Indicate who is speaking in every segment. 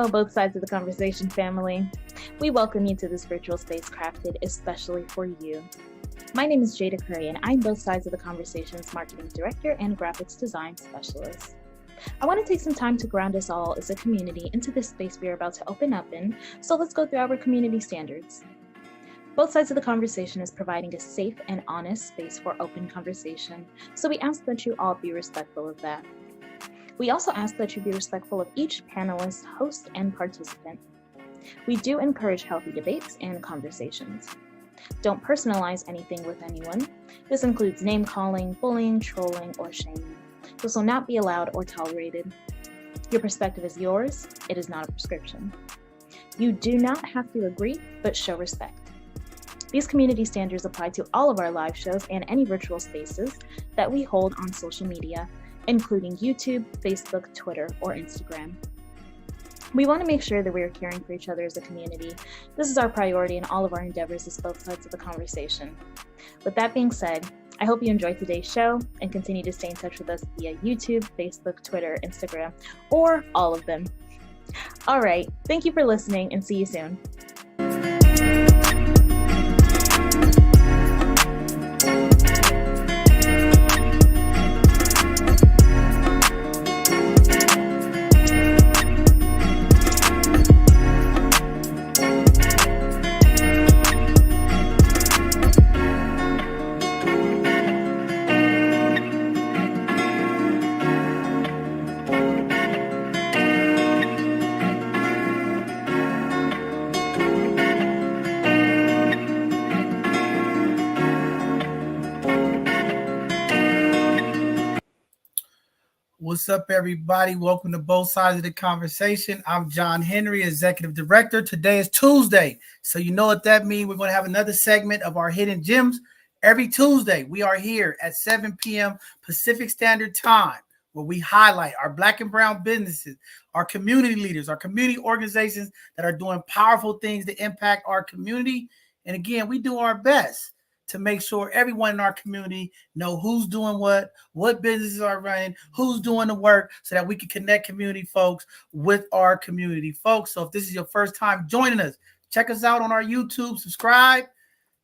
Speaker 1: Hello, both sides of the conversation family. We welcome you to this virtual space crafted especially for you. My name is Jada Curry, and I'm both sides of the conversation's marketing director and graphics design specialist. I want to take some time to ground us all as a community into this space we are about to open up in, so let's go through our community standards. Both sides of the conversation is providing a safe and honest space for open conversation, so we ask that you all be respectful of that. We also ask that you be respectful of each panelist, host, and participant. We do encourage healthy debates and conversations. Don't personalize anything with anyone. This includes name-calling, bullying, trolling, or shaming. This will not be allowed or tolerated. Your perspective is yours. It is not a prescription. You do not have to agree, but show respect. These community standards apply to all of our live shows and any virtual spaces that we hold on social media, including YouTube, Facebook, Twitter, or Instagram. We want to make sure that we are caring for each other as a community. This is our priority in all of our endeavors as both sides of the conversation. With that being said, I hope you enjoyed today's show and continue to stay in touch with us via YouTube, Facebook, Twitter, Instagram, or all of them. All right, thank you for listening and see you soon.
Speaker 2: What's up, everybody? Welcome to Both Sides of the Conversation. I'm John Henry, Executive Director. Today is Tuesday, so you know what that means. We're going to have another segment of our Hidden Gems. Every Tuesday, we are here at 7 p.m. Pacific Standard Time, where we highlight our Black and brown businesses, our community leaders, our community organizations that are doing powerful things to impact our community. And again, we do our best to make sure everyone in our community know who's doing what businesses are running, who's doing the work, so that we can connect community folks with our community folks. So if this is your first time joining us, check us out on our YouTube, subscribe,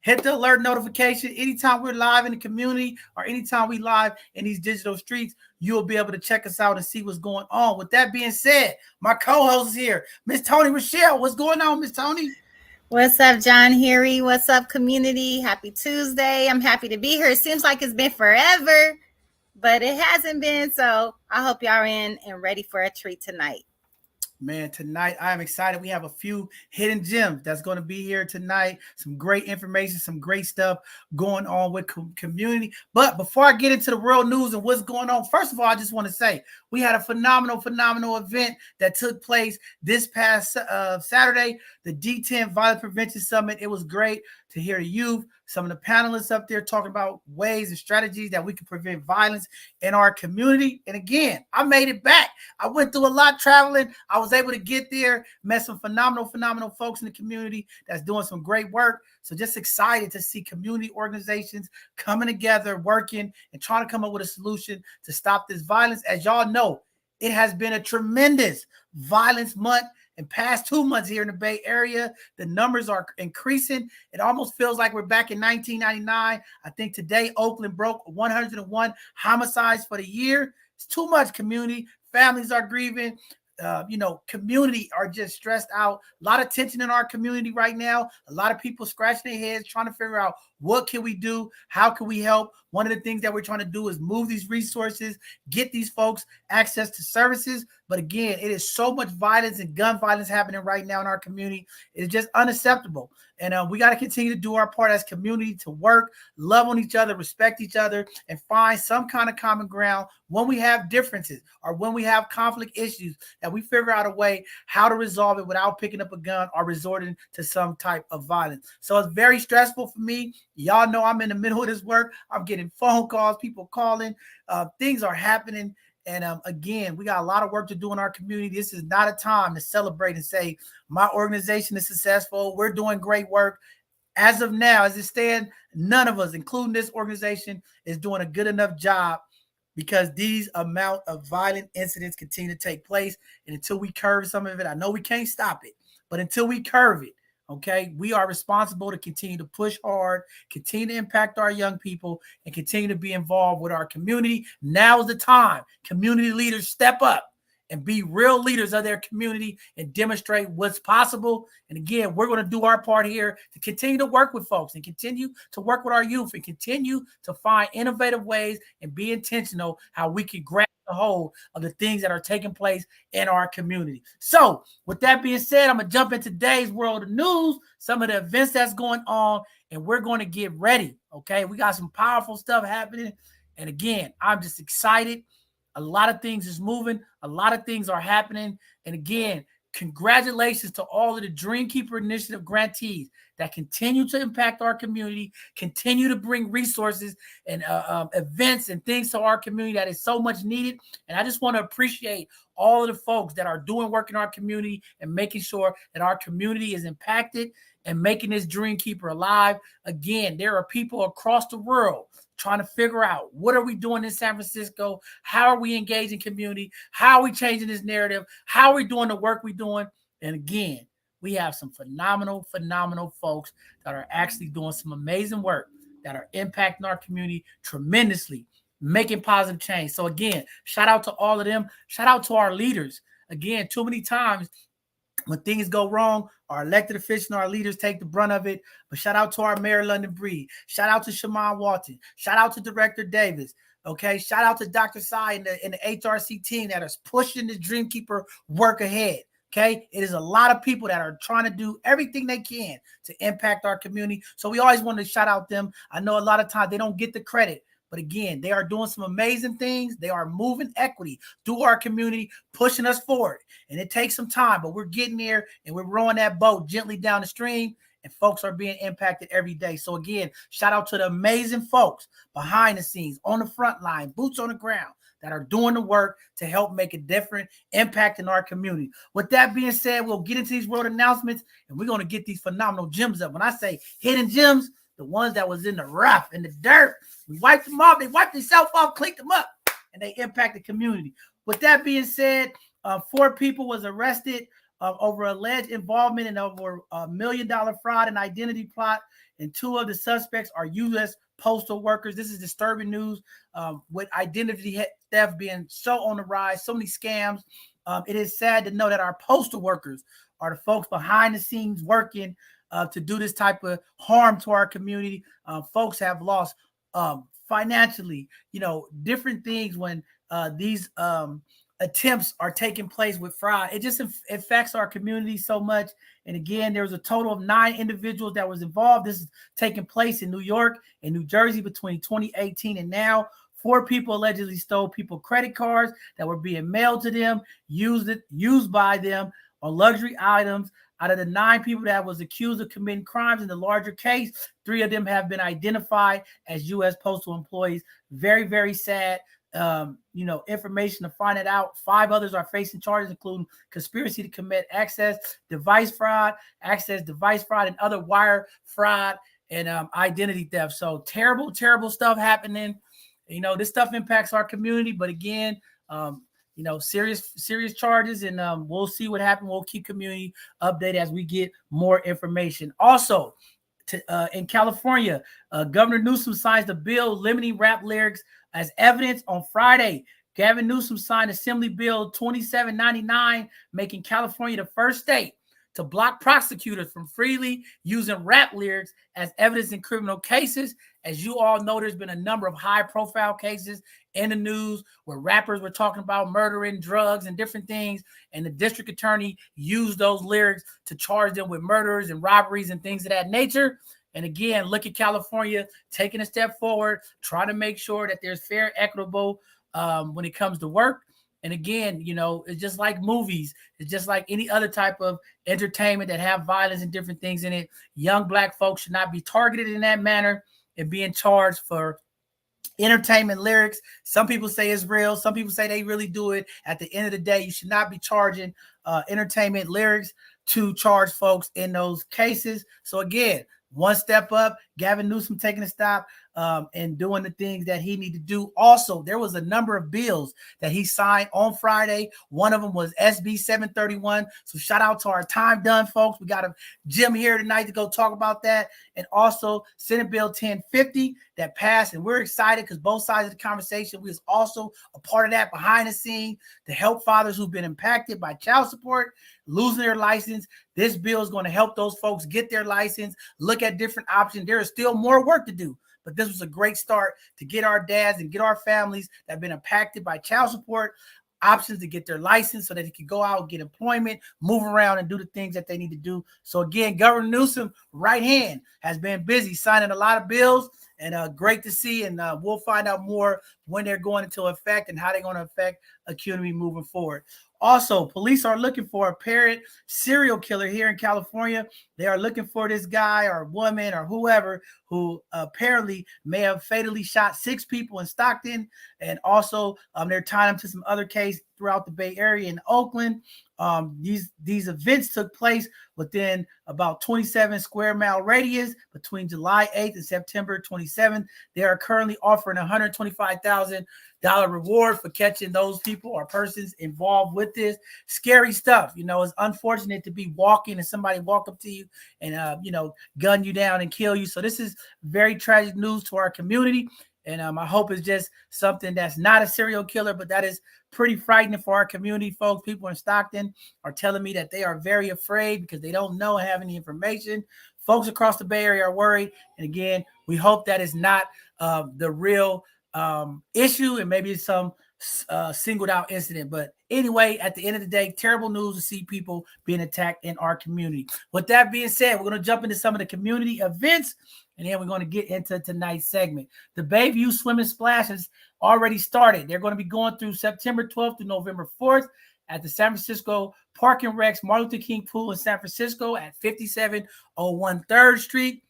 Speaker 2: hit the alert notification. Anytime we're live in the community or anytime we live in these digital streets, you'll be able to check us out and see what's going on. With that being said, my co-host is here, Miss Tony Rochelle. What's going on, Miss Tony?
Speaker 3: What's up, John Harry? What's up, community? Happy Tuesday. I'm happy to be here. It seems like it's been forever, but it hasn't been. So I hope y'all are in and ready for a treat tonight.
Speaker 2: Man, tonight I am excited. We have a few hidden gems that's going to be here tonight. Some great information, some great stuff going on with community. But before I get into the real news and what's going on, first of all, I just want to say we had a phenomenal event that took place this past Saturday, the D10 Violence Prevention Summit. It was great to hear the youth, some of the panelists up there talking about ways and strategies that we can prevent violence in our community. And again, I made it back. I went through a lot traveling. I was able to get there, met some phenomenal folks in the community that's doing some great work. So just excited to see community organizations coming together, working, and trying to come up with a solution to stop this violence. As y'all know, it has been a tremendous violence month. In past 2 months here in the Bay Area, the numbers are increasing. It almost feels like we're back in 1999. I think today Oakland broke 101 homicides for the year. It's too much community. Families are grieving. Community are just stressed out. A lot of tension in our community right now. A lot of people scratching their heads trying to figure out what can we do? How can we help? One of the things that we're trying to do is move these resources, get these folks access to services. But again, it is so much violence and gun violence happening right now in our community. It's just unacceptable. And we got to continue to do our part as community to work, love on each other, respect each other, and find some kind of common ground when we have differences or when we have conflict issues, that we figure out a way how to resolve it without picking up a gun or resorting to some type of violence. So it's very stressful for me. Y'all know I'm in the middle of this work. I'm getting phone calls, people calling. Things are happening. And again, we got a lot of work to do in our community. This is not a time to celebrate and say, my organization is successful. We're doing great work. As of now, as it stands, none of us, including this organization, is doing a good enough job because these amount of violent incidents continue to take place. And until we curb some of it, I know we can't stop it, but until we curb it, okay, we are responsible to continue to push hard, continue to impact our young people, and continue to be involved with our community. Now is the time. Community leaders, step up and be real leaders of their community and demonstrate what's possible. And again, we're going to do our part here to continue to work with folks and continue to work with our youth and continue to find innovative ways and be intentional how we can grab the hold of the things that are taking place in our community. So with that being said, I'm going to jump into today's world of news, some of the events that's going on, and we're going to get ready. Okay, we got some powerful stuff happening. And again, I'm just excited. A lot of things is moving. A lot of things are happening. And again, congratulations to all of the Dreamkeeper Initiative grantees that continue to impact our community, continue to bring resources and events and things to our community that is so much needed. And I just want to appreciate all of the folks that are doing work in our community and making sure that our community is impacted and making this Dreamkeeper alive. Again, there are people across the world trying to figure out what are we doing in San Francisco? How are we engaging community? How are we changing this narrative? How are we doing the work we're doing? And again, we have some phenomenal folks that are actually doing some amazing work that are impacting our community tremendously, making positive change. So again, shout out to all of them. Shout out to our leaders. Again, too many times when things go wrong, our elected officials and our leaders take the brunt of it. But shout out to our Mayor London Breed. Shout out to Shaman Walton. Shout out to Director Davis. Okay. Shout out to Dr. Sy and the HRC team that is pushing the Dreamkeeper work ahead. Okay. It is a lot of people that are trying to do everything they can to impact our community. So we always want to shout out them. I know a lot of times they don't get the credit. But again, they are doing some amazing things. They are moving equity through our community, pushing us forward. And it takes some time, but we're getting there and we're rowing that boat gently down the stream, and folks are being impacted every day. So again, shout out to the amazing folks behind the scenes, on the front line, boots on the ground, that are doing the work to help make a different impact in our community. With that being said, we'll get into these world announcements and we're going to get these phenomenal gems up. When I say hidden gems, the ones that was in the rough, in the dirt, we wiped them off. They wiped themselves off, cleaned them up, and they impact the community. With that being said, 4 people was arrested over alleged involvement in over $1 million fraud and identity plot, and 2 of the suspects are U.S. postal workers. This is disturbing news with identity theft being so on the rise, so many scams. It is sad to know that our postal workers are the folks behind the scenes working to do this type of harm to our community. Folks have lost financially, different things when these attempts are taking place with fraud. It just affects our community so much. And again, there was a total of 9 individuals that was involved. This is taking place in New York and New Jersey between 2018 and now. 4 people allegedly stole people credit cards that were being mailed to them, used by them on luxury items. Out of the 9 people that was accused of committing crimes in the larger case, 3 of them have been identified as U.S. postal employees. Very, very sad. Information to find it out. 5 others are facing charges, including conspiracy to commit access device fraud, and other wire fraud and identity theft. So terrible stuff happening. This stuff impacts our community, but again, serious charges, and we'll see what happens. We'll keep community updated as we get more information. Also, in California, Governor Newsom signs the bill limiting rap lyrics as evidence on Friday. Gavin Newsom signed Assembly Bill 2799, making California the first state to block prosecutors from freely using rap lyrics as evidence in criminal cases. As you all know, there's been a number of high-profile cases in the news where rappers were talking about murdering, drugs, and different things, and the district attorney used those lyrics to charge them with murders and robberies and things of that nature. And again, look at California taking a step forward, trying to make sure that there's fair, equitable when it comes to work. And again, it's just like movies. It's just like any other type of entertainment that have violence and different things in it. Young Black folks should not be targeted in that manner and being charged for entertainment lyrics. Some people say it's real. Some people say they really do it. At the end of the day, you should not be charging entertainment lyrics to charge folks in those cases. So again, one step up, Gavin Newsom taking a stop and doing the things that he needed to do. Also, there was a number of bills that he signed on Friday. One of them was SB 731. So shout out to our time done folks. We got a Jim here tonight to go talk about that. And also Senate Bill 1050 that passed. And we're excited because both sides of the conversation, we was also a part of that behind the scene to help fathers who've been impacted by child support, losing their license. This bill is going to help those folks get their license, look at different options. There is still more work to do, but this was a great start to get our dads and get our families that have been impacted by child support options to get their license so that they can go out, get employment, move around, and do the things that they need to do. So again, Governor Newsom, right hand, has been busy signing a lot of bills, and great to see. And we'll find out more when they're going into effect and how they're going to affect a community moving forward. Also, police are looking for a parent serial killer here in California. They are looking for this guy or woman or whoever who apparently may have fatally shot 6 people in Stockton. And also they're tying them to some other case throughout the Bay Area in Oakland. These events took place within about 27 square mile radius between July 8th and September 27th. They are currently offering $125,000 reward for catching those people or persons involved with this scary stuff. You know, it's unfortunate to be walking and somebody walk up to you and gun you down and kill you. So this is very tragic news to our community. And I hope it's just something that's not a serial killer, but that is pretty frightening for our community, folks. People in Stockton are telling me that they are very afraid because they don't know, have any information. Folks across the Bay Area are worried. And again, we hope that is not the real issue, and maybe it's some singled out incident. But anyway, at the end of the day, terrible news to see people being attacked in our community. With that being said, we're going to jump into some of the community events, and then we're going to get into tonight's segment. The Bayview Swim and Splash has already started. They're going to be going through September 12th to November 4th at the San Francisco Park and Rec's Martin Luther King Pool in San Francisco at 5701 3rd Street.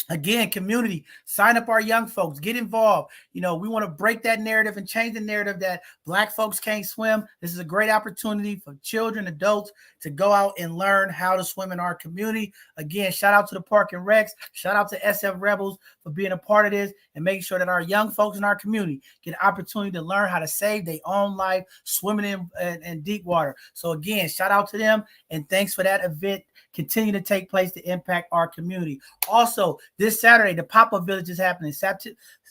Speaker 2: Again, community, sign up our young folks, get involved. You know, we want to break that narrative and change the narrative that Black folks can't swim. This is a great opportunity for children, adults to go out and learn how to swim in our community. Again, shout out to the Park and Recs. Shout out to SF Rebels for being a part of this and making sure that our young folks in our community get an opportunity to learn how to save their own life swimming in deep water. So again, shout out to them, and thanks for that event. Continue to take place to impact our community. Also, this Saturday, the Pop-Up Village is happening.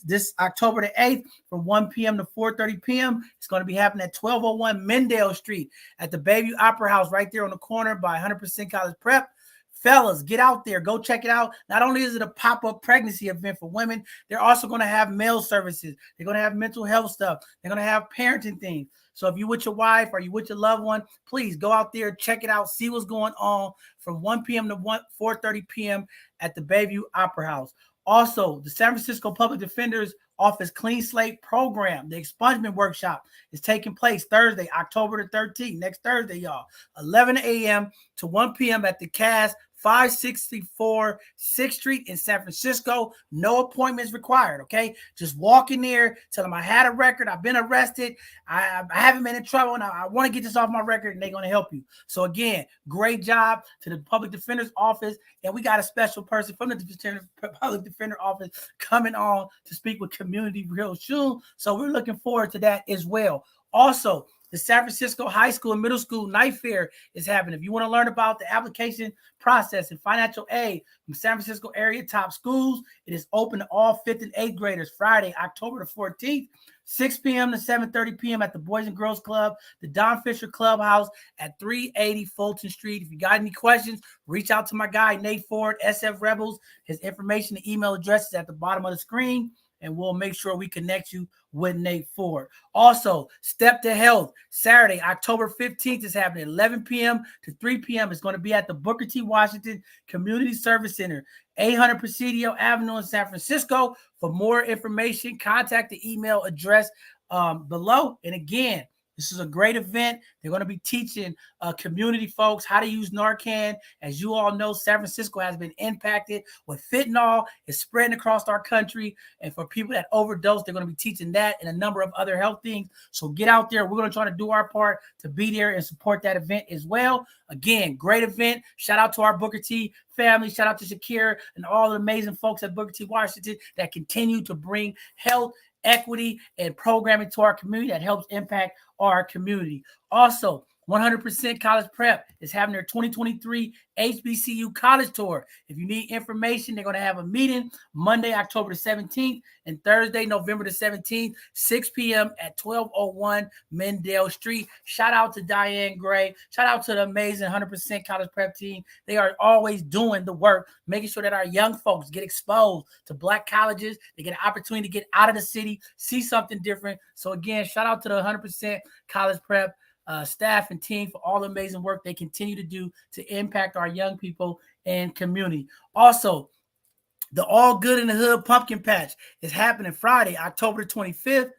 Speaker 2: This October the 8th from 1 p.m. to 4:30 p.m. It's going to be happening at 1201 Mendale Street at the Bayview Opera House right there on the corner by 100% College Prep. Fellas, get out there. Go check it out. Not only is it a pop-up pregnancy event for women, they're also going to have male services. They're going to have mental health stuff. They're going to have parenting things. So if you're with your wife or you're with your loved one, please go out there, check it out, see what's going on from 1 p.m. to 4:30 p.m. at the Bayview Opera House. Also, the San Francisco Public Defender's Office Clean Slate Program, the expungement workshop, is taking place Thursday, October the 13th, next Thursday, y'all, 11 a.m. to 1 p.m. at the CAS 564 6th Street in San Francisco. No appointments required, okay? Just walk in there, tell them I had a record, I've been arrested, I haven't been in trouble, and I want to get this off my record, and they're going to help you. So again, great job to the Public Defender's Office, and we got a special person from the Public Defender Office coming on to speak with community real soon. So we're looking forward to that as well. Also, the San Francisco High School and Middle School Night Fair is happening. If you want to learn about the application process and financial aid from San Francisco area top schools, it is open to all 5th and 8th graders Friday, October the 14th, 6 p.m. to 7:30 p.m. at the Boys and Girls Club, the Don Fisher Clubhouse at 380 Fulton Street. If you got any questions, reach out to my guy, Nate Ford, SF Rebels. His information and email address is at the bottom of the screen, and we'll make sure we connect you with Nate Ford. Also, Step to Health, Saturday, October 15th is happening at 11 p.m. to 3 p.m. It's going to be at the Booker T. Washington Community Service Center, 800 Presidio Avenue in San Francisco. For more information, contact the email address below. And again, This is a great event. They're going to be teaching community folks how to use Narcan. As you all know, San Francisco has been impacted with fentanyl. It's spreading across our country. And for people that overdose, they're going to be teaching that and a number of other health things. So get out there. We're going to try to do our part to be there and support that event as well. Again, great event. Shout out to our Booker T family. Shout out to Shakira and all the amazing folks at Booker T Washington that continue to bring health, equity, and programming to our community that helps impact our community. Also, 100% College Prep is having their 2023 HBCU College Tour. If you need information, they're going to have a meeting Monday, October the 17th, and Thursday, November the 17th, 6 p.m. at 1201 Mendale Street. Shout out to Diane Gray. Shout out to the amazing 100% College Prep team. They are always doing the work, making sure that our young folks get exposed to Black colleges. They get an opportunity to get out of the city, see something different. So again, shout out to the 100% College Prep staff and team for all the amazing work they continue to do to impact our young people and community. Also, the All Good in the Hood Pumpkin Patch is happening Friday, October 25th,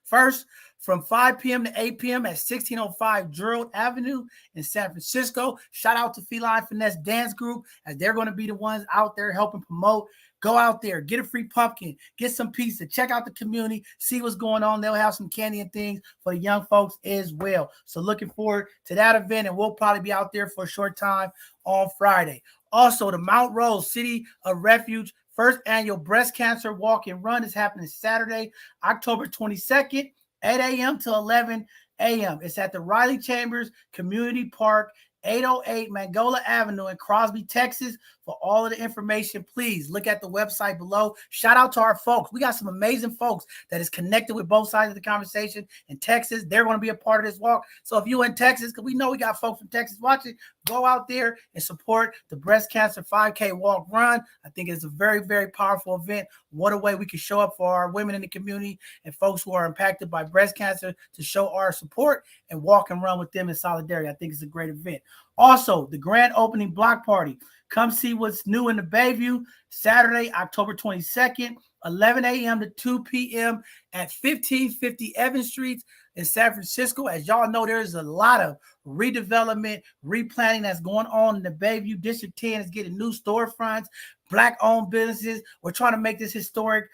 Speaker 2: from 5 p.m. to 8 p.m. at 1605 Gerald Avenue in San Francisco. Shout out to Feline Finesse Dance Group, as they're going to be the ones out there helping promote. Go out there, get a free pumpkin, get some pizza, check out the community, see what's going on. They'll have some candy and things for the young folks as well. So looking forward to that event, and we'll probably be out there for a short time on Friday. Also, the Mount Rose City of Refuge first annual breast cancer walk and run is happening Saturday, October 22nd, 8 a.m. to 11 a.m. It's at the Riley Chambers Community Park, 808 Mangola Avenue in Crosby, Texas. For all of the information, please look at the website below. Shout out to our folks. We got some amazing folks that is connected with both sides of the conversation in Texas. They're going to be a part of this walk. So if you're in Texas, because we know we got folks from Texas watching, go out there and support the Breast Cancer 5K Walk Run. I think it's a very, very powerful event. What a way we can show up for our women in the community and folks who are impacted by breast cancer to show our support and walk and run with them in solidarity. I think it's a great event. Also, the grand opening block party. Come see what's new in the Bayview, Saturday, October 22nd, 11 a.m. to 2 p.m. at 1550 Evans Street in San Francisco. As y'all know, there's a lot of redevelopment, replanning that's going on in the Bayview. District 10 is getting new storefronts, Black-owned businesses. We're trying to make this historic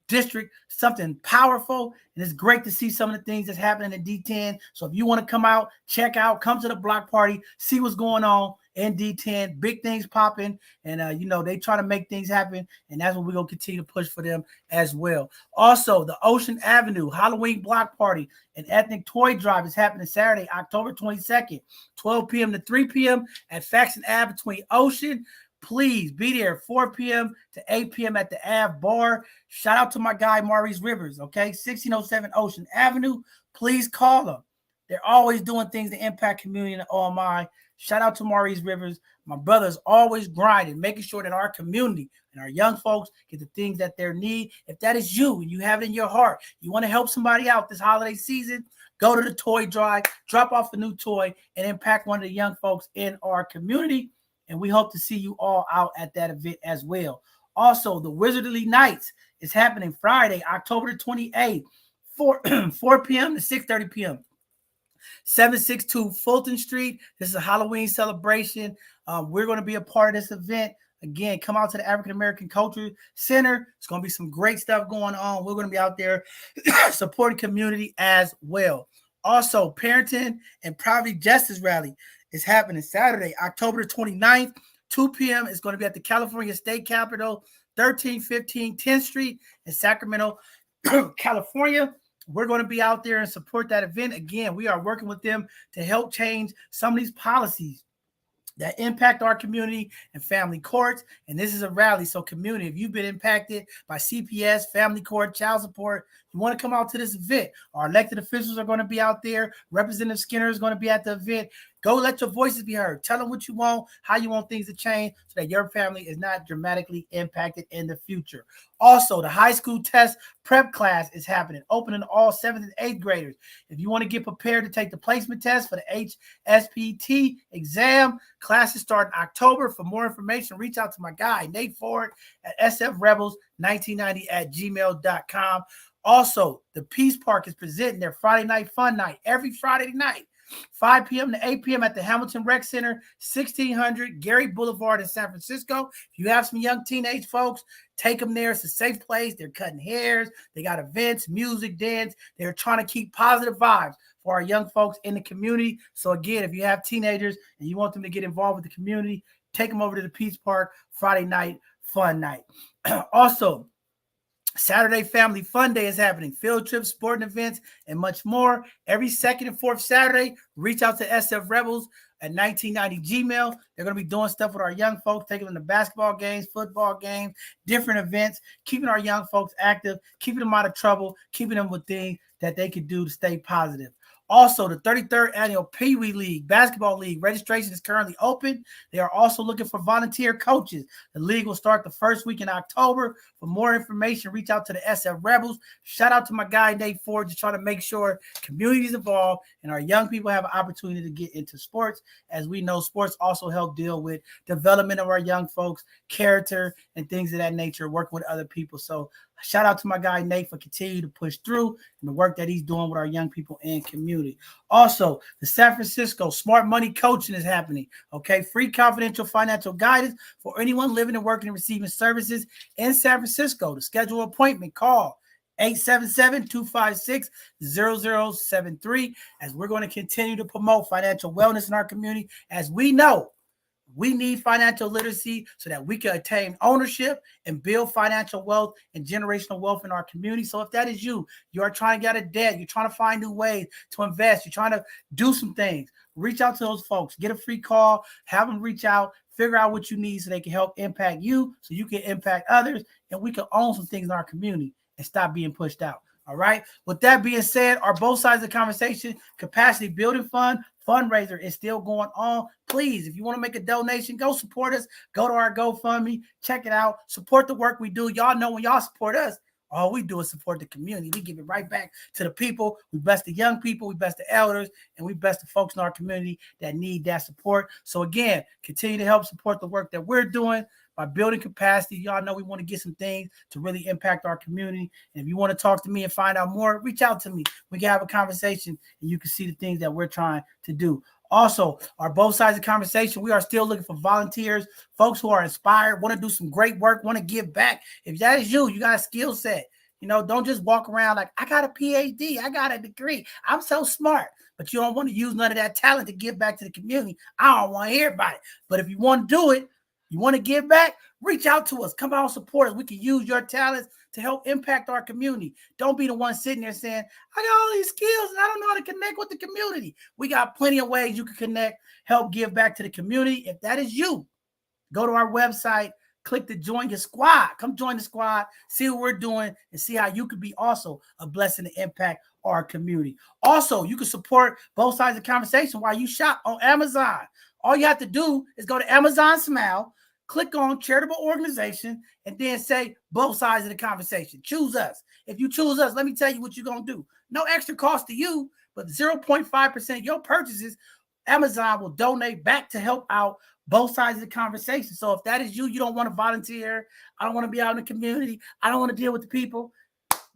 Speaker 2: district something powerful, and it's great to see some of the things that's happening in D10. So if you want to come out, check out, come to the block party, see what's going on in D10. Big things popping, and they try to make things happen, and that's what we're going to continue to push for them as well. Also, the Ocean Avenue Halloween block party and ethnic toy drive is happening Saturday, October 22nd, 12 p.m. to 3 p.m. at Faxon Ave between Ocean. Please be there 4 p.m. to 8 p.m. at the Ave Bar. Shout out to my guy, Maurice Rivers, okay? 1607 Ocean Avenue. Please call them. They're always doing things to impact community and OMI. Shout out to Maurice Rivers. My brother's always grinding, making sure that our community and our young folks get the things that they need. If that is you and you have it in your heart, you want to help somebody out this holiday season, go to the toy drive, drop off a new toy, and impact one of the young folks in our community. And we hope to see you all out at that event as well. Also, the Wizardly Nights is happening Friday, October 28th, 4 p.m. to 6:30 p.m. 762 Fulton Street. This is a Halloween celebration. We're going to be a part of this event. Again, come out to the African American Culture Center. It's going to be some great stuff going on. We're going to be out there supporting community as well. Also, Parenting and Poverty Justice Rally is happening Saturday, October 29th, 2 p.m. It's going to be at the California State Capitol, 1315 10th Street in Sacramento, California. We're going to be out there and support that event. Again, we are working with them to help change some of these policies that impact our community and family courts. And this is a rally. So community, if you've been impacted by CPS, family court, child support, you want to come out to this event. Our elected officials are going to be out there. Representative Skinner is going to be at the event. Go let your voices be heard. Tell them what you want, how you want things to change so that your family is not dramatically impacted in the future. Also, the high school test prep class is happening, opening to all 7th and 8th graders. If you want to get prepared to take the placement test for the HSPT exam, classes start in October. For more information, reach out to my guy, Nate Ford at sfrebels1990@gmail.com. Also, the Peace Park is presenting their Friday night fun night every Friday night, 5 p.m. to 8 p.m. at the Hamilton Rec Center, 1600 Gary Boulevard in San Francisco. If you have some young teenage folks, take them there. It's a safe place. They're cutting hairs. They got events, music, dance. They're trying to keep positive vibes for our young folks in the community. So again, if you have teenagers and you want them to get involved with the community, take them over to the Peace Park Friday night fun night. Also, Saturday Family Fun Day is happening. Field trips, sporting events, and much more. Every second and fourth Saturday, reach out to SF Rebels at 1990 Gmail. They're going to be doing stuff with our young folks, taking them to basketball games, football games, different events, keeping our young folks active, keeping them out of trouble, keeping them with things that they can do to stay positive. Also, the 33rd Annual Pee Wee League Basketball League registration is currently open. They are also looking for volunteer coaches. The league will start the first week in October. For more information, reach out to the SF Rebels. Shout out to my guy, Nate Ford, just trying to make sure communities involved and our young people have an opportunity to get into sports. As we know, sports also help deal with development of our young folks, character, and things of that nature, working with other people. So shout out to my guy, Nate, for continuing to push through and the work that he's doing with our young people and community. Also, the San Francisco Smart Money Coaching is happening. Okay, free confidential financial guidance for anyone living and working and receiving services in San Francisco. To schedule an appointment, call 877-256-0073, as we're going to continue to promote financial wellness in our community. As we know, we need financial literacy so that we can attain ownership and build financial wealth and generational wealth in our community. So if that is you, you are trying to get out of debt, you're trying to find new ways to invest, you're trying to do some things, reach out to those folks, get a free call, have them reach out, figure out what you need so they can help impact you, so you can impact others, and we can own some things in our community and stop being pushed out. All right. With that being said, our Both Sides of the Conversation Capacity Building Fund fundraiser is still going on. Please, if you want to make a donation, go support us. Go to our GoFundMe, check it out, support the work we do. Y'all know when y'all support us, all we do is support the community. We give it right back to the people. We bless the young people, we bless the elders, and we bless the folks in our community that need that support. So again, continue to help support the work that we're doing by building capacity. Y'all know we want to get some things to really impact our community. And if you want to talk to me and find out more, reach out to me. We can have a conversation and you can see the things that we're trying to do. Also, our Both Sides of the Conversation, we are still looking for volunteers, folks who are inspired, want to do some great work, want to give back. If that is you, you got a skill set. You know, don't just walk around like, I got a PhD, I got a degree, I'm so smart. But you don't want to use none of that talent to give back to the community. I don't want to hear about it. But if you want to do it, you want to give back, reach out to us. Come out and support us. We can use your talents to help impact our community. Don't be the one sitting there saying, I got all these skills and I don't know how to connect with the community. We got plenty of ways you can connect, help give back to the community. If that is you, go to our website, click to join your squad. Come join the squad, see what we're doing, and see how you could be also a blessing to impact our community. Also, you can support Both Sides of the Conversation while you shop on Amazon. All you have to do is go to Amazon Smile, click on charitable organization, and then say Both Sides of the Conversation. Choose us. If you choose us, let me tell you what you're going to do. No extra cost to you, but 0.5% of your purchases, Amazon will donate back to help out Both Sides of the Conversation. So if that is you, you don't want to volunteer, I don't want to be out in the community, I don't want to deal with the people,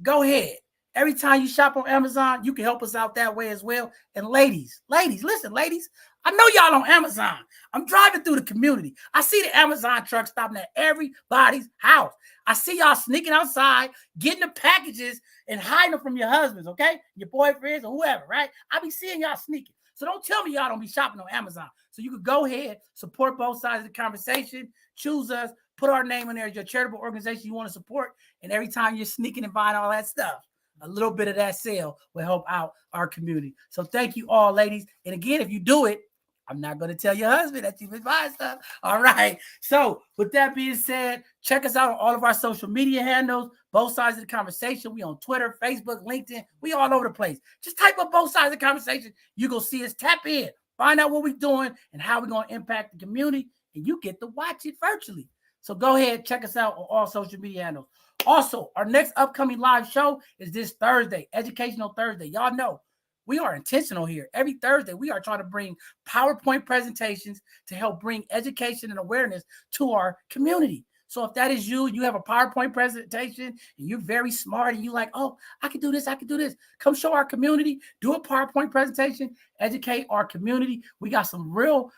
Speaker 2: go ahead. Every time you shop on Amazon, you can help us out that way as well. And ladies, listen, ladies, I know y'all on Amazon. I'm driving through the community. I see the Amazon truck stopping at everybody's house. I see y'all sneaking outside, getting the packages and hiding them from your husbands, okay? Your boyfriends or whoever, right? I be seeing y'all sneaking. So don't tell me y'all don't be shopping on Amazon. So you could go ahead, support Both Sides of the Conversation, choose us, put our name in there as your charitable organization you want to support. And every time you're sneaking and buying all that stuff, a little bit of that sale will help out our community. So thank you all, ladies. And again, if you do it, I'm not going to tell your husband that you've been buying stuff. All right. So with that being said, check us out on all of our social media handles, Both Sides of the Conversation. We on Twitter, Facebook, LinkedIn. We all over the place. Just type up Both Sides of the Conversation. You're going to see us. Tap in. Find out what we're doing and how we're going to impact the community. And you get to watch it virtually. So go ahead, check us out on all social media handles. Also, our next upcoming live show is this Thursday, Educational Thursday. Y'all know we are intentional here. Every Thursday, we are trying to bring PowerPoint presentations to help bring education and awareness to our community. So if that is you, you have a PowerPoint presentation and you're very smart and you like, oh, I can do this, I can do this. Come show our community, do a PowerPoint presentation, educate our community. We got some real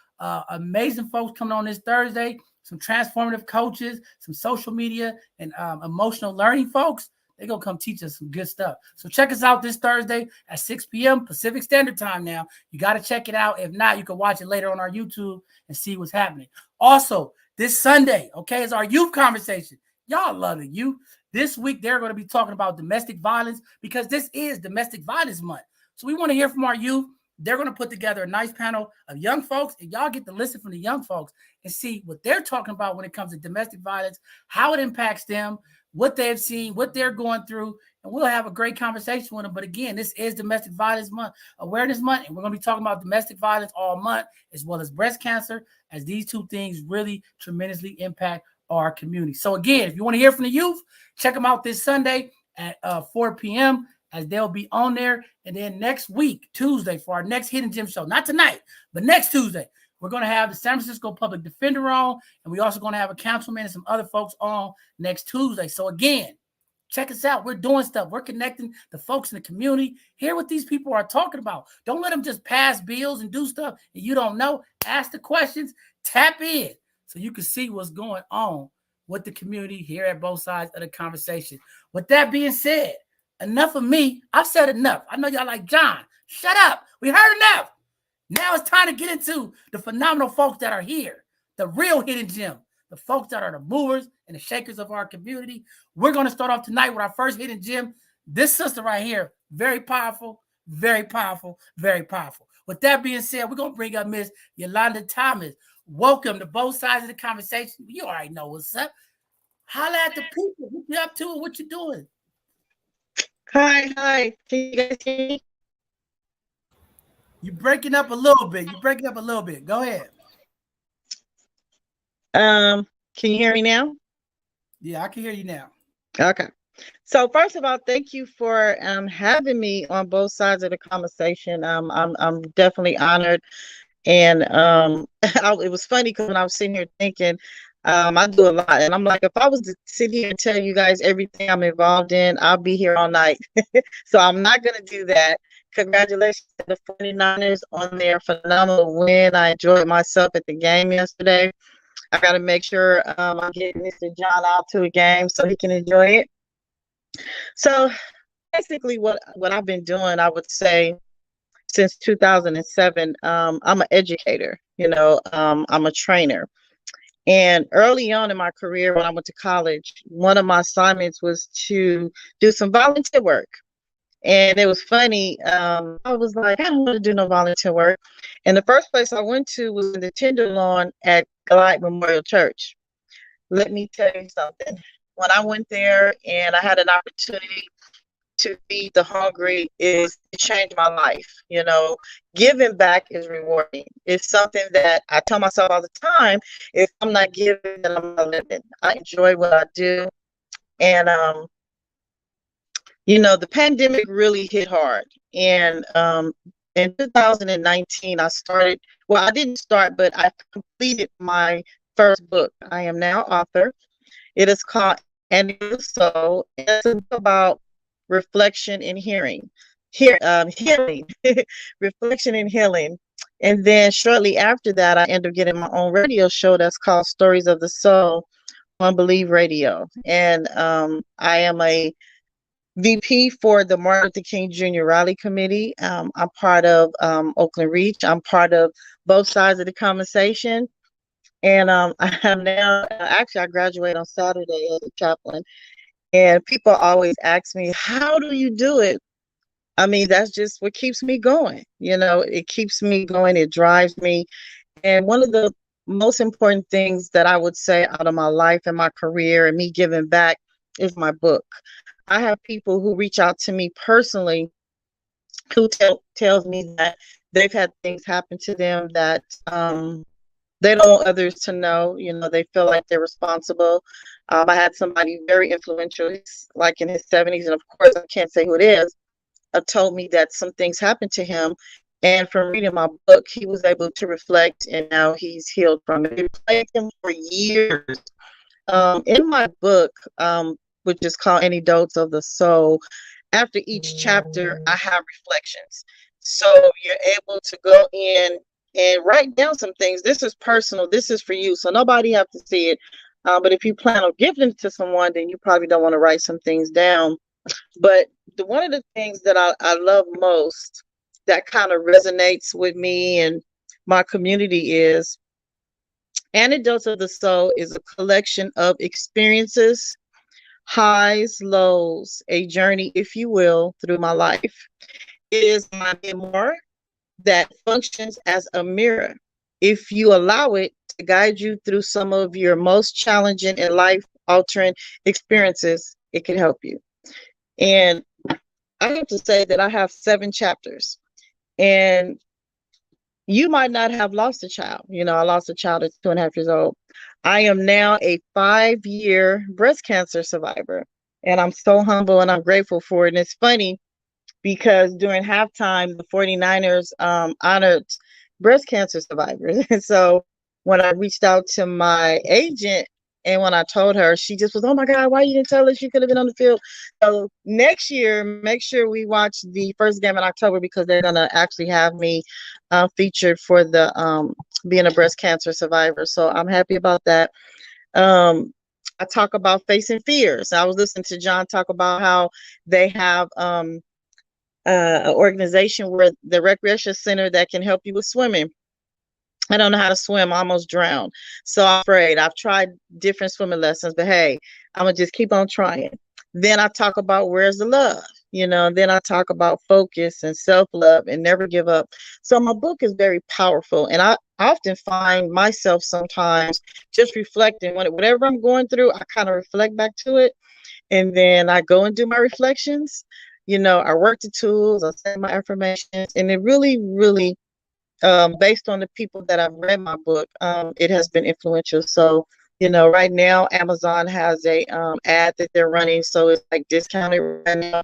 Speaker 2: amazing folks coming on this Thursday, some transformative coaches, some social media and emotional learning folks. They're going to come teach us some good stuff. So check us out this Thursday at 6 p.m. Pacific Standard Time now. You got to check it out. If not, you can watch it later on our YouTube and see what's happening. Also, this Sunday, okay, is our youth conversation. Y'all love the youth. This week, they're going to be talking about domestic violence because this is Domestic Violence Month. So we want to hear from our youth. They're going to put together a nice panel of young folks, and y'all get to listen from the young folks and see what they're talking about when it comes to domestic violence, how it impacts them, what they've seen, what they're going through, and we'll have a great conversation with them. But again, this is Domestic Violence Month, Awareness Month, and we're going to be talking about domestic violence all month, as well as breast cancer, as these two things really tremendously impact our community. So again, if you want to hear from the youth, check them out this Sunday at 4 p.m., as they'll be on there. And then next week, Tuesday, for our next Hidden Gem show, not tonight, but next Tuesday, we're going to have the San Francisco Public Defender on, and we're also going to have a councilman and some other folks on next Tuesday. So again, check us out. We're doing stuff. We're connecting the folks in the community. Hear what these people are talking about. Don't let them just pass bills and do stuff and you don't know. Ask the questions. Tap in so you can see what's going on with the community here at both sides of the conversation. With that being said, enough of me. I've said enough. I know y'all like, John, shut up. We heard enough. Now it's time to get into the phenomenal folks that are here, the real hidden gem, the folks that are the movers and the shakers of our community. We're going to start off tonight with our first hidden gem. This sister right here, very powerful, very powerful, very powerful. With that being said, we're going to bring up Miss Yolanda Thomas. Welcome to both sides of the conversation. You already know what's up. Holla at the people. What you up to and what you doing?
Speaker 4: Hi. Can you guys hear me?
Speaker 2: You're breaking up a little bit. Go ahead.
Speaker 4: Can you hear me now?
Speaker 2: Yeah, I can hear you now.
Speaker 4: Okay. So first of all, thank you for having me on both sides of the conversation. I'm definitely honored, and it was funny because when I was sitting here thinking, I do a lot, and I'm like, if I was to sit here and tell you guys everything I'm involved in, I'll be here all night. So I'm not going to do that. Congratulations to the 49ers on their phenomenal win. I enjoyed myself at the game yesterday. I got to make sure I'm getting Mr. John out to a game so he can enjoy it. So basically what I've been doing, I would say, since 2007, I'm an educator. I'm a trainer. And early on in my career, when I went to college, one of my assignments was to do some volunteer work. And it was funny. I was like, I don't want to do no volunteer work. And the first place I went to was in the Tenderloin at Glide Memorial Church. Let me tell you something. When I went there and I had an opportunity to feed the hungry, it changed my life. Giving back is rewarding. It's something that I tell myself all the time. If I'm not giving, then I'm not living. I enjoy what I do. And the pandemic really hit hard. And in 2019, I didn't start, but I completed my first book. I am now author. It is called And It Was So. It's about reflection and healing, reflection and healing. And then shortly after that, I ended up getting my own radio show that's called Stories of the Soul on Believe Radio. And I am a VP for the Martin Luther King Jr. Rally Committee. I'm part of Oakland Reach. I'm part of both sides of the conversation. And I am now, actually, I graduate on Saturday as a chaplain. And people always ask me, how do you do it? I mean, that's just what keeps me going. It keeps me going. It drives me. And one of the most important things that I would say out of my life and my career and me giving back is my book. I have people who reach out to me personally who tells me that they've had things happen to them that they don't want others to know. They feel like they're responsible. I had somebody very influential, like in his 70s, and of course I can't say who it is, told me that some things happened to him. And from reading my book, he was able to reflect, and now he's healed from it. It plagued him for years. in my book, which is called Antidotes of the Soul, after each chapter, I have reflections. So you're able to go in and write down some things. This is personal. This is for you. So nobody have to see it. But if you plan on giving it to someone, then you probably don't want to write some things down. But one of the things that I love most that kind of resonates with me and my community is Antidotes of the Soul is a collection of experiences, highs, lows, a journey, if you will, through my life. It is my memoir that functions as a mirror. If you allow it to guide you through some of your most challenging and life altering experiences, it can help you. And I have to say that I have 7 chapters. And you might not have lost a child. You know, I lost a child at 2.5 years old. I am now a 5-year breast cancer survivor. And I'm so humble and I'm grateful for it. And it's funny because during halftime, the 49ers honored breast cancer survivors. And so when I reached out to my agent and when I told her, she just was, oh my God, why you didn't tell us you could have been on the field? So next year, make sure we watch the first game in October because they're going to actually have me featured for the being a breast cancer survivor. So I'm happy about that. I talk about facing fears. I was listening to John talk about how they have an organization where the recreation center that can help you with swimming. I don't know how to swim. I almost drowned. So I'm afraid. I've tried different swimming lessons, but hey, I'm going to just keep on trying. Then I talk about where's the love, you know, and then I talk about focus and self-love and never give up. So my book is very powerful. And I often find myself sometimes just reflecting whatever I'm going through, I kind of reflect back to it. And then I go and do my reflections. You know, I work the tools, I say my affirmations, and it really, really, based on the people that I've read my book, it has been influential. So, you know, right now Amazon has a ad that they're running, so it's like discounted right now.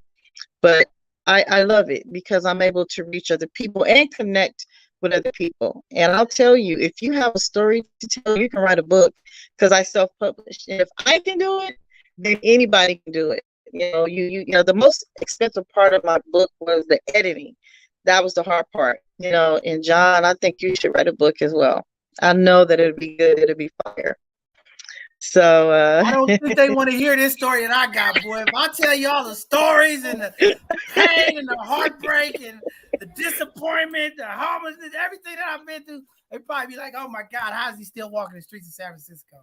Speaker 4: But I love it because I'm able to reach other people and connect with other people. And I'll tell you, if you have a story to tell, you can write a book because I self-publish. And if I can do it, then anybody can do it. You know, the most expensive part of my book was the editing. That was the hard part, you know. And John, I think you should write a book as well. I know that it'll be good. It'll be fire. So
Speaker 2: I don't think they want to hear this story that I got, boy. If I tell you all the stories and the pain and the heartbreak and the disappointment, the homelessness, everything that I've been through, they'd probably be like, "Oh my God, how is he still walking the streets of San Francisco?"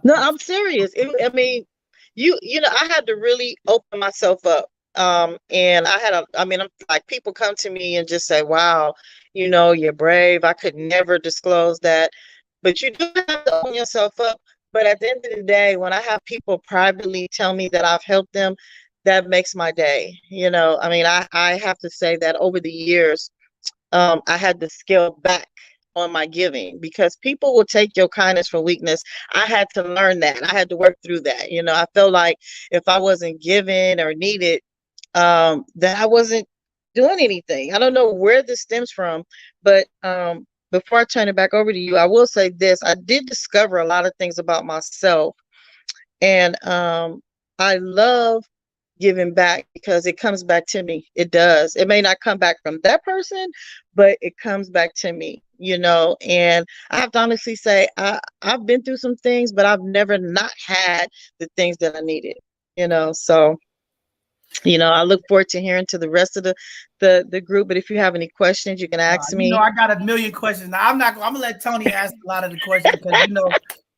Speaker 4: No, I'm serious. I mean, you know, I had to really open myself up. And I'm like, people come to me and just say, wow, you know, you're brave. I could never disclose that. But you do have to open yourself up. But at the end of the day, when I have people privately tell me that I've helped them, that makes my day. You know, I mean, I have to say that over the years, I had to scale back on my giving because people will take your kindness for weakness. I had to learn that. I had to work through that. You know, I felt like if I wasn't given or needed, that I wasn't doing anything. I don't know where this stems from, but before I turn it back over to you, I will say this. I did discover a lot of things about myself, and I love giving back because it comes back to me. It does. It may not come back from that person, but it comes back to me, you know. And I have to honestly say I've been through some things, but I've never not had the things that I needed, you know. So, you know, I look forward to hearing to the rest of the group. But if you have any questions, you can ask me.
Speaker 2: You know, I got a million questions. Now I'm gonna let Tony ask a lot of the questions because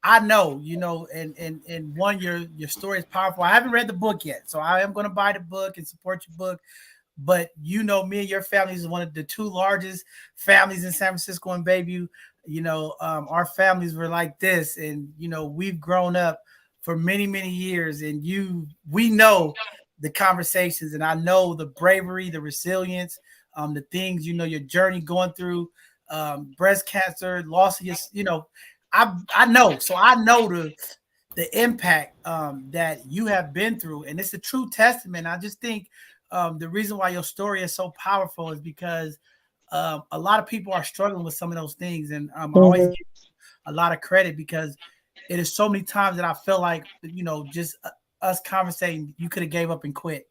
Speaker 2: I know, and one, your story is powerful. I haven't read the book yet, so I am gonna buy the book and support your book. But you know, me and your family is one of the 2 largest families in San Francisco and Bayview. You know, our families were like this, and you know, we've grown up for many, many years, and we know the conversations, and I know the bravery, the resilience, the things, you know, your journey going through breast cancer, loss of your, you know, I know. So I know the impact that you have been through, and it's a true testament. I just think the reason why your story is so powerful is because a lot of people are struggling with some of those things, and I always give a lot of credit because it is so many times that I feel like, you know, just us conversating, you could have gave up and quit.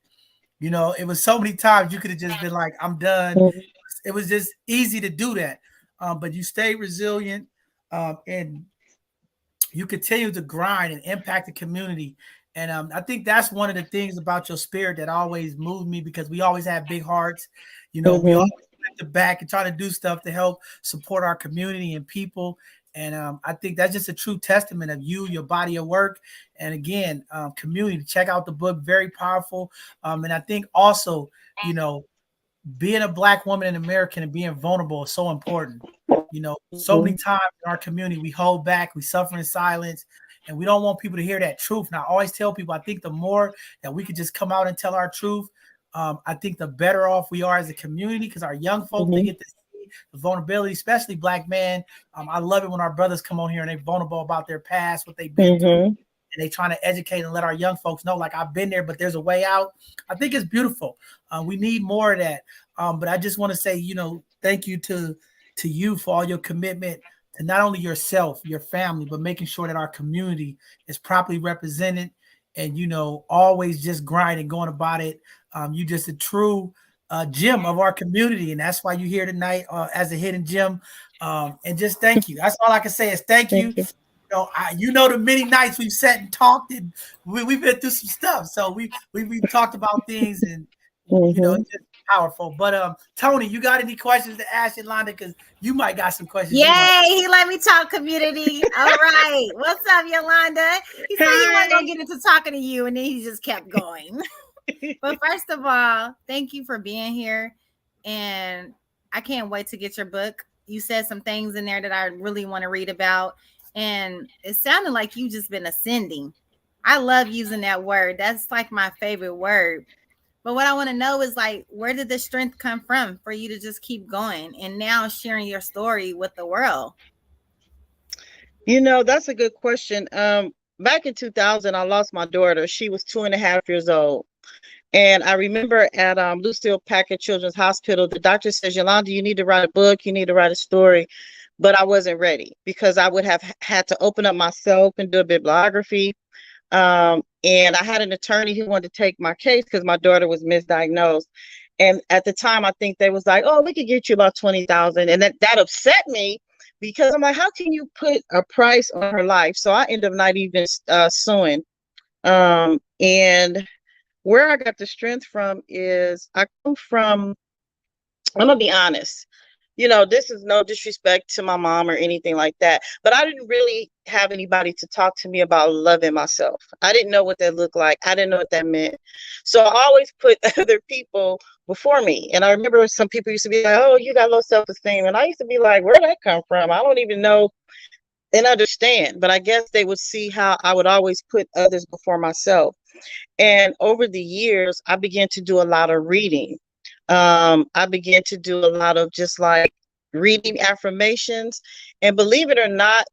Speaker 2: You know, it was so many times you could have just been like, I'm done.
Speaker 4: Mhm.
Speaker 2: It was just easy to do that. But you stayed resilient, and you continue to grind and impact the community. And I think that's one of the things about your spirit that always moved me, because we always have big hearts. You know, we always
Speaker 4: Mhm.
Speaker 2: at the back and try to do stuff to help support our community and people. And I think that's just a true testament of you, your body of work. And again, community, check out the book, very powerful. And I think also, you know, being a Black woman in America and being vulnerable is so important. You know, so many
Speaker 4: Mhm.
Speaker 2: times in our community, we hold back, we suffer in silence, and we don't want people to hear that truth. And I always tell people, I think the more that we could just come out and tell our truth, I think the better off we are as a community, because our young folks, they
Speaker 4: Mhm.
Speaker 2: get to see the vulnerability, especially Black men. I love it when our brothers come on here and they're vulnerable about their past, what they've been through,
Speaker 4: Mhm.
Speaker 2: and they trying to educate and let our young folks know, like, I've been there, but there's a way out. I think it's beautiful. We need more of that. But I just want to say, you know, thank you to you for all your commitment to not only yourself, your family, but making sure that our community is properly represented, and, you know, always just grinding, going about it. You just a true gem of our community, and that's why you're here tonight as a hidden gem. And just thank you. That's all I can say is thank you.
Speaker 4: Thank you.
Speaker 2: You know the many nights we've sat and talked, and we've been through some stuff. So we've talked about things, and you know,
Speaker 4: Mhm.
Speaker 2: it's just powerful. But Tony, you got any questions to ask Yolanda? Because you might got some questions you might.
Speaker 3: Yay, he let me talk, community. All right. What's up, Yolanda? He said he wasn't going to get into talking to you, and then he just kept going. But first of all, thank you for being here. And I can't wait to get your book. You said some things in there that I really want to read about. And it sounded like you just been ascending. I love using that word. That's like my favorite word. But what I want to know is, like, where did the strength come from for you to just keep going and now sharing your story with the world?
Speaker 4: You know, that's a good question. Back in 2000, I lost my daughter. She was 2.5 years old. And I remember at Lucille Packard Children's Hospital, the doctor says, Yolanda, you need to write a book, you need to write a story. But I wasn't ready, because I would have had to open up myself and do a bibliography. And I had an attorney who wanted to take my case because my daughter was misdiagnosed. And at the time, I think they was like, oh, we could get you about 20,000. And that upset me, because I'm like, how can you put a price on her life? So I ended up not even suing. And where I got the strength from is I come from, I'm gonna be honest. You know, this is no disrespect to my mom or anything like that, but I didn't really have anybody to talk to me about loving myself. I didn't know what that looked like. I didn't know what that meant. So I always put other people before me. And I remember some people used to be like, oh, you got low self-esteem. And I used to be like, where'd that come from? I don't even know and understand. But I guess they would see how I would always put others before myself. And over the years, I began to do a lot of reading. I began to do a lot of just like reading affirmations. And believe it or not,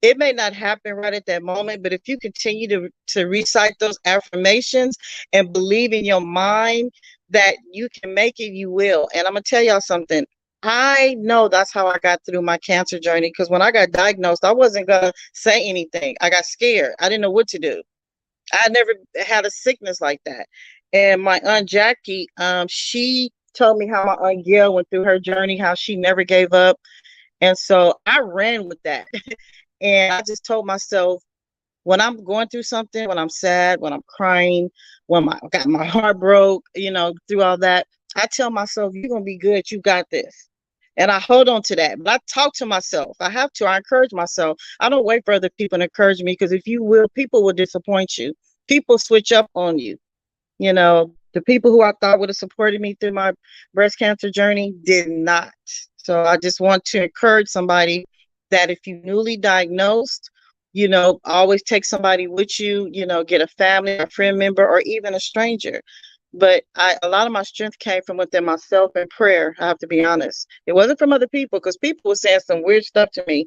Speaker 4: it may not happen right at that moment, but if you continue to recite those affirmations and believe in your mind that you can make it, you will. And I'm gonna tell y'all something. I know that's how I got through my cancer journey, because when I got diagnosed, I wasn't gonna say anything. I got scared. I didn't know what to do. I never had a sickness like that. And my Aunt Jackie, she told me how my Aunt Gail went through her journey, how she never gave up. And so I ran with that. And I just told myself, when I'm going through something, when I'm sad, when I'm crying, when I got my heart broke, you know, through all that, I tell myself, you're going to be good. You got this. And I hold on to that. But I talk to myself. I have to. I encourage myself. I don't wait for other people to encourage me, because if you will, people will disappoint you. People switch up on you. You know, the people who I thought would have supported me through my breast cancer journey did not. So I just want to encourage somebody that if you're newly diagnosed, you know, always take somebody with you, you know, get a family, a friend member, or even a stranger. But a lot of my strength came from within myself and prayer. I have to be honest. It wasn't from other people, because people were saying some weird stuff to me.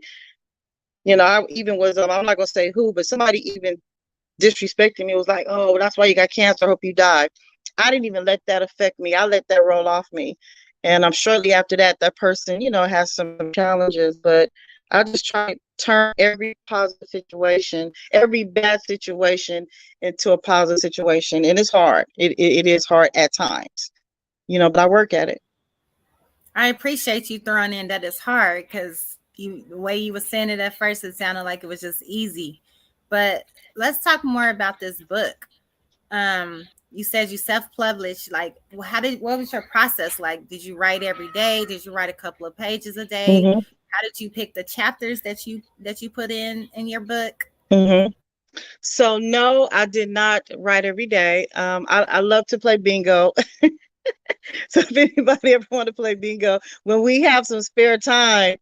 Speaker 4: You know, I even was, I'm not going to say who, but somebody even disrespecting me, was like, oh, that's why you got cancer. I hope you die. I didn't even let that affect me. I let that roll off me. And I'm shortly after that, that person, you know, has some challenges, but I just try to turn every positive situation, every bad situation into a positive situation. And it's hard. It is hard at times, but I work at it.
Speaker 3: I appreciate you throwing in that it's hard, because the way you were saying it at first, it sounded like it was just easy. But let's talk more about this book. You said you self-published. Like, what was your process like? Did you write every day? Did you write a couple of pages a day?
Speaker 4: Mm-hmm.
Speaker 3: How did you pick the chapters that you put in your book?
Speaker 4: Mm-hmm. So no, I did not write every day. I love to play bingo. So if anybody ever want to play bingo, when we have some spare time,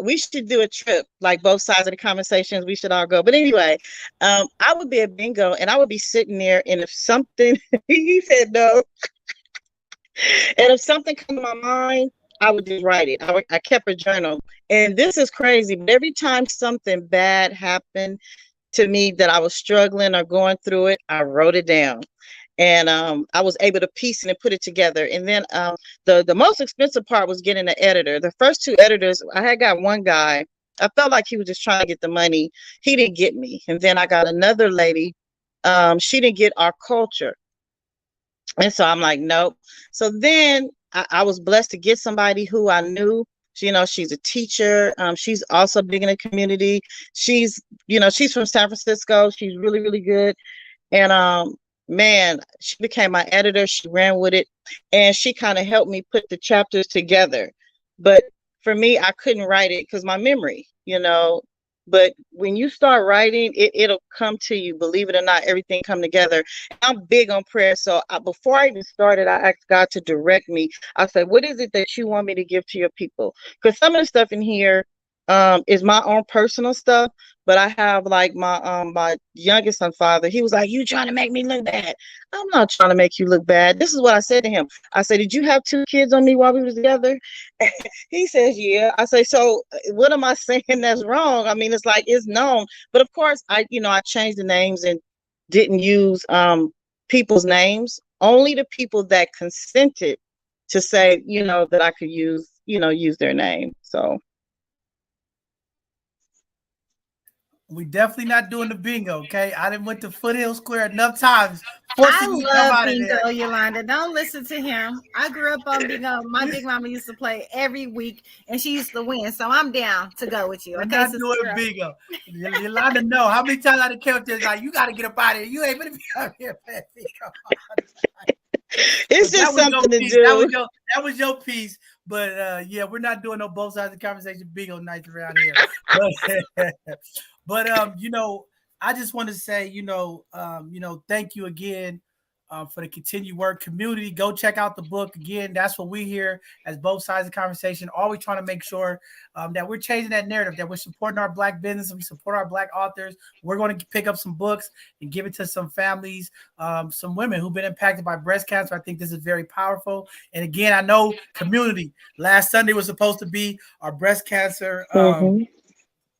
Speaker 4: we should do a trip, like both sides of the conversations. We should all go. But anyway, I would be at bingo and I would be sitting there, and if something, he said no, and if something come to my mind, I would just write it. I kept a journal, and this is crazy, but every time something bad happened to me that I was struggling or going through it, I wrote it down. And I was able to piece it and put it together. And then the most expensive part was getting an editor. The first two editors, I had got one guy. I felt like he was just trying to get the money. He didn't get me. And then I got another lady. She didn't get our culture. And so I'm like, nope. So then I was blessed to get somebody who I knew. She's a teacher. She's also big in the community. She's from San Francisco. She's really, really good. And man, she became my editor. She ran with it, and she kind of helped me put the chapters together. But for me, I couldn't write it because my memory, but when you start writing, it'll come to you. Believe it or not, everything come together. I'm big on prayer. So before I even started, I asked God to direct me. I said, what is it that you want me to give to your people? Because some of the stuff in here is my own personal stuff. But I have like my youngest son father. He was like, you trying to make me look bad. I'm not trying to make you look bad. This is what I said to him. I said, did you have 2 kids on me while we were together? He says, yeah. I say, so what am I saying that's wrong? I mean, it's like, it's known. But of course, I changed the names and didn't use people's names. Only the people that consented to say, that I could use their name. So.
Speaker 2: We definitely not doing the bingo, okay? I done went to Foothill Square enough times.
Speaker 3: I love bingo, Yolanda. Don't listen to him. I grew up on bingo. My big mama used to play every week, and she used to win. So I'm down to go with you.
Speaker 2: We're
Speaker 3: okay,
Speaker 2: not doing bingo. Yolanda, no. How many times I done kept this? Like, you got to get up out of here. You ain't gonna be out here playing bingo.
Speaker 4: It's just something to do.
Speaker 2: That was your piece. But yeah, we're not doing no both sides of the conversation bingo nights around here. But I just want to say, thank you again for the continued work. Community, go check out the book. Again, that's what we hear as both sides of the conversation. Always trying to make sure that we're changing that narrative, that we're supporting our Black business, we support our Black authors. We're going to pick up some books and give it to some families, some women who've been impacted by breast cancer. I think this is very powerful. And again, I know community. Last Sunday was supposed to be our breast cancer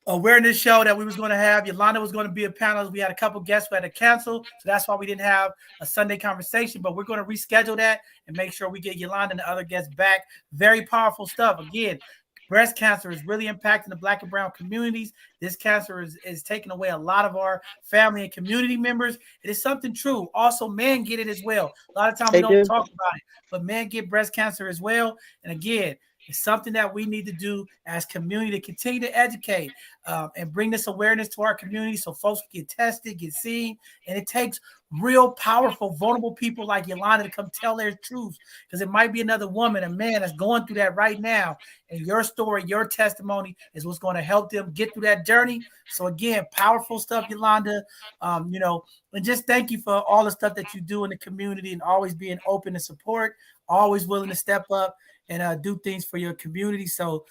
Speaker 2: awareness show that we was going to have. Yolanda was going to be a panelist. We had a couple guests who had to cancel, so that's why we didn't have a Sunday conversation, but we're going to reschedule that and make sure we get Yolanda and the other guests back. Very powerful stuff. Again, breast cancer is really impacting the Black and brown communities. This cancer is taking away a lot of our family and community members. It is something true. Also, men get it as well. A lot of times we don't talk about it, but men get breast cancer as well. And again, it's something that we need to do as community to continue to educate and bring this awareness to our community so folks can get tested, get seen. And it takes real powerful, vulnerable people like Yolanda to come tell their truths, because it might be another woman, a man that's going through that right now. And your story, your testimony is what's going to help them get through that journey. So again, powerful stuff, Yolanda, and just thank you for all the stuff that you do in the community and always being open to support, always willing to step up and do things for your community. So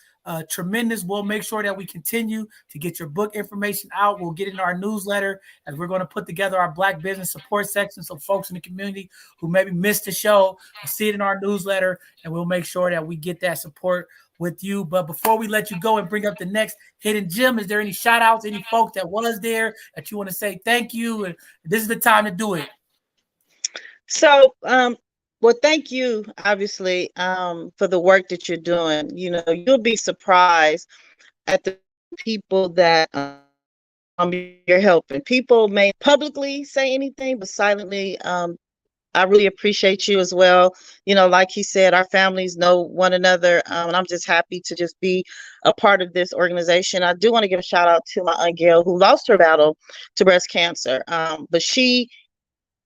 Speaker 2: tremendous. We'll make sure that we continue to get your book information out. We'll get in our newsletter, as we're going to put together our Black business support section, so folks in the community who maybe missed the show will see it in our newsletter, and we'll make sure that we get that support with you. But before we let you go and bring up the next hidden gem, is there any shout outs, any folks that was there that you want to say thank you? And this is the time to do it.
Speaker 4: So, well, thank you, obviously, for the work that you're doing. You'll be surprised at the people that you're helping. People may publicly say anything, but silently, I really appreciate you as well. You know, like he said, our families know one another, and I'm just happy to just be a part of this organization. I do want to give a shout out to my Aunt Gail, who lost her battle to breast cancer, but she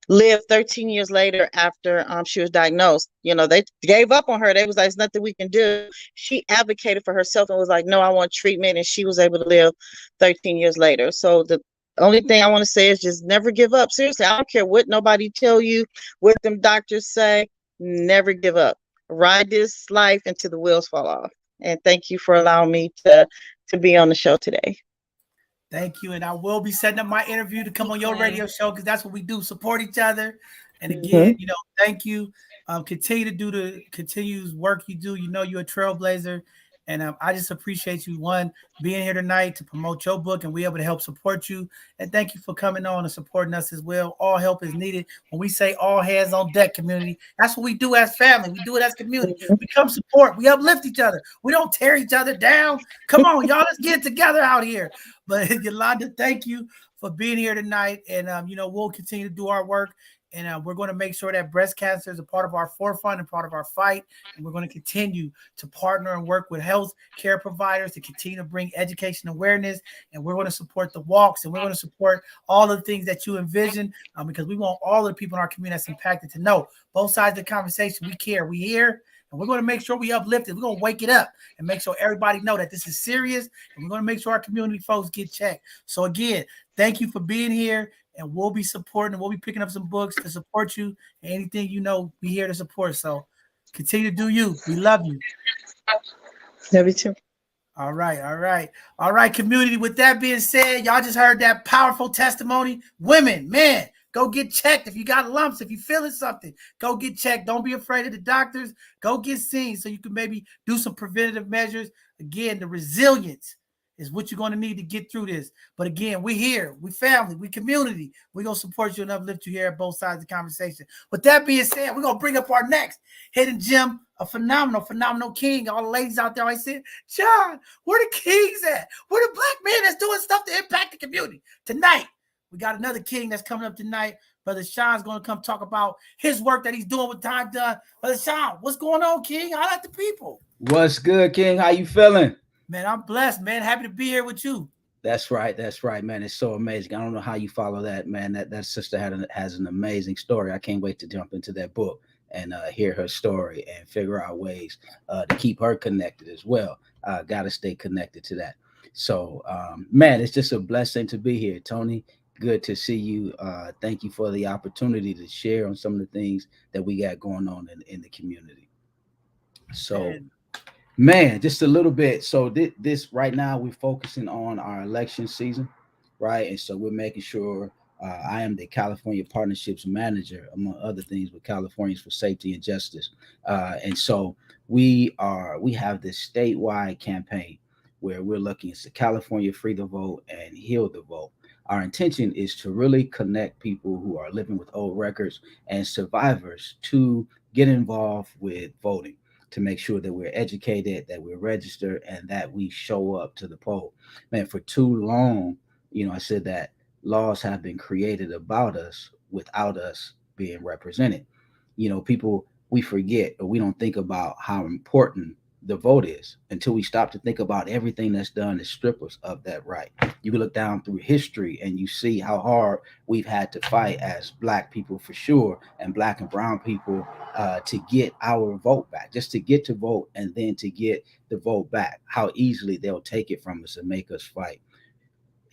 Speaker 4: lived 13 years later after she was diagnosed. You know, they gave up on her. They was like, there's nothing we can do. She advocated for herself and was like, no, I want treatment. And she was able to live 13 years later. So the only thing I want to say is just never give up. Seriously, I don't care what nobody tell you, what them doctors say. Never give up. Ride this life until the wheels fall off. And thank you for allowing me to be on the show today.
Speaker 2: Thank you. And I will be setting up my interview to come on your radio show, because that's what we do, support each other. And again, you know, thank you. Continue to do the continuous work you do. You know, you're a trailblazer. And I just appreciate you, one, being here tonight to promote your book and we able to help support you. And thank you for coming on and supporting us as well. All help is needed. When we say all hands on deck, community, that's what we do as family. We do it as community. We come support. We uplift each other. We don't tear each other down. Come on, y'all, let's get together out here. But Yolanda, thank you for being here tonight. And, you know, we'll continue to do our work. And we're going to make sure that breast cancer is a part of our forefront and part of our fight. And we're going to continue to partner and work with health care providers to continue to bring education awareness. And we're going to support the walks, and we're going to support all the things that you envision, because we want all the people in our community that's impacted to know both sides of the conversation. We care. We here. And we're going to make sure we uplift it. We're going to wake it up and make sure everybody know that this is serious. And we're going to make sure our community folks get checked. So again, thank you for being here. And we'll be supporting, and we'll be picking up some books to support you. And anything, you know, we here to support. So continue to do you. We love you.
Speaker 4: Love you too.
Speaker 2: All right, community. With that being said, y'all just heard that powerful testimony. Women, men, go get checked. If you got lumps, if you're feeling something, go get checked. Don't be afraid of the doctors. Go get seen so you can maybe do some preventative measures. Again, the resilience is what you're going to need to get through this. But again, we're here. We family. We community. We're going to support you and uplift you here at both sides of the conversation. With that being said, we're going to bring up our next hidden gem, a phenomenal king. All the ladies out there, I said, John, where the kings at? Where the black man that's doing stuff to impact the community? Tonight, we got another king that's coming up tonight. Brother Sean's going to come talk about his work that he's doing with Time Done. Brother Sean, what's going on, King? Holla at the people.
Speaker 5: What's good, King? How you feeling?
Speaker 2: Man, I'm blessed, man. Happy to be here with you.
Speaker 5: That's right, man. It's so amazing. I don't know how you follow that, man. That sister has an amazing story. I can't wait to jump into that book and hear her story and figure out ways to keep her connected as well. Got to stay connected to that. So, man, it's just a blessing to be here, Tony. Good to see you. Thank you for the opportunity to share on some of the things that we got going on in the community. So, man, just a little bit. So this right now, we're focusing on our election season, right? And so we're making sure I am the California Partnerships Manager, among other things, with Californians for Safety and Justice. And so we have this statewide campaign where we're looking at the California Free the Vote and Heal the Vote. Our intention is to really connect people who are living with old records and survivors to get involved with voting, to make sure that we're educated, that we're registered, and that we show up to the poll. Man, for too long, you know, I said that laws have been created about us without us being represented. You know, people, we forget or we don't think about how important the vote is until we stop to think about everything that's done to strip us of that right. You can look down through history and you see how hard we've had to fight as Black people, for sure, and Black and brown people to get our vote back, just to get to vote and then to get the vote back, how easily they'll take it from us and make us fight.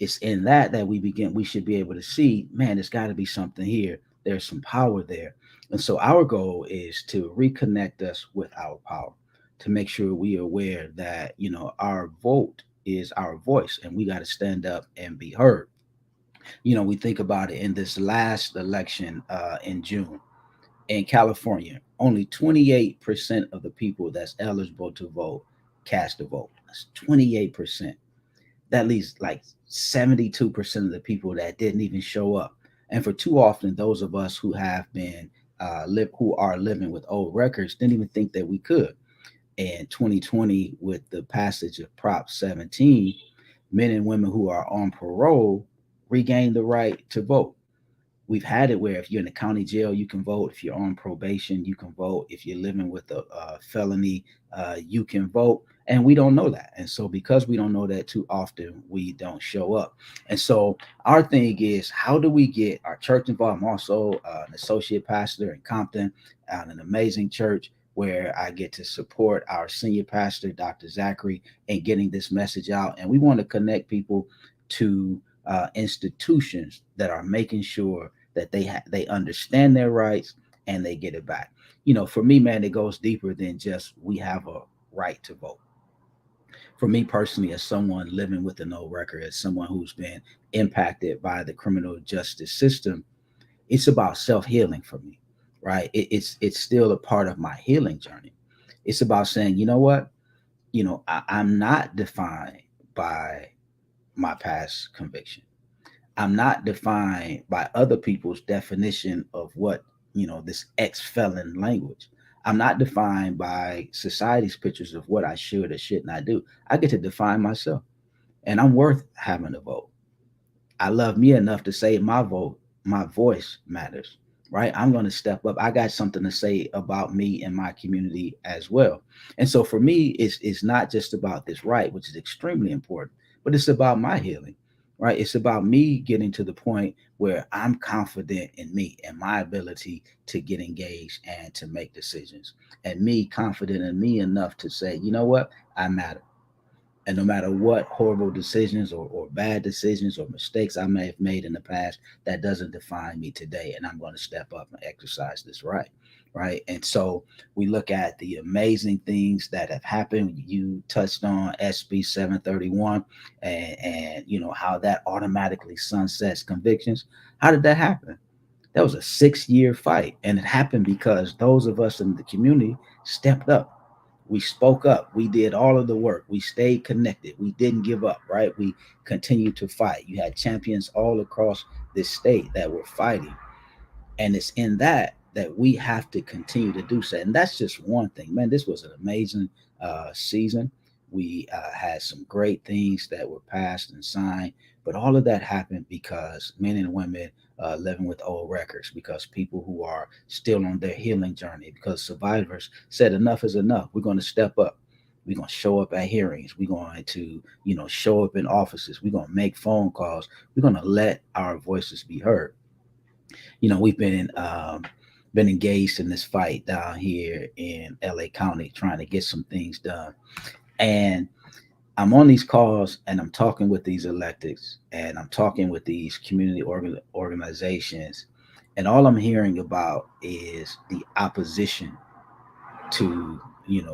Speaker 5: It's in that we should be able to see, man, there's got to be something here. There's some power there. And so our goal is to reconnect us with our power, to make sure we are aware that, you know, our vote is our voice and we got to stand up and be heard. You know, we think about it in this last election in June in California, only 28% of the people that's eligible to vote cast a vote. That's 28%. That leaves like 72% of the people that didn't even show up. And for too often, those of us who have been who are living with old records didn't even think that we could. in 2020 with the passage of Prop 17, men and women who are on parole regain the right to vote. We've had it where if you're in the county jail, you can vote. If you're on probation, you can vote. If you're living with a felony, you can vote. And we don't know that. And so because we don't know that too often, we don't show up. And so our thing is, how do we get our church involved? I'm also an associate pastor in Compton at an amazing church where I get to support our senior pastor, Dr. Zachary, in getting this message out. And we want to connect people to institutions that are making sure that they understand their rights and they get it back. You know, for me, man, it goes deeper than just we have a right to vote. For me personally, as someone living with a no record, as someone who's been impacted by the criminal justice system, it's about self-healing for me, right? It's still a part of my healing journey. It's about saying, you know what, I'm not defined by my past conviction. I'm not defined by other people's definition of what, this ex-felon language. I'm not defined by society's pictures of what I should or should not do. I get to define myself, and I'm worth having a vote. I love me enough to say my voice matters, right? I'm going to step up. I got something to say about me and my community as well. And so for me, it's not just about this right, which is extremely important, but it's about my healing, right? It's about me getting to the point where I'm confident in me and my ability to get engaged and to make decisions, and me confident in me enough to say, you know what, I matter. And no matter what horrible decisions or bad decisions or mistakes I may have made in the past, that doesn't define me today. And I'm going to step up and exercise this right. Right. And so we look at the amazing things that have happened. You touched on SB 731 and how that automatically sunsets convictions. How did that happen? That was a 6-year fight. And it happened because those of us in the community stepped up. We spoke up. We did all of the work. We stayed connected. We didn't give up, right? We continued to fight. You had champions all across this state that were fighting. And it's in that we have to continue to do so. And that's just one thing. Man, this was an amazing season. We had some great things that were passed and signed, but all of that happened because men and women living with old records, because people who are still on their healing journey, because survivors said enough is enough. We're going to step up. We're going to show up at hearings. We're going to, show up in offices. We're going to make phone calls. We're going to let our voices be heard. We've been engaged in this fight down here in LA County, trying to get some things done. And I'm on these calls and I'm talking with these electeds and I'm talking with these community organizations. And all I'm hearing about is the opposition to,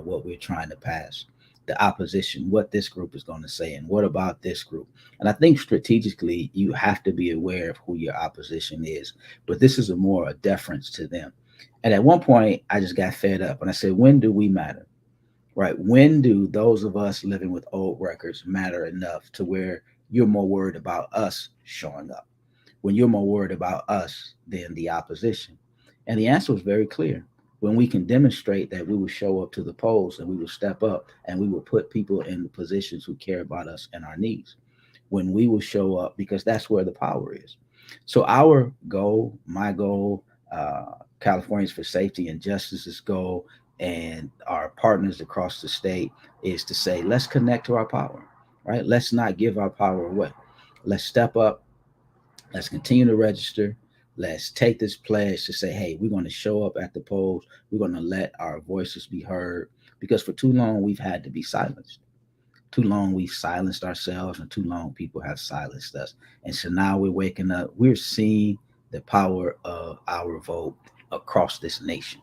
Speaker 5: what we're trying to pass, the opposition, what this group is going to say, and what about this group. And I think strategically, you have to be aware of who your opposition is. But this is a deference to them. And at one point, I just got fed up and I said, when do we matter? Right? When do those of us living with old records matter enough to where you're more worried about us showing up? When you're more worried about us than the opposition? And the answer was very clear. When we can demonstrate that we will show up to the polls and we will step up and we will put people in the positions who care about us and our needs. When we will show up, because that's where the power is. So our goal, my goal, Californians for Safety and Justice's goal, and our partners across the state is to say, let's connect to our power, right? Let's not give our power away. Let's step up. Let's continue to register. Let's take this pledge to say, hey, we're going to show up at the polls. We're going to let our voices be heard, because for too long we've had to be silenced. Too long we've silenced ourselves, and too long people have silenced us. And so now we're waking up. We're seeing the power of our vote across this nation.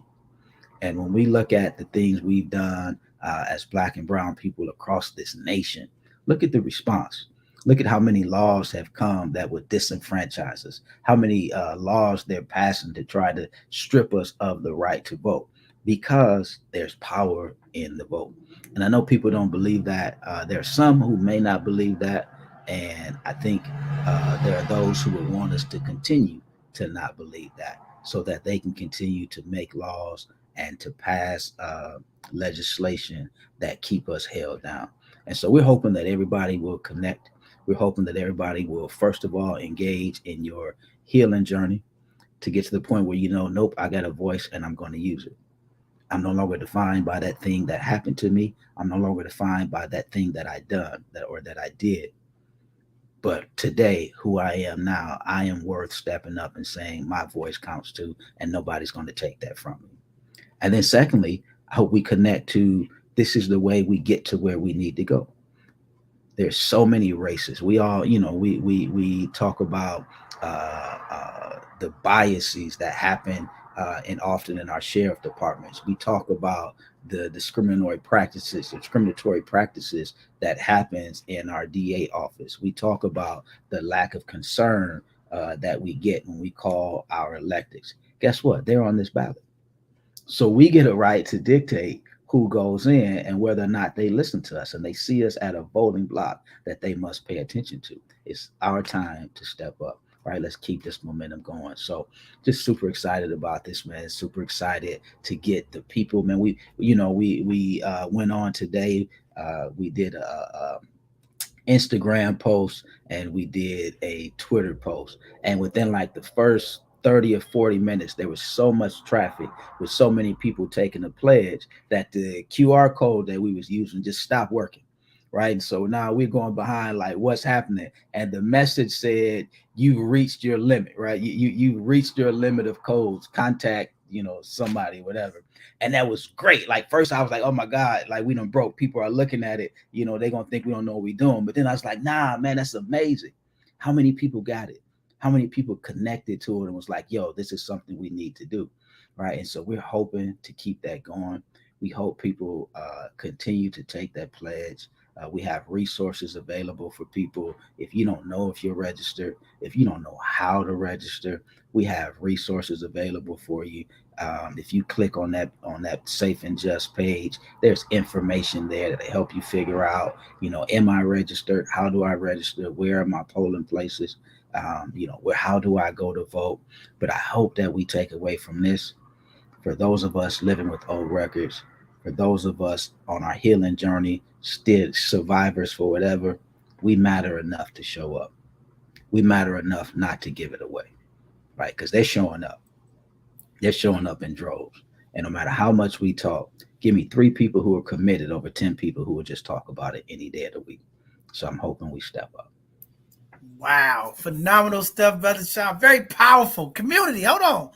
Speaker 5: And when we look at the things we've done as Black and brown people across this nation, look at the response. Look at how many laws have come that would disenfranchise us, how many laws they're passing to try to strip us of the right to vote, because there's power in the vote. And I know people don't believe that. There are some who may not believe that. And I think there are those who would want us to continue to not believe that, so that they can continue to make laws and to pass legislation that keep us held down. And so we're hoping that everybody will connect. We're hoping that everybody will, first of all, engage in your healing journey to get to the point where, nope, I got a voice and I'm going to use it. I'm no longer defined by that thing that happened to me. I'm no longer defined by that thing that I done that I did. But today, who I am now, I am worth stepping up and saying my voice counts too, and nobody's going to take that from me. And then secondly, I hope we connect to, this is the way we get to where we need to go. There's so many races. We all, we talk about the biases that happen and often in our sheriff departments. We talk about the discriminatory practices that happens in our DA office. We talk about the lack of concern that we get when we call our electeds. Guess what? They're on this ballot. So we get a right to dictate who goes in and whether or not they listen to us, and they see us at a voting block that they must pay attention to. It's our time to step up. Right, let's keep this momentum going. So just super excited about this, man. Super excited to get the people, man. We went on today. We did a Instagram post and we did a Twitter post, and within like the first 30 or 40 minutes, there was so much traffic with so many people taking the pledge that the QR code that we was using just stopped working. Right. And so now we're going behind, like, what's happening? And the message said, you've reached your limit, right? You've reached your limit of codes, contact, somebody, whatever. And that was great. Like, first I was like, oh my God, like, we done broke. People are looking at it, they're going to think we don't know what we're doing. But then I was like, nah, man, that's amazing. How many people got it? How many people connected to it and was like, yo, this is something we need to do. Right. And so we're hoping to keep that going. We hope people continue to take that pledge. We have resources available for people. If you don't know if you're registered, if you don't know how to register, we have resources available for you. If you click on that Safe and Just page, there's information there to help you figure out, am I registered? How do I register? Where are my polling places? How do I go to vote? But I hope that we take away from this, for those of us living with old records, for those of us on our healing journey, still survivors for whatever, we matter enough to show up. We matter enough not to give it away, right? Because they're showing up. They're showing up in droves. And no matter how much we talk, give me 3 people who are committed over 10 people who will just talk about it any day of the week. So I'm hoping we step up.
Speaker 2: Wow. Phenomenal stuff, Brother Sean. Very powerful. Community, hold on.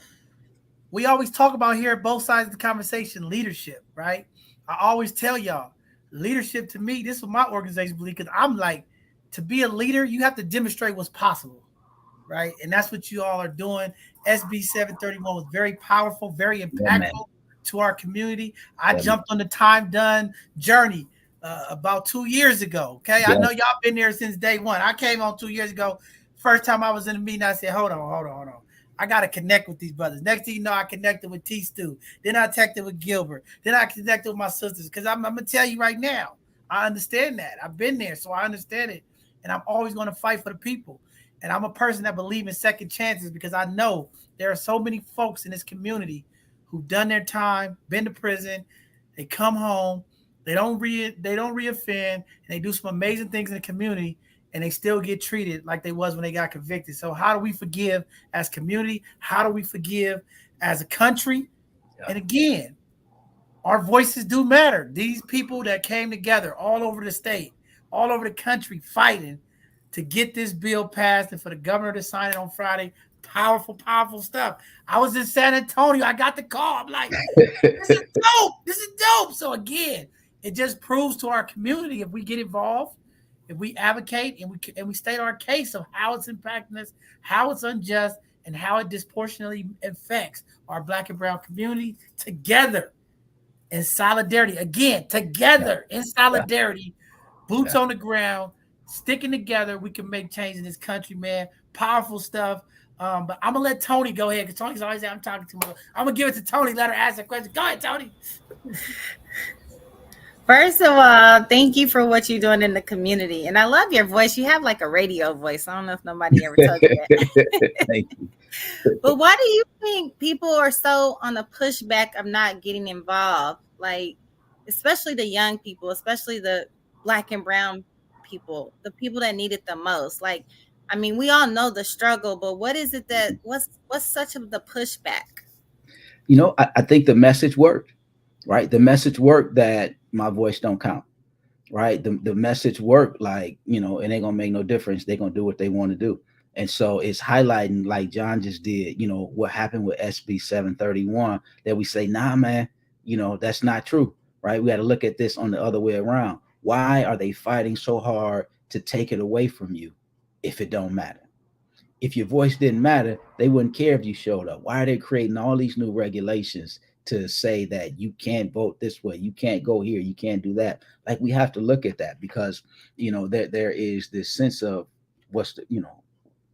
Speaker 2: We always talk about here at both sides of the conversation, leadership, right? I always tell y'all, leadership to me, this is what my organization believes, because I'm like, to be a leader, you have to demonstrate what's possible, right? And that's what you all are doing. SB 731 was very powerful, very impactful to our community. I jumped on the Time Done journey about 2 years ago, okay? I know y'all been there since day one. I came on 2 years ago. First time I was in a meeting, I said, hold on. I got to connect with these brothers. Next thing you know, I connected with T-Stu. Then I connected with Gilbert. Then I connected with my sisters. Because I'm going to tell you right now, I understand that. I've been there, so I understand it. And I'm always going to fight for the people. And I'm a person that believes in second chances, because I know there are so many folks in this community who've done their time, been to prison, they come home, they don't reoffend, and they do some amazing things in the community, and they still get treated like they was when they got convicted. So how do we forgive as community? How do we forgive as a country? Yeah. And again, our voices do matter. These people that came together all over the state, all over the country, fighting to get this bill passed and for the governor to sign it on Friday. Powerful, powerful stuff. I was in San Antonio. I got the call. I'm like, this is dope. This is dope. So again, it just proves to our community, if we get involved, if we advocate and we state our case of how it's impacting us, how it's unjust, and how it disproportionately affects our Black and brown community, together in solidarity. Again, together in solidarity, boots on the ground, sticking together, we can make change in this country, man. Powerful stuff. But I'm gonna let Tony go ahead, because Tony's always saying I'm talking too much. I'm gonna give it to Tony, let her ask a question. Go ahead, Tony.
Speaker 3: First of all, thank you for what you're doing in the community. And I love your voice. You have like a radio voice. I don't know if nobody ever told you that.
Speaker 5: Thank you.
Speaker 3: But why do you think people are so on the pushback of not getting involved? Like, especially the young people, especially the Black and brown people, the people that need it the most. Like, I mean, we all know the struggle, but what is it that what's such of the pushback?
Speaker 5: You know, I think the message worked, right? The message worked that my voice don't count, right? The message worked, like, you know, it ain't gonna make no difference. They're gonna do what they want to do. And so it's highlighting, like John just did, you know, what happened with SB 731, that we say, nah, man, you know, that's not true, right? We got to look at this on the other way around. Why are they fighting so hard to take it away from you if it don't matter? If your voice didn't matter, they wouldn't care if you showed up. Why are they creating all these new regulations to say that you can't vote this way, you can't go here, you can't do that? Like, we have to look at that, because, you know, there is this sense of what's the, you know,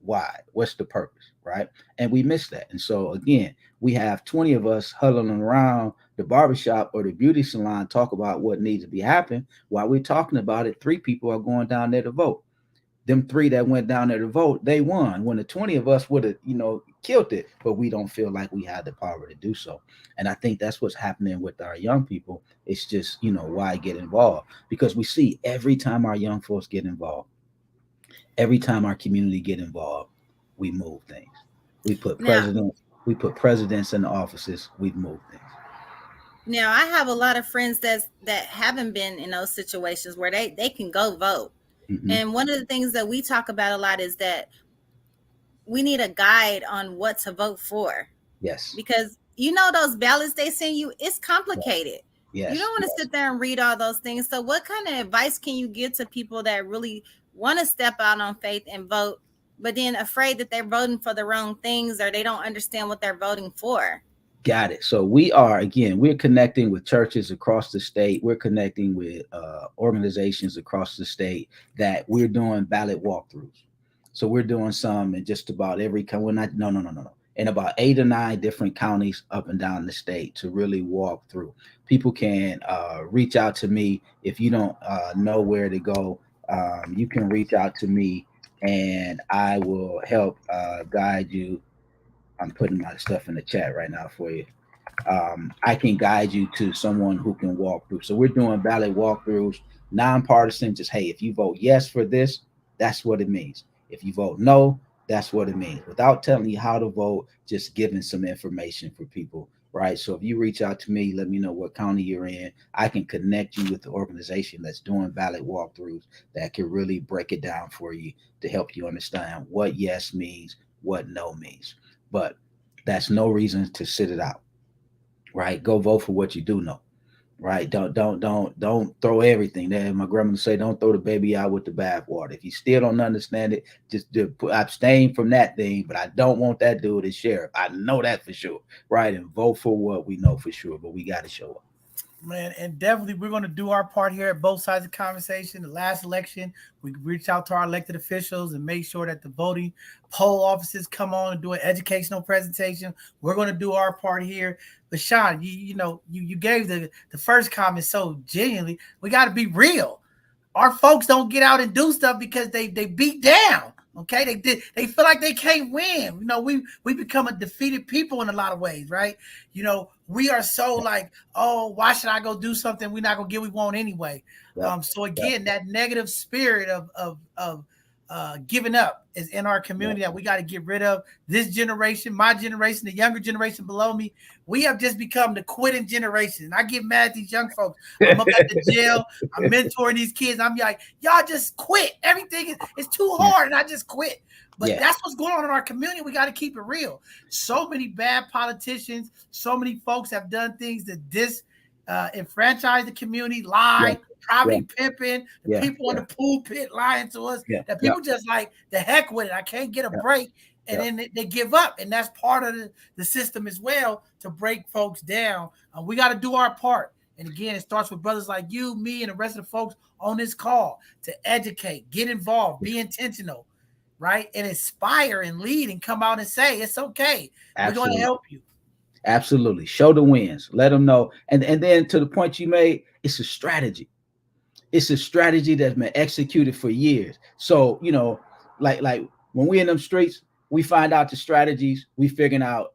Speaker 5: why, what's the purpose, right? And we miss that. And so again, we have 20 of us huddling around the barbershop or the beauty salon, talk about what needs to be happening. While we're talking about it, 3 people are going down there to vote. Them 3 that went down there to vote, they won, when the 20 of us would have, you know, killed it, but we don't feel like we had the power to do so. And I think that's what's happening with our young people. It's just, you know, why get involved? Because we see every time our young folks get involved, every time our community get involved, we move things. We put presidents in the offices, we've moved things.
Speaker 3: Now, I have a lot of friends that haven't been in those situations where they can go vote. Mm-hmm. And one of the things that we talk about a lot is that we need a guide on what to vote for.
Speaker 5: Yes.
Speaker 3: Because, you know, those ballots they send you, it's complicated. Yes. You don't want to sit there and read all those things. So what kind of advice can you give to people that really want to step out on faith and vote, but then afraid that they're voting for the wrong things, or they don't understand what they're voting for?
Speaker 5: Got it. So we're connecting with churches across the state. We're connecting with organizations across the state that we're doing ballot walkthroughs. So we're doing some in just about every county. In about 8 or 9 different counties up and down the state to really walk through. People can reach out to me if you don't know where to go. You can reach out to me and I will help guide you. I'm putting my stuff in the chat right now for you. I can guide you to someone who can walk through. So we're doing ballot walkthroughs, nonpartisan. Just, hey, if you vote yes for this, that's what it means. If you vote no, that's what it means. Without telling you how to vote, just giving some information for people, right? So if you reach out to me, let me know what county you're in. I can connect you with the organization that's doing ballot walkthroughs that can really break it down for you to help you understand what yes means, what no means. But that's no reason to sit it out, right? Go vote for what you do know, right? Don't throw everything there. My grandmother say, don't throw the baby out with the bathwater. If you still don't understand it, just abstain from that thing. But I don't want that dude as sheriff. I know that for sure, right? And vote for what we know for sure. But we got to show up.
Speaker 2: Man, and definitely we're going to do our part here at both sides of the conversation. The last election, we reached out to our elected officials and make sure that the voting poll offices come on and do an educational presentation. We're going to do our part here. But Sean, you gave the first comment so genuinely. We got to be real. Our folks don't get out and do stuff because they beat down. Okay, they feel like they can't win. You know, we become a defeated people in a lot of ways, right? You know, we are so like, oh, why should I go do something we're not gonna get we want anyway? So again, that negative spirit of giving up is in our community that we got to get rid of. This generation, my generation, the younger generation below me, we have just become the quitting generation. And I get mad at these young folks. I'm up at the jail. I'm mentoring these kids. I'm like, y'all just quit. Everything is too hard, and I just quit. But that's what's going on in our community. We got to keep it real. So many bad politicians, so many folks have done things that disenfranchise the community, lie, property pimping, the people in the pulpit lying to us, that people just like, the heck with it. I can't get a break. And then they give up. And that's part of the system as well, to break folks down. We got to do our part. And again, it starts with brothers like you, me, and the rest of the folks on this call to educate, get involved, be intentional, right? And inspire and lead and come out and say, it's okay. Absolutely. We're going to help you.
Speaker 5: Absolutely. Show the wins. Let them know. And then to the point you made, it's a strategy. It's a strategy that's been executed for years. So, you know, like when we're in them streets, We find out the strategies. We figuring out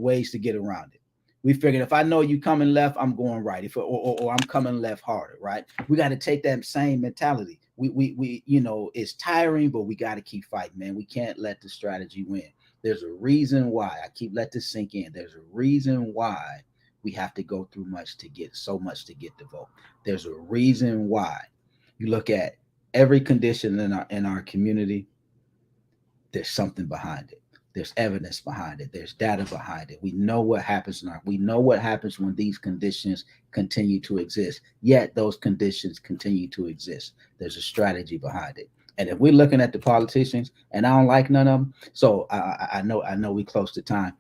Speaker 5: ways to get around it. We figured if I know you coming left, I'm going right. If or I'm coming left harder, right? We got to take that same mentality. We you know, it's tiring, but we got to keep fighting, man. We can't let the strategy win. There's a reason why. I keep let this sink in. There's a reason why we have to go through so much to get the vote. There's a reason why. You look at every condition in our community. There's something behind it. There's evidence behind it. There's data behind it. We know what happens we know what happens when these conditions continue to exist. Yet those conditions continue to exist. There's a strategy behind it. And if we're looking at the politicians, and I don't like none of them, so I know we close to time.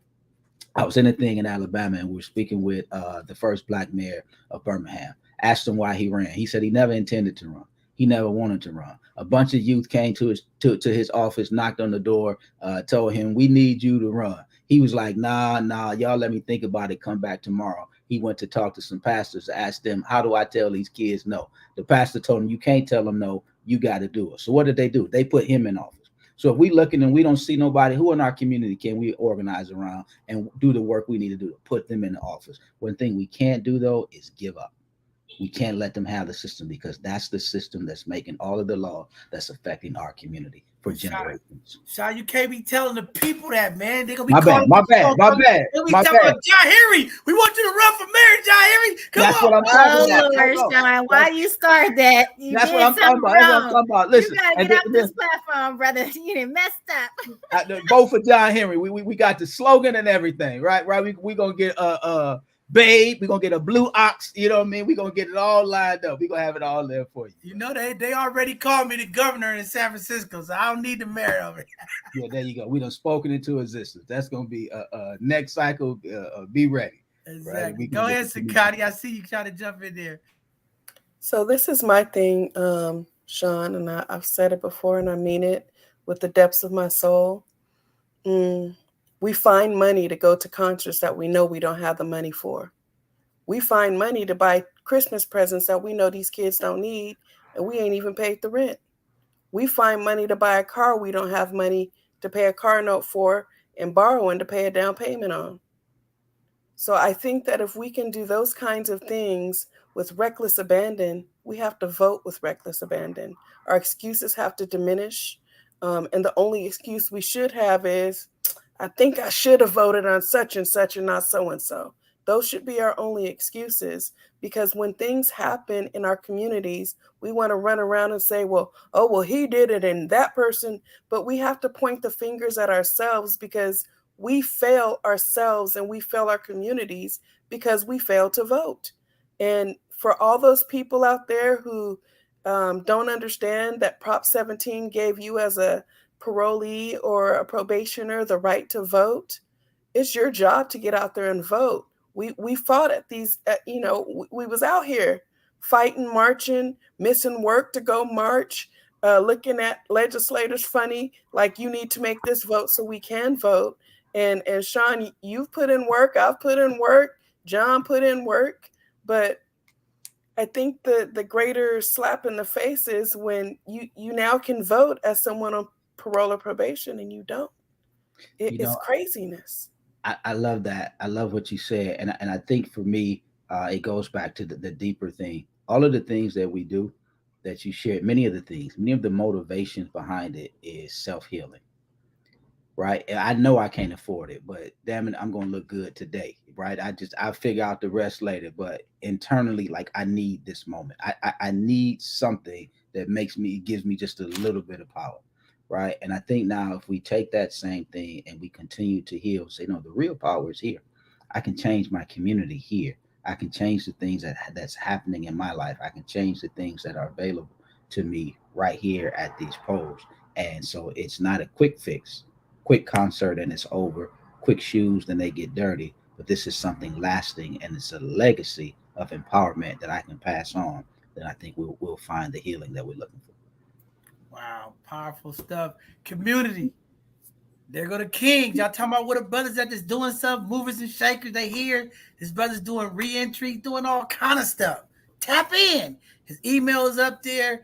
Speaker 5: I was in a thing in Alabama, and we were speaking with the first Black mayor of Birmingham. Asked him why he ran. He said he never intended to run. He never wanted to run. A bunch of youth came to his office, knocked on the door, told him, "We need you to run." He was like, nah, y'all let me think about it. Come back tomorrow. He went to talk to some pastors, asked them, "How do I tell these kids no?" The pastor told him, "You can't tell them no. You got to do it." So what did they do? They put him in office. So if we looking and we don't see nobody who in our community can we organize around and do the work we need to do to put them in the office. One thing we can't do though is give up. We can't let them have the system because that's the system that's making all of the law that's affecting our community for generations.
Speaker 2: Sean, you can't be telling the people that, man. They're gonna be
Speaker 5: my bad.
Speaker 2: They'll be talking about John Henry. We want you to run for mayor, John Henry.
Speaker 5: That's what I'm talking about.
Speaker 3: Lord, Sean, why you start that?
Speaker 5: That's what I'm talking about. That's what I'm talking about. Listen,
Speaker 3: you gotta get off this platform, brother. You done messed
Speaker 5: up. Vote for John Henry. We got the slogan and everything, right? We gonna get Babe, we're gonna get a blue ox, you know what I mean? We're gonna get it all lined up. We're gonna have it all there for you.
Speaker 2: You know, they already called me the governor in San Francisco, so I don't need the mayor over here.
Speaker 5: Yeah, there you go. We done spoken into existence. That's gonna be next cycle. Be ready.
Speaker 2: Exactly. Right? Go ahead, Sakati. I see you trying to jump in there.
Speaker 6: So this is my thing, Sean, and I've said it before and I mean it with the depths of my soul. We find money to go to concerts that we know we don't have the money for. We find money to buy Christmas presents that we know these kids don't need, and we ain't even paid the rent. We find money to buy a car we don't have money to pay a car note for and borrowing to pay a down payment on. So I think that if we can do those kinds of things with reckless abandon, we have to vote with reckless abandon. Our excuses have to diminish, and the only excuse we should have is, I think I should have voted on such and such and not so-and-so. Those should be our only excuses, because when things happen in our communities, we want to run around and say, well, he did it and that person, but we have to point the fingers at ourselves because we fail ourselves and we fail our communities because we fail to vote. And for all those people out there who don't understand that Prop 17 gave you as a parolee or a probationer the right to vote, it's your job to get out there and vote. We fought at these, we was out here fighting, marching, missing work to go march, looking at legislators funny, like you need to make this vote so we can vote. And Sean, you've put in work, I've put in work, John put in work, but I think the greater slap in the face is when you now can vote as someone on parole or probation and you don't. It's craziness.
Speaker 5: I love that. I love what you said. And I think for me, it goes back to the deeper thing. All of the things that we do that you shared, many of the motivations behind it is self-healing. Right. I know I can't afford it, but damn it, I'm going to look good today. Right. I'll figure out the rest later. But internally, like, I need this moment. I need something that gives me just a little bit of power. Right. And I think now if we take that same thing and we continue to heal, say, no, the real power is here. I can change my community here. I can change the things that's happening in my life. I can change the things that are available to me right here at these polls. And so it's not a quick fix, quick concert and it's over, quick shoes, then they get dirty. But this is something lasting, and it's a legacy of empowerment that I can pass on. Then I think we'll find the healing that we're looking for.
Speaker 2: Wow, powerful stuff. Community. There go the Kings. Y'all talking about what the brothers that just doing stuff, movers and shakers. They here. His brother's doing re-entry, doing all kind of stuff. Tap in. His email is up there.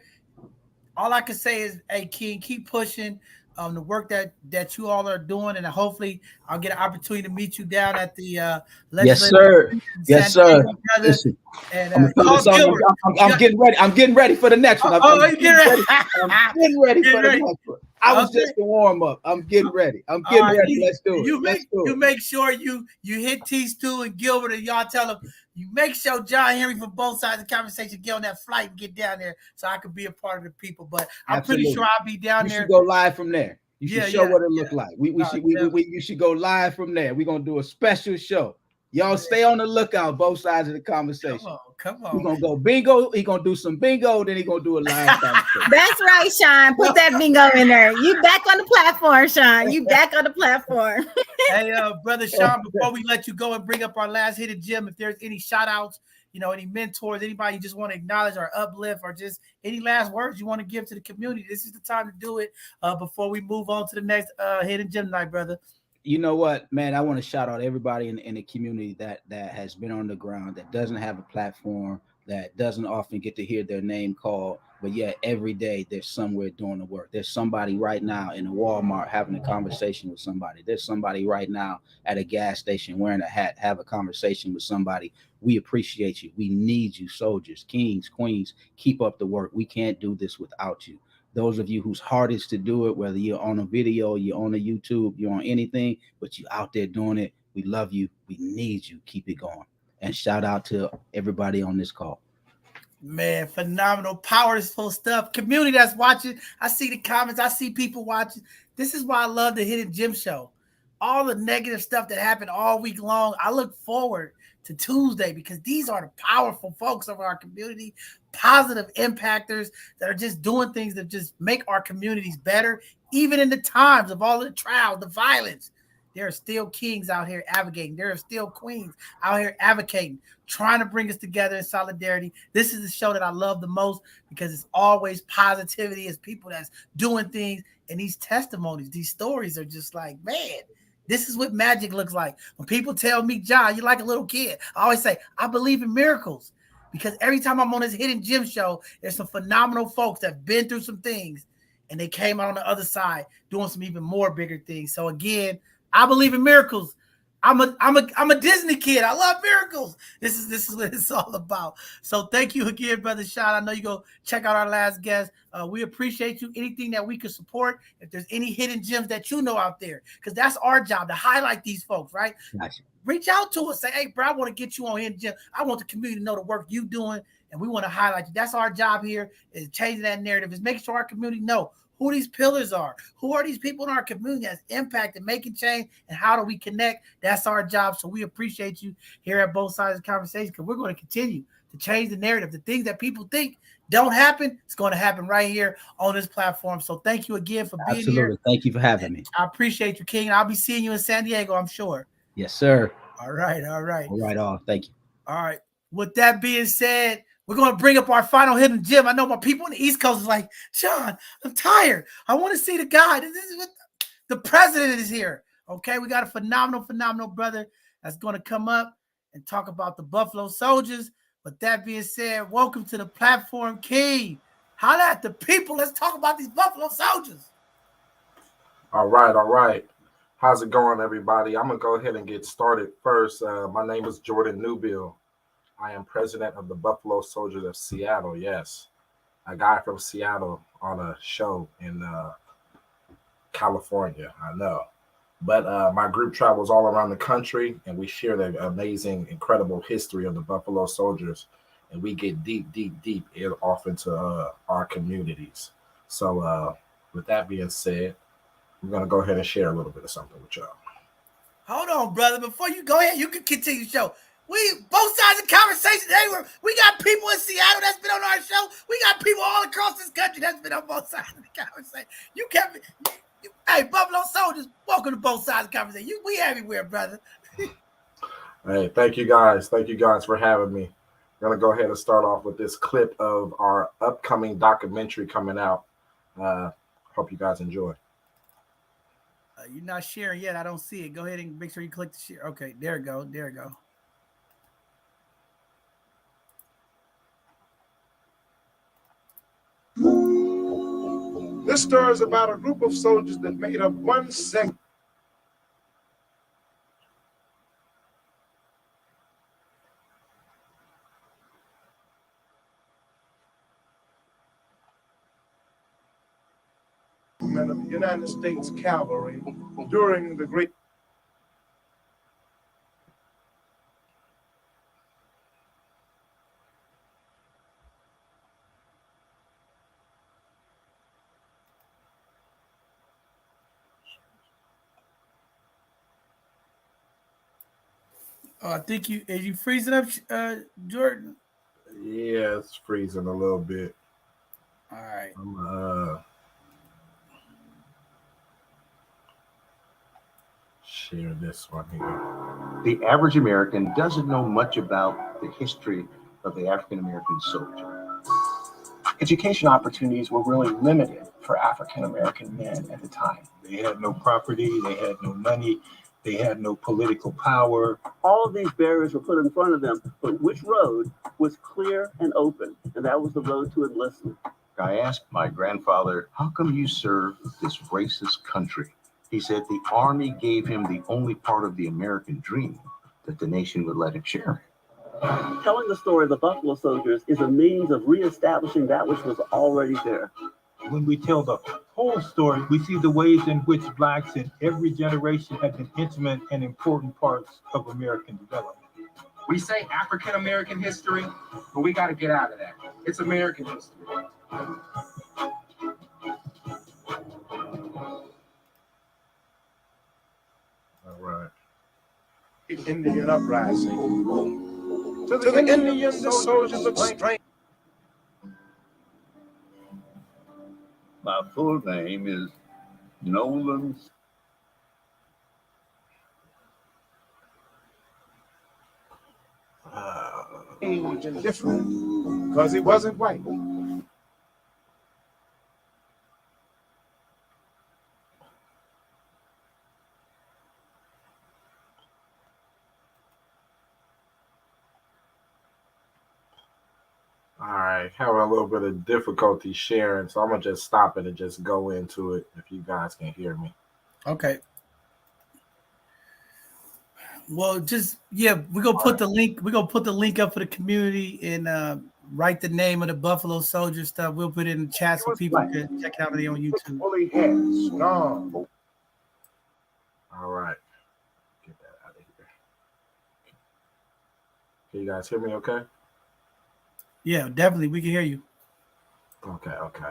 Speaker 2: All I can say is, hey, King, keep pushing. the work that you all are doing, and hopefully I'll get an opportunity to meet you down at the
Speaker 5: Yes,
Speaker 2: legislative
Speaker 5: sir.
Speaker 2: in
Speaker 5: Yes,
Speaker 2: San Diego,
Speaker 5: sir.
Speaker 2: brother.
Speaker 5: Listen,
Speaker 2: And
Speaker 5: I'm gonna tell you
Speaker 2: call
Speaker 5: something.
Speaker 2: Gilbert.
Speaker 5: I'm getting ready. I'm getting ready for the next one.
Speaker 2: Oh, you get ready.
Speaker 5: I'm getting ready
Speaker 2: Get
Speaker 5: for
Speaker 2: ready.
Speaker 5: the next one. I was
Speaker 2: Okay.
Speaker 5: just a warm up. I'm getting ready. I'm
Speaker 2: All
Speaker 5: getting
Speaker 2: right,
Speaker 5: ready. Let's do it. Let's do
Speaker 2: you
Speaker 5: it.
Speaker 2: make sure you hit T Stu and Gilbert, and y'all tell them you make sure John Henry from both sides of the conversation get on that flight and get down there so I could be a part of the people. But I'm
Speaker 5: Absolutely.
Speaker 2: pretty sure I'll be down
Speaker 5: You
Speaker 2: there.
Speaker 5: should go live from there. You should show what it look like. You should go live from there. We're gonna do a special show. Y'all stay on the lookout, both sides of the conversation.
Speaker 2: Come on.
Speaker 5: We're gonna go bingo. He gonna do some bingo, then he gonna do a live conversation.
Speaker 3: That's right, Sean. Put that bingo in there. You back on the platform, Sean. You back on the platform.
Speaker 2: Hey, brother Sean, before we let you go and bring up our last hidden gem, if there's any shout outs, any mentors, anybody you just want to acknowledge or uplift, or just any last words you want to give to the community, this is the time to do it before we move on to the next hidden gem night, brother.
Speaker 5: You know what, man? I want to shout out everybody in the community that has been on the ground, that doesn't have a platform, that doesn't often get to hear their name called, but yet every day they're somewhere doing the work. There's somebody right now in a Walmart having a conversation with somebody. There's somebody right now at a gas station wearing a hat, have a conversation with somebody. We appreciate you. We need you, soldiers, kings, queens. Keep up the work. We can't do this without you. Those of you whose hardest to do it, whether you're on a video, you're on a YouTube, you're on anything, but you're out there doing it, we love you. We need you. Keep it going. And shout out to everybody on this call.
Speaker 2: Man, phenomenal, powerful stuff. Community that's watching, I see the comments, I see people watching. This is why I love the Hidden Gem Show. All the negative stuff that happened all week long, I look forward to Tuesday because these are the powerful folks of our community, positive impactors that are just doing things that just make our communities better, even in the times of all the trials, the violence. There are still kings out here advocating. There are still queens out here advocating, trying to bring us together in solidarity. This is the show that I love the most because it's always positivity. It's people that's doing things, and these testimonies, these stories are just like, man, this is what magic looks like. When people tell me, John, you're like a little kid, I always say, I believe in miracles because every time I'm on this Hidden Gem Show, there's some phenomenal folks that have been through some things and they came out on the other side doing some even more bigger things. So again, I believe in miracles. I'm a Disney kid. I love miracles. This is what it's all about. So thank you again, Brother Sean. I know you go check out our last guest. We appreciate you. Anything that we can support. If there's any hidden gems that you know out there, because that's our job to highlight these folks, right?
Speaker 5: Gotcha.
Speaker 2: Reach out to us. Say, hey, bro, I want to get you on Hidden Gem. I want the community to know the work you're doing, and we want to highlight you. That's our job here, is changing that narrative, is making sure our community know who these pillars are, who are these people in our community that's impacting, making change, and how do we connect? That's our job. So we appreciate you here at both sides of the conversation because we're going to continue to change the narrative. The things that people think don't happen, it's going to happen right here on this platform. So thank you again for being here.
Speaker 5: Thank you for having me.
Speaker 2: I appreciate you, King. I'll be seeing you in San Diego, I'm sure.
Speaker 5: Yes, sir.
Speaker 2: All right.
Speaker 5: All right, all. Thank you.
Speaker 2: All right. With that being said, we're going to bring up our final hidden gem. I know my people on the East Coast is like, John, I'm tired. I want to see the guy. This is what the president is here. Okay, we got a phenomenal brother that's going to come up and talk about the Buffalo Soldiers. With that being said, welcome to the platform, King. Holla at the people. Let's talk about these Buffalo Soldiers.
Speaker 7: All right. How's it going, everybody? I'm going to go ahead and get started first. My name is Jordan Newbill. I am president of the Buffalo Soldiers of Seattle. Yes, a guy from Seattle on a show in California, I know. But my group travels all around the country, and we share the amazing, incredible history of the Buffalo Soldiers. And we get deep off into our communities. So with that being said, I'm going to go ahead and share a little bit of something with y'all.
Speaker 2: Hold on, brother. Before you go ahead, you can continue the show. We both sides of the conversation. We got people in Seattle that's been on our show. We got people all across this country that's been on both sides of the conversation. Hey, Buffalo Soldiers, welcome to both sides of the conversation. We everywhere, brother.
Speaker 7: Hey, thank you guys. Thank you guys for having me. I'm going to go ahead and start off with this clip of our upcoming documentary coming out. Hope you guys enjoy.
Speaker 2: You're not sharing yet. I don't see it. Go ahead and make sure you click the share. Okay, there we go.
Speaker 8: This story is about a group of soldiers that made up one segment. Of the United States Cavalry during the Great.
Speaker 2: I think are you freezing up, Jordan?
Speaker 7: Yeah, it's freezing a little bit.
Speaker 2: All right.
Speaker 7: Share this one here.
Speaker 9: The average American doesn't know much about the history of the African American soldier.
Speaker 10: Education opportunities were really limited for African American men at the time.
Speaker 11: They had no property, they had no money, they had no political power.
Speaker 12: All of these barriers were put in front of them, but which road was clear and open? And that was the road to enlistment.
Speaker 9: I asked my grandfather, how come you serve this racist country? He said the Army gave him the only part of the American dream that the nation would let him share.
Speaker 12: Telling the story of the Buffalo Soldiers is a means of reestablishing that which was already there.
Speaker 11: When we tell the whole story, we see the ways in which Blacks in every generation have been intimate and important parts of American development.
Speaker 13: We say African American history, but we got to get out of that. It's American history.
Speaker 7: All right.
Speaker 8: Indian uprising. To the Indians, the soldiers looked strange.
Speaker 9: My full name is Nolan.
Speaker 8: Strange and different because he wasn't white.
Speaker 7: All right, having a little bit of difficulty sharing, so I'm gonna just stop it and just go into it if you guys can hear me.
Speaker 2: Okay. Well, we're gonna put the link. We're gonna put the link up for the community and write the name of the Buffalo Soldier stuff. We'll put it in the chat so people can check out it on YouTube.
Speaker 8: Fully has gone.
Speaker 7: All right, get that out of here. Can you guys hear me? Okay.
Speaker 2: Yeah, definitely. We can hear you.
Speaker 7: Okay.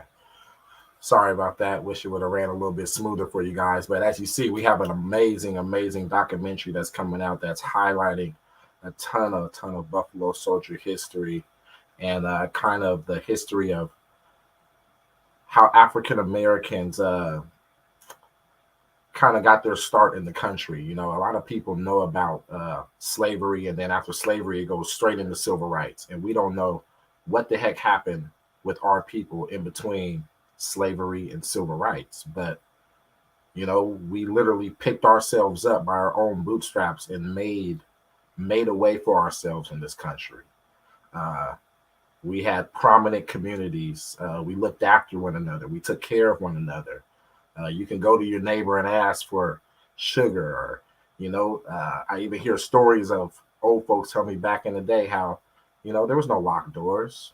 Speaker 7: Sorry about that. Wish it would have ran a little bit smoother for you guys. But as you see, we have an amazing documentary that's coming out that's highlighting a ton of Buffalo Soldier history and kind of the history of how African Americans kind of got their start in the country. You know, a lot of people know about slavery, and then after slavery, it goes straight into civil rights. And we don't know what the heck happened with our people in between slavery and civil rights. But, you know, we literally picked ourselves up by our own bootstraps and made a way for ourselves in this country. We had prominent communities. We looked after one another. We took care of one another. You can go to your neighbor and ask for sugar, or, you know, I even hear stories of old folks tell me back in the day how, you know, there was no locked doors.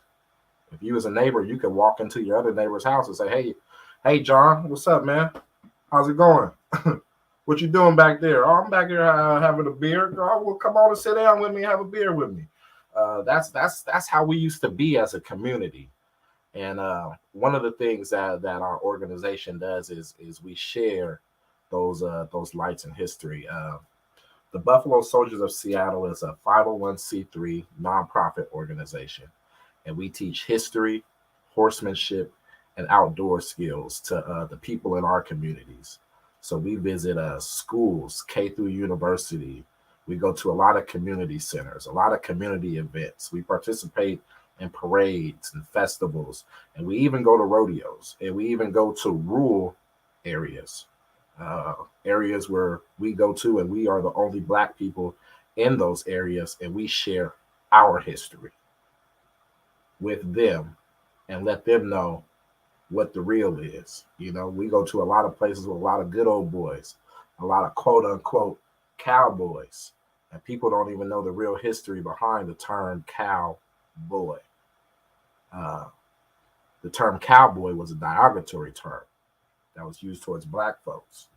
Speaker 7: If you was a neighbor, you could walk into your other neighbor's house and say, hey, John, what's up, man? How's it going? What you doing back there? Oh, I'm back here having a beer. Oh, well, come on and sit down with me and have a beer with me. That's how we used to be as a community. And one of the things that our organization does is we share those lights in history. The Buffalo Soldiers of Seattle is a 501c3 nonprofit organization, and we teach history, horsemanship, and outdoor skills to the people in our communities. So we visit schools, K through university. We go to a lot of community centers, a lot of community events. We participate in parades and festivals, and we even go to rodeos, and we even go to rural areas. Areas where we go to, and we are the only Black people in those areas, and we share our history with them and let them know what the real is. You know, we go to a lot of places with a lot of good old boys, a lot of quote unquote cowboys, and people don't even know the real history behind the term cowboy. The term cowboy was a derogatory term that was used towards black folks.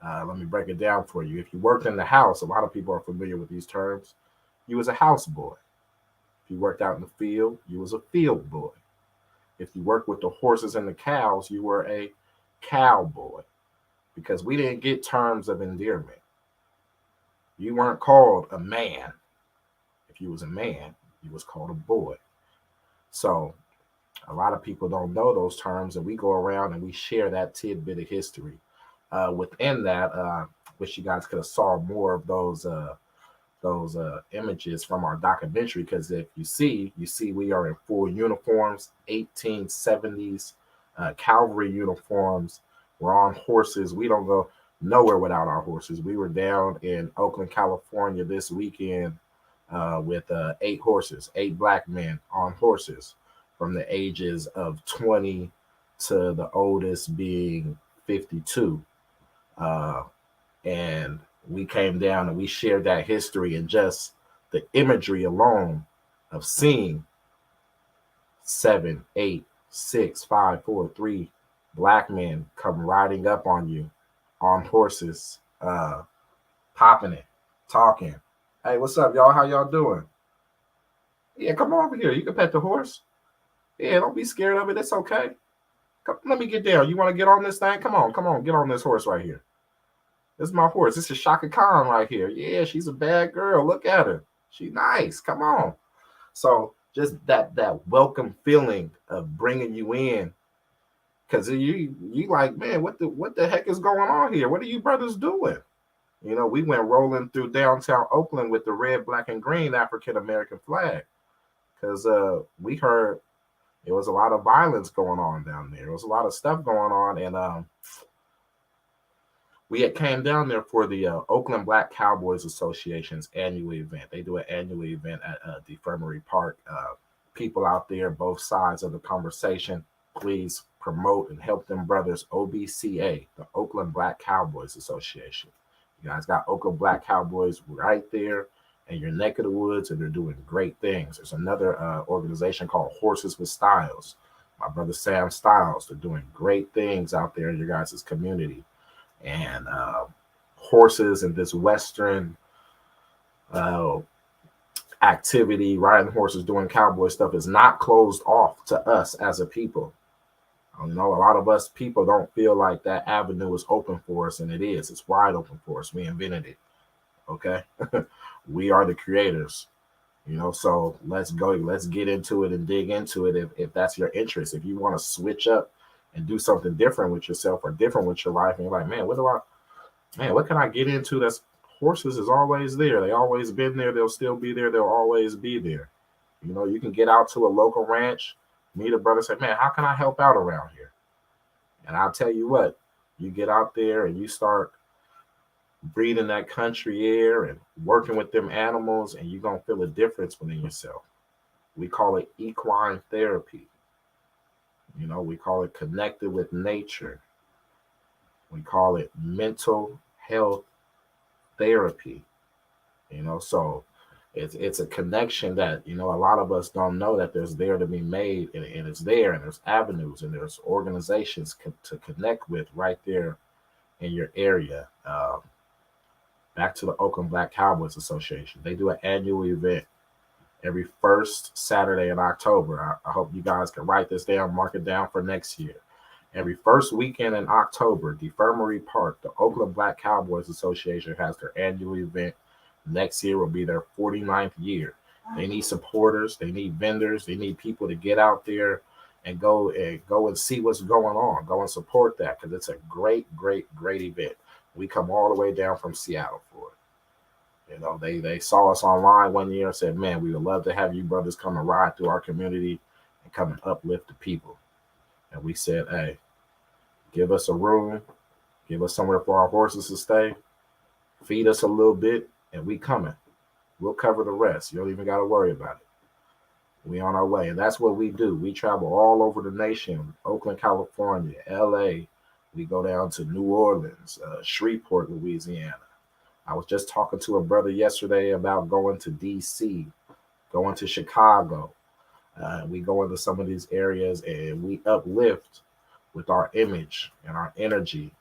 Speaker 7: Let me break it down for you. If you worked in the house, a lot of people are familiar with these terms. You was a house boy. If you worked out in the field, you was a field boy. If you worked with the horses and the cows, you were a cowboy, because we didn't get terms of endearment. You weren't called a man. If you was a man, you was called a boy. So a lot of people don't know those terms, and we go around and we share that tidbit of history. Within that, wish you guys could have saw more of those images from our documentary, because if you see we are in full uniforms, 1870s cavalry uniforms. We're on horses. We don't go nowhere without our horses. We were down in Oakland, California this weekend with 8 horses, 8 black men on horses from the ages of 20 to the oldest being 52. And we came down and we shared that history, and just the imagery alone of seeing 7, 8, 6, 5, 4, 3 black men come riding up on you on horses, popping it, talking. Hey, what's up, y'all? How y'all doing? Yeah, come over here. You can pet the horse. Yeah, don't be scared of it. It's okay. Come, let me get down. You want to get on this thing? Come on. Get on this horse right here. This is my horse. This is Shaka Khan right here. Yeah, she's a bad girl. Look at her. She's nice. Come on. So just that welcome feeling of bringing you in, because you like, man, what the heck is going on here? What are you brothers doing? You know, we went rolling through downtown Oakland with the red, black, and green African American flag, because we heard there was a lot of violence going on down there. There was a lot of stuff going on, and we had came down there for the Oakland Black Cowboys Association's annual event. They do an annual event at Defirmary Park. People out there, both sides of the conversation, please promote and help them brothers. OBCA, the Oakland Black Cowboys Association. You guys got Oakland Black Cowboys right there in your neck of the woods, and they're doing great things. There's another organization called Horses with Styles. My brother Sam Styles. They're doing great things out there in your guys' community. And horses and this Western activity, riding horses, doing cowboy stuff, is not closed off to us as a people. You know, a lot of us people don't feel like that avenue is open for us, and it is. It's wide open for us. We invented it. Okay. We are the creators, you know, so let's get into it and dig into it if that's your interest. If you want to switch up and do something different with yourself or different with your life, and you're like, man, what can I get into? That's horses is always there. They always been there. They'll still be there. They'll always be there. You know, you can get out to a local ranch, meet a brother, say, man, how can I help out around here? And I'll tell you what, you get out there and you start breathing that country air and working with them animals, and you're going to feel a difference within yourself. We call it equine therapy. You know, we call it connected with nature. We call it mental health therapy. You know, so it's a connection that, you know, a lot of us don't know that there's there to be made, and it's there, and there's avenues and there's organizations to connect with right there in your area. Back to the Oakland Black Cowboys Association. They do an annual event every first Saturday in October. I hope you guys can write this down, mark it down for next year. Every first weekend in October, Defirmary Park, the Oakland Black Cowboys Association has their annual event. Next year will be their 49th year. They need supporters. They need vendors. They need people to get out there and go and see what's going on. Go and support that, because it's a great, great, great event. We come all the way down from Seattle for it. You know, they saw us online one year and said, man, we would love to have you brothers come and ride through our community and come and uplift the people. And we said, hey, give us a room, give us somewhere for our horses to stay, feed us a little bit, and we coming. We'll cover the rest. You don't even got to worry about it. We on our way. And that's what we do. We travel all over the nation, Oakland, California, LA. We go down to New Orleans, Shreveport, Louisiana. I was just talking to a brother yesterday about going to DC, going to Chicago. We go into some of these areas and we uplift with our image and our energy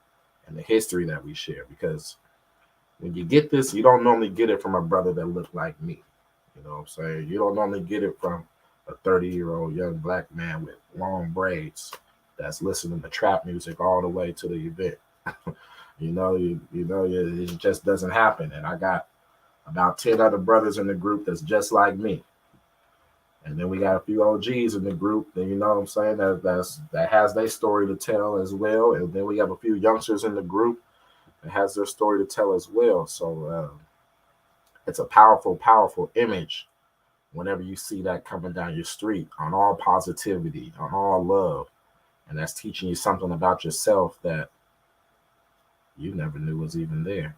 Speaker 7: and the history that we share. Because when you get this, you don't normally get it from a brother that looked like me. You know what I'm saying? You don't normally get it from a 30-year-old young black man with long braids that's listening to trap music all the way to the event. It just doesn't happen. And I got about 10 other brothers in the group that's just like me. And then we got a few OGs in the group, and you know what I'm saying, that has their story to tell as well. And then we have a few youngsters in the group that has their story to tell as well. So it's a powerful, powerful image whenever you see that coming down your street, on all positivity, on all love. And that's teaching you something about yourself that you never knew was even there.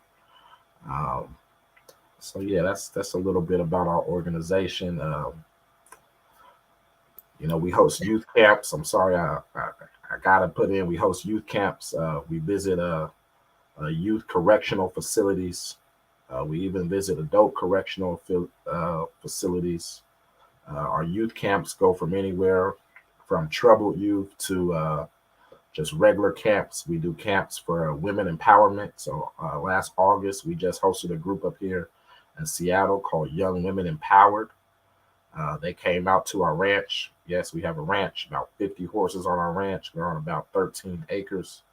Speaker 7: So yeah, that's a little bit about our organization. We host youth camps. I'm sorry, I gotta put in. We host youth camps. We visit youth correctional facilities. We even visit adult correctional facilities. Our youth camps go from anywhere from troubled youth to just regular camps. We do camps for women empowerment. So last August, we just hosted a group up here in Seattle called Young Women Empowered. They came out to our ranch. Yes, we have a ranch, about 50 horses on our ranch. We're on about 13 acres.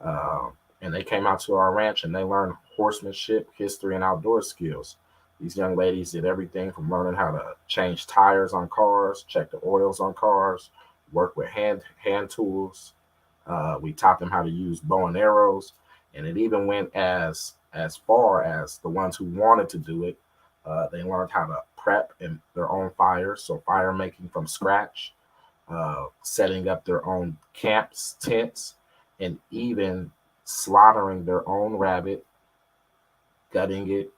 Speaker 7: And they came out to our ranch and they learned horsemanship, history, and outdoor skills. These young ladies did everything from learning how to change tires on cars, check the oils on cars, work with hand tools. We taught them how to use bow and arrows. And it even went as far as the ones who wanted to do it. They learned how to prep in their own fires, so fire making from scratch, setting up their own camps, tents, and even slaughtering their own rabbit, gutting it,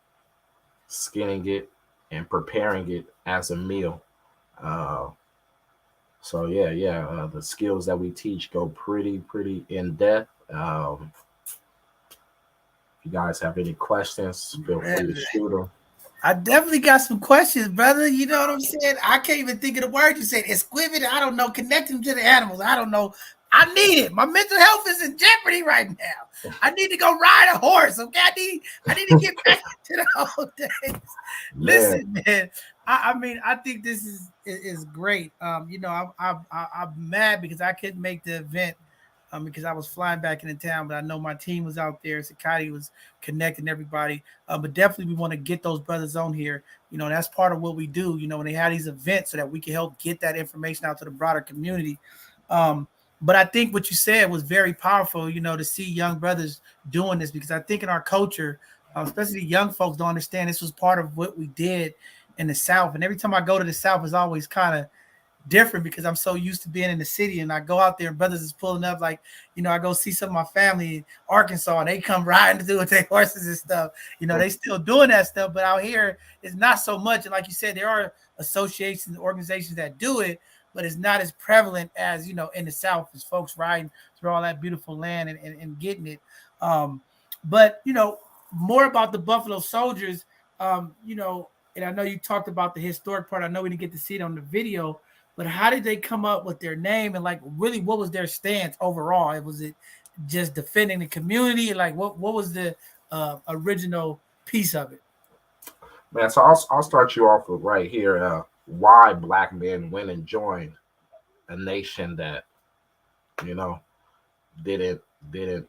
Speaker 7: skinning it, and preparing it as a meal. So the skills that we teach go pretty in depth. If you guys have any questions, feel free to shoot them.
Speaker 2: I definitely got some questions, brother. You know what I'm saying? I can't even think of the word you said. Exquisite. I don't know. Connecting to the animals. I don't know. I need it. My mental health is in jeopardy right now. I need to go ride a horse. Okay, I need to get back to the old days. Listen, man. I think this is great. I'm mad because I couldn't make the event because I was flying back into town, but I know my team was out there. Sakati was connecting everybody. But definitely we want to get those brothers on here. That's part of what we do, when they have these events so that we can help get that information out to the broader community. But I think what you said was very powerful, to see young brothers doing this, because I think in our culture, especially young folks don't understand this was part of what we did in the South. And every time I go to the South, it's always kind of different because I'm so used to being in the city, and I go out there and brothers is pulling up, like, I go see some of my family in Arkansas and they come riding to do with their horses and stuff. They still doing that stuff, but out here it's not so much. And like you said, there are associations, organizations that do it, but it's not as prevalent as, in the South, as folks riding through all that beautiful land and getting it. But more about the Buffalo Soldiers, and I know you talked about the historic part. I know we didn't get to see it on the video, but how did they come up with their name, and really what was their stance overall? Was it just defending the community? What was the original piece of it?
Speaker 7: Man, so I'll start you off with right here. Why black men went and joined a nation that, didn't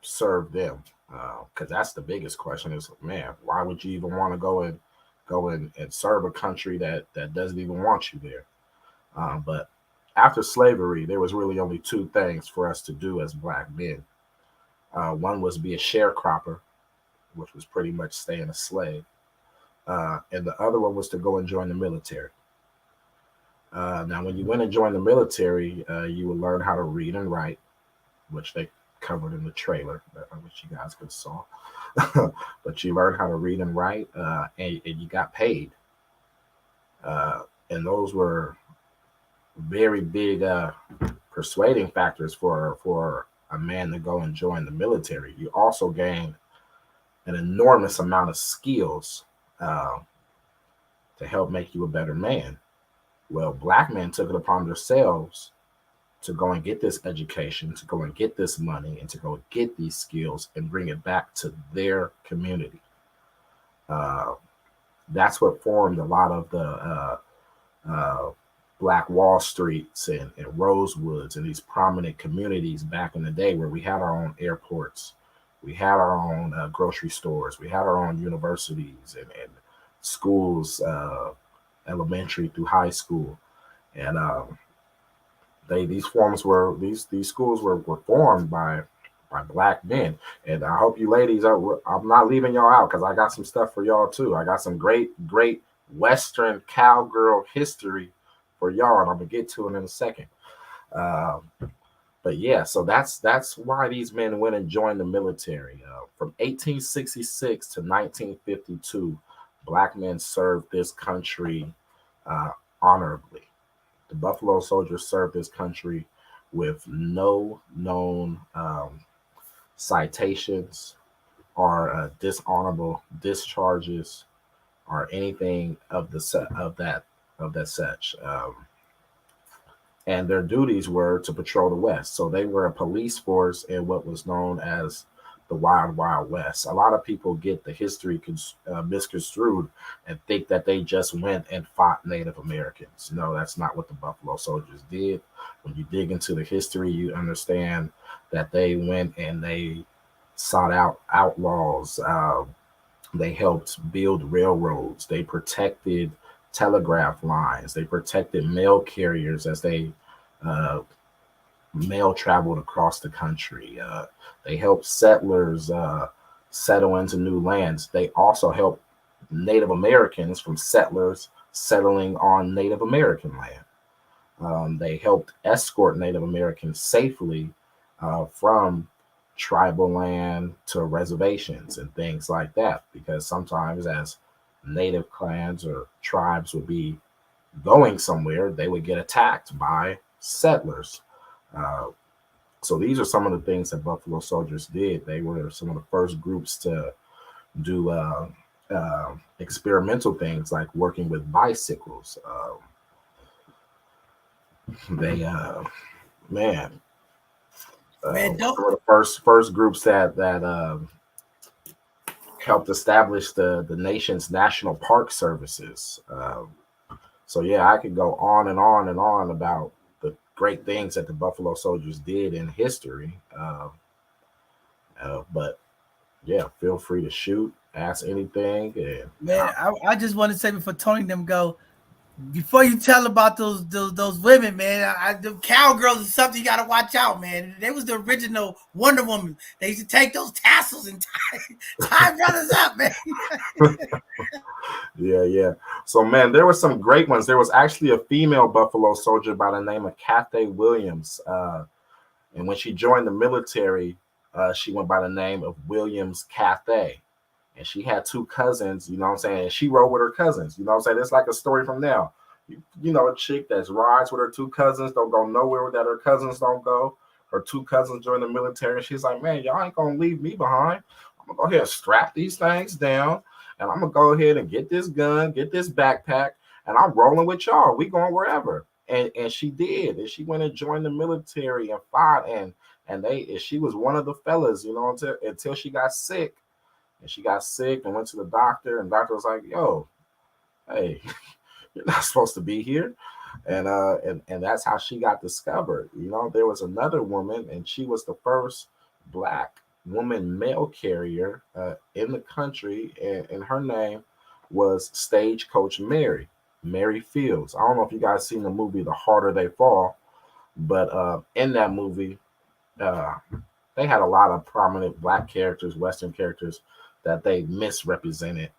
Speaker 7: serve them. Because that's the biggest question is, man, why would you even want to go and serve a country that doesn't even want you there? But after slavery, there was really only two things for us to do as black men. One was be a sharecropper, which was pretty much staying a slave. And the other one was to go and join the military. Now, when you went and joined the military, you would learn how to read and write, which they covered in the trailer, which you guys could have saw. But you learned how to read and write, and you got paid. and those were very big persuading factors for a man to go and join the military. You also gain an enormous amount of skills to help make you a better man. Well, black men took it upon themselves to go and get this education, to go and get this money, and to go get these skills and bring it back to their community. That's what formed a lot of the Black Wall Streets and Rosewoods and these prominent communities back in the day, where we had our own airports, we had our own grocery stores, we had our own universities and schools, elementary through high school, and these schools were formed by black men. And I hope you ladies I'm not leaving y'all out, because I got some stuff for y'all too. I got some great Western cowgirl history for y'all, and I'm gonna get to it in a second. But yeah, so that's why these men went and joined the military. From 1866 to 1952, black men served this country honorably. The Buffalo Soldiers served this country with no known citations or dishonorable discharges or anything of that such. And their duties were to patrol the West. So they were a police force in what was known as the Wild Wild West. A lot of people get the history misconstrued and think that they just went and fought Native Americans. No, that's not what the Buffalo Soldiers did. When you dig into the history, you understand that they went and they sought out outlaws. They helped build railroads. They protected telegraph lines. They protected mail carriers as they mail traveled across the country. They helped settlers settle into new lands. They also helped Native Americans from settlers settling on Native American land. They helped escort Native Americans safely from tribal land to reservations and things like that, because sometimes as Native clans or tribes would be going somewhere, they would get attacked by settlers. So these are some of the things that Buffalo Soldiers did. They were some of the first groups to do experimental things like working with bicycles. They man, one of the first groups that helped establish the nation's national park services. So yeah, I could go on and on and on about the great things that the Buffalo Soldiers did in history. But yeah, feel free to shoot, ask anything. And
Speaker 2: man, I just want to say before Tony and them go, before you tell about those women, man, the cowgirls is something you got to watch out, man. They was the original Wonder Woman. They used to take those tassels and tie brothers up, man.
Speaker 7: Yeah. So, man, there were some great ones. There was actually a female Buffalo Soldier by the name of Cathay Williams. And when she joined the military, she went by the name of Williams Cathay. And she had two cousins, you know what I'm saying? And she rode with her cousins, you know what I'm saying? It's like a story from now. You know, a chick that rides with her two cousins, don't go nowhere that her cousins don't go. Her two cousins joined the military, and she's like, man, y'all ain't going to leave me behind. I'm going to go ahead and strap these things down, and I'm going to go ahead and get this gun, get this backpack, and I'm rolling with y'all. We going wherever. And she did. And she went and joined the military and fought, and she was one of the fellas, you know, until she got sick. And she got sick and went to the doctor, and the doctor was like, yo, hey, you're not supposed to be here. And that's how she got discovered. You know, there was another woman, and she was the first Black woman mail carrier in the country, and her name was Stagecoach Mary Fields. I don't know if you guys seen the movie The Harder They Fall, but in that movie, they had a lot of prominent Black characters, Western characters, that they misrepresented.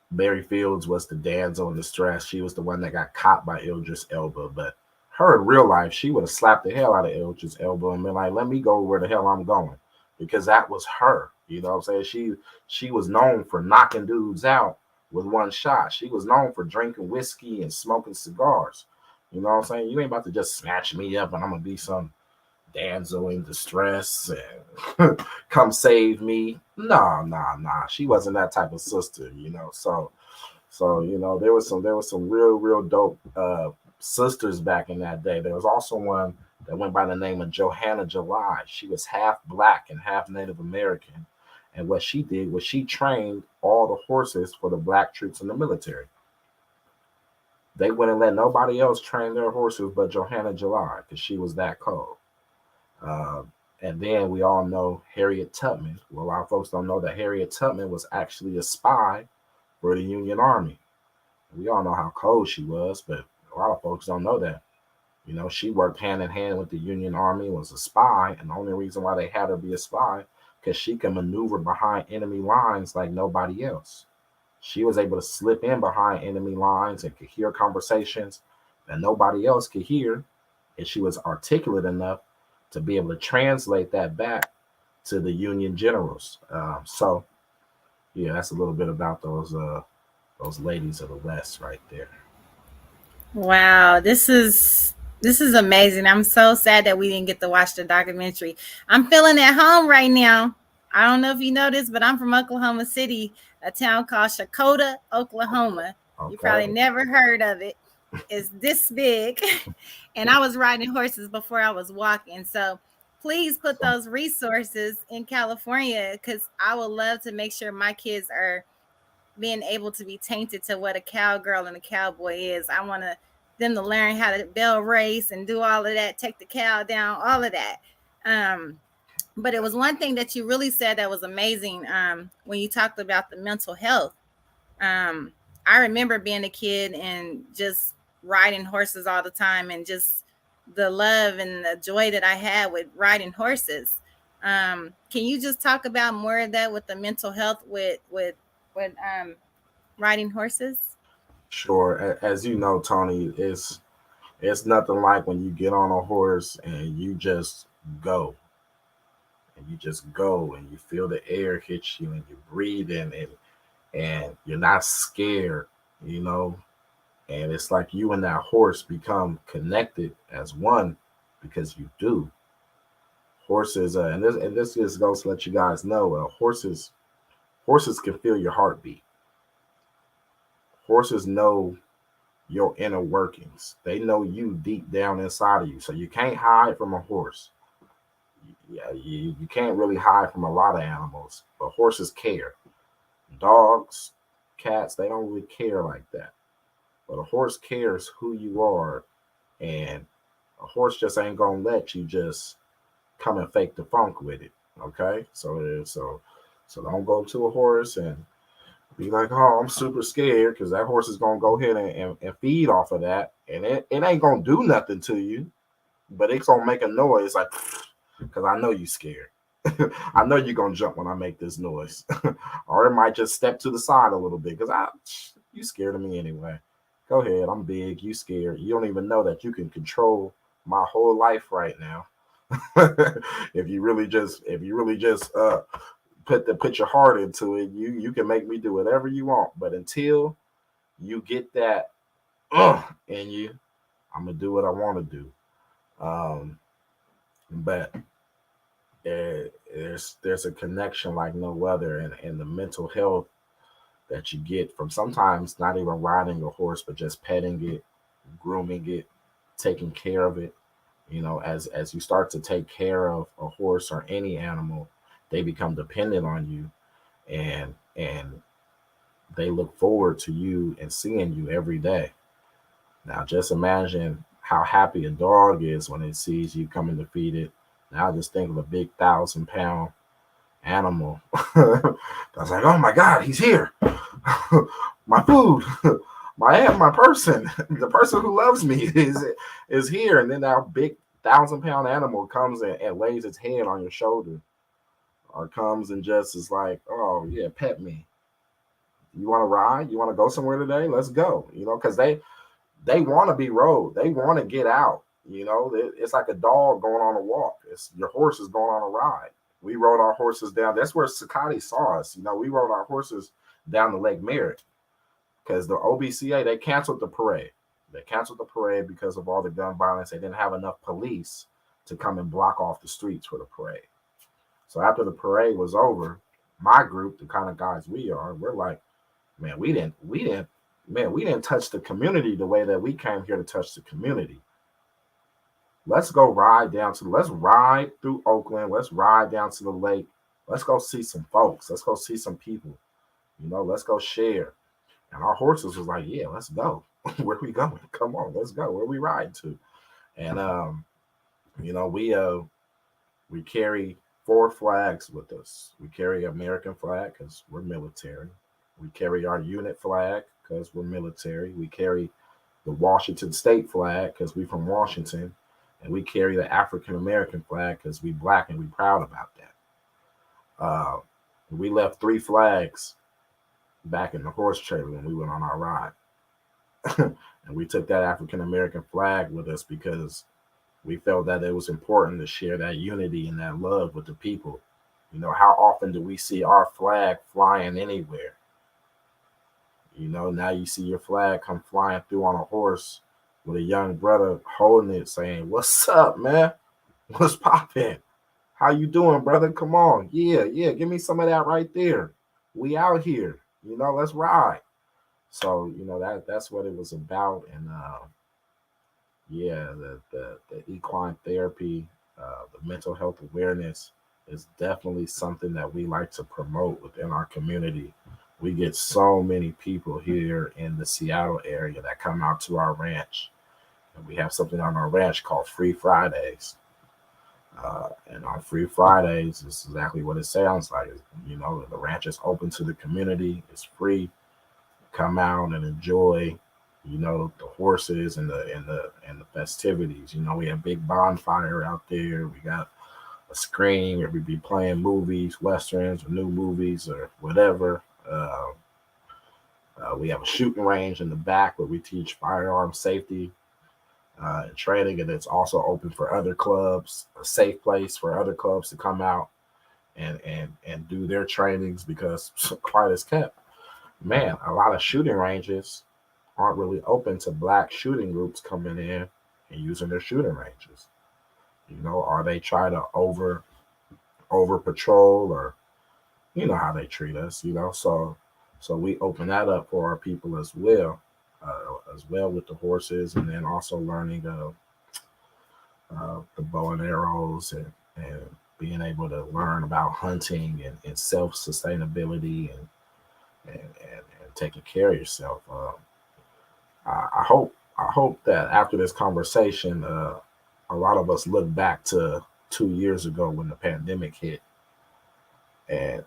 Speaker 7: Mary Fields was the damsel in distress. She was the one that got caught by Idris Elba, but her in real life, she would have slapped the hell out of Idris Elba and been like, let me go where the hell I'm going, because that was her. You know what I'm saying? She was known for knocking dudes out, with one shot. She was known for drinking whiskey and smoking cigars. You know what I'm saying? You ain't about to just snatch me up and I'm gonna be some damsel in distress and come save me. Nah. She wasn't that type of sister, you know. So you know, there was some real dope sisters back in that day. There was also one that went by the name of Johanna July. She was half black and half Native American. And what she did was she trained all the horses for the black troops in the military. They wouldn't let nobody else train their horses but Johanna July because she was that cold. And then we all know Harriet Tubman. Well, a lot of folks don't know that Harriet Tubman was actually a spy for the Union Army. We all know how cold she was, but a lot of folks don't know that. You know, she worked hand in hand with the Union Army, was a spy, and the only reason why they had her be a spy because she can maneuver behind enemy lines like nobody else. She was able to slip in behind enemy lines and could hear conversations that nobody else could hear, and she was articulate enough to be able to translate that back to the Union generals. So, yeah, that's a little bit about those ladies of the West right there.
Speaker 3: Wow, this is amazing. I'm so sad that we didn't get to watch the documentary. I'm feeling at home right now. I don't know if you know this, but I'm from Oklahoma City, a town called Shakota, Oklahoma. Okay. You probably never heard of it. It's this big. And I was riding horses before I was walking. So please put those resources in California because I would love to make sure my kids are being able to be tainted to what a cowgirl and a cowboy is. I want them to learn how to bell race and do all of that, take the cow down, all of that. But it was one thing that you really said that was amazing when you talked about the mental health. I remember being a kid and just riding horses all the time and just the love and the joy that I had with riding horses. Can you just talk about more of that with the mental health with riding horses?
Speaker 7: Sure. As you know, Tony, it's nothing like when you get on a horse and you just go. And you just go and you feel the air hit you and you breathe in and you're not scared, you know. And it's like you and that horse become connected as one because you do. Horses, and this just goes to let you guys know, horses can feel your heartbeat. Horses know your inner workings. They know you deep down inside of you. So you can't hide from a horse. Yeah, you can't really hide from a lot of animals, but horses care. Dogs, cats, they don't really care like that. But a horse cares who you are, and a horse just ain't gonna let you just come and fake the funk with it. Okay, so don't go to a horse and be like, oh, I'm super scared, because that horse is gonna go ahead and feed off of that, and it ain't gonna do nothing to you, but it's gonna make a noise like, because I know you scared. I know you're gonna jump when I make this noise, or it might just step to the side a little bit because you scared of me anyway. Go ahead, I'm big. You scared. You don't even know that you can control my whole life right now. if you really just put your heart into it, you can make me do whatever you want. But until you get that in you, I'm gonna do what I want to do. But there's a connection like no other, and the mental health that you get from sometimes not even riding a horse, but just petting it, grooming it, taking care of it. You know, as you start to take care of a horse or any animal, they become dependent on you, and they look forward to you and seeing you every day. Now, just imagine how happy a dog is when it sees you coming to feed it. Now, just think of a big 1,000-pound animal. I was like, oh my God, he's here. My food, my person, the person who loves me is here. And then that big 1,000-pound animal comes and lays its head on your shoulder, or comes and just is like, oh yeah, pet me. You want to ride? You want to go somewhere today? Let's go. You know, because they want to be rode. They want to get out. You know, it's like a dog going on a walk. Your horse is going on a ride. We rode our horses down. That's where Sakati saw us. You know, we rode our horses down to Lake Merritt. because the OBCA, they canceled the parade. They canceled the parade because of all the gun violence. They didn't have enough police to come and block off the streets for the parade. So after the parade was over, my group, the kind of guys we are, we're like, man, we didn't touch the community the way that we came here to touch the community. Let's ride through Oakland. Let's ride down to the lake. Let's go see some folks. Let's go see some people. Let's go share. And our horses was like, yeah, let's go. Where are we going? Come on, let's go. Where are we riding to? And we carry 4 flags with us. We carry American flag because we're military. We carry our unit flag because we're military. We carry the Washington state flag because we're from Washington. And we carry the African American flag because we Black and we proud about that. We left 3 flags back in the horse trailer when we went on our ride. And we took that African American flag with us because we felt that it was important to share that unity and that love with the people. How often do we see our flag flying anywhere? Now you see your flag come flying through on a horse with a young brother holding it saying, what's up, man? What's poppin'? How you doing, brother? Come on. Yeah, give me some of that right there. We out here. Let's ride. So, that's what it was about. And the equine therapy, the mental health awareness is definitely something that we like to promote within our community. We get so many people here in the Seattle area that come out to our ranch. And we have something on our ranch called Free Fridays. And on Free Fridays, it's exactly what it sounds like. The ranch is open to the community. It's free. Come out and enjoy, the horses and the festivities. We have big bonfire out there. We got a screen where we be playing movies, westerns, or new movies, or whatever. We have a shooting range in the back where we teach firearm safety and training, and it's also open for other clubs, a safe place for other clubs to come out and do their trainings, because quiet as kept. Man, a lot of shooting ranges aren't really open to Black shooting groups coming in and using their shooting ranges. Or they try to over patrol, or how they treat us, so we open that up for our people as well with the horses, and then also learning the bow and arrows and being able to learn about hunting and self-sustainability and taking care of yourself. I hope that after this conversation, a lot of us look back to 2 years ago when the pandemic hit and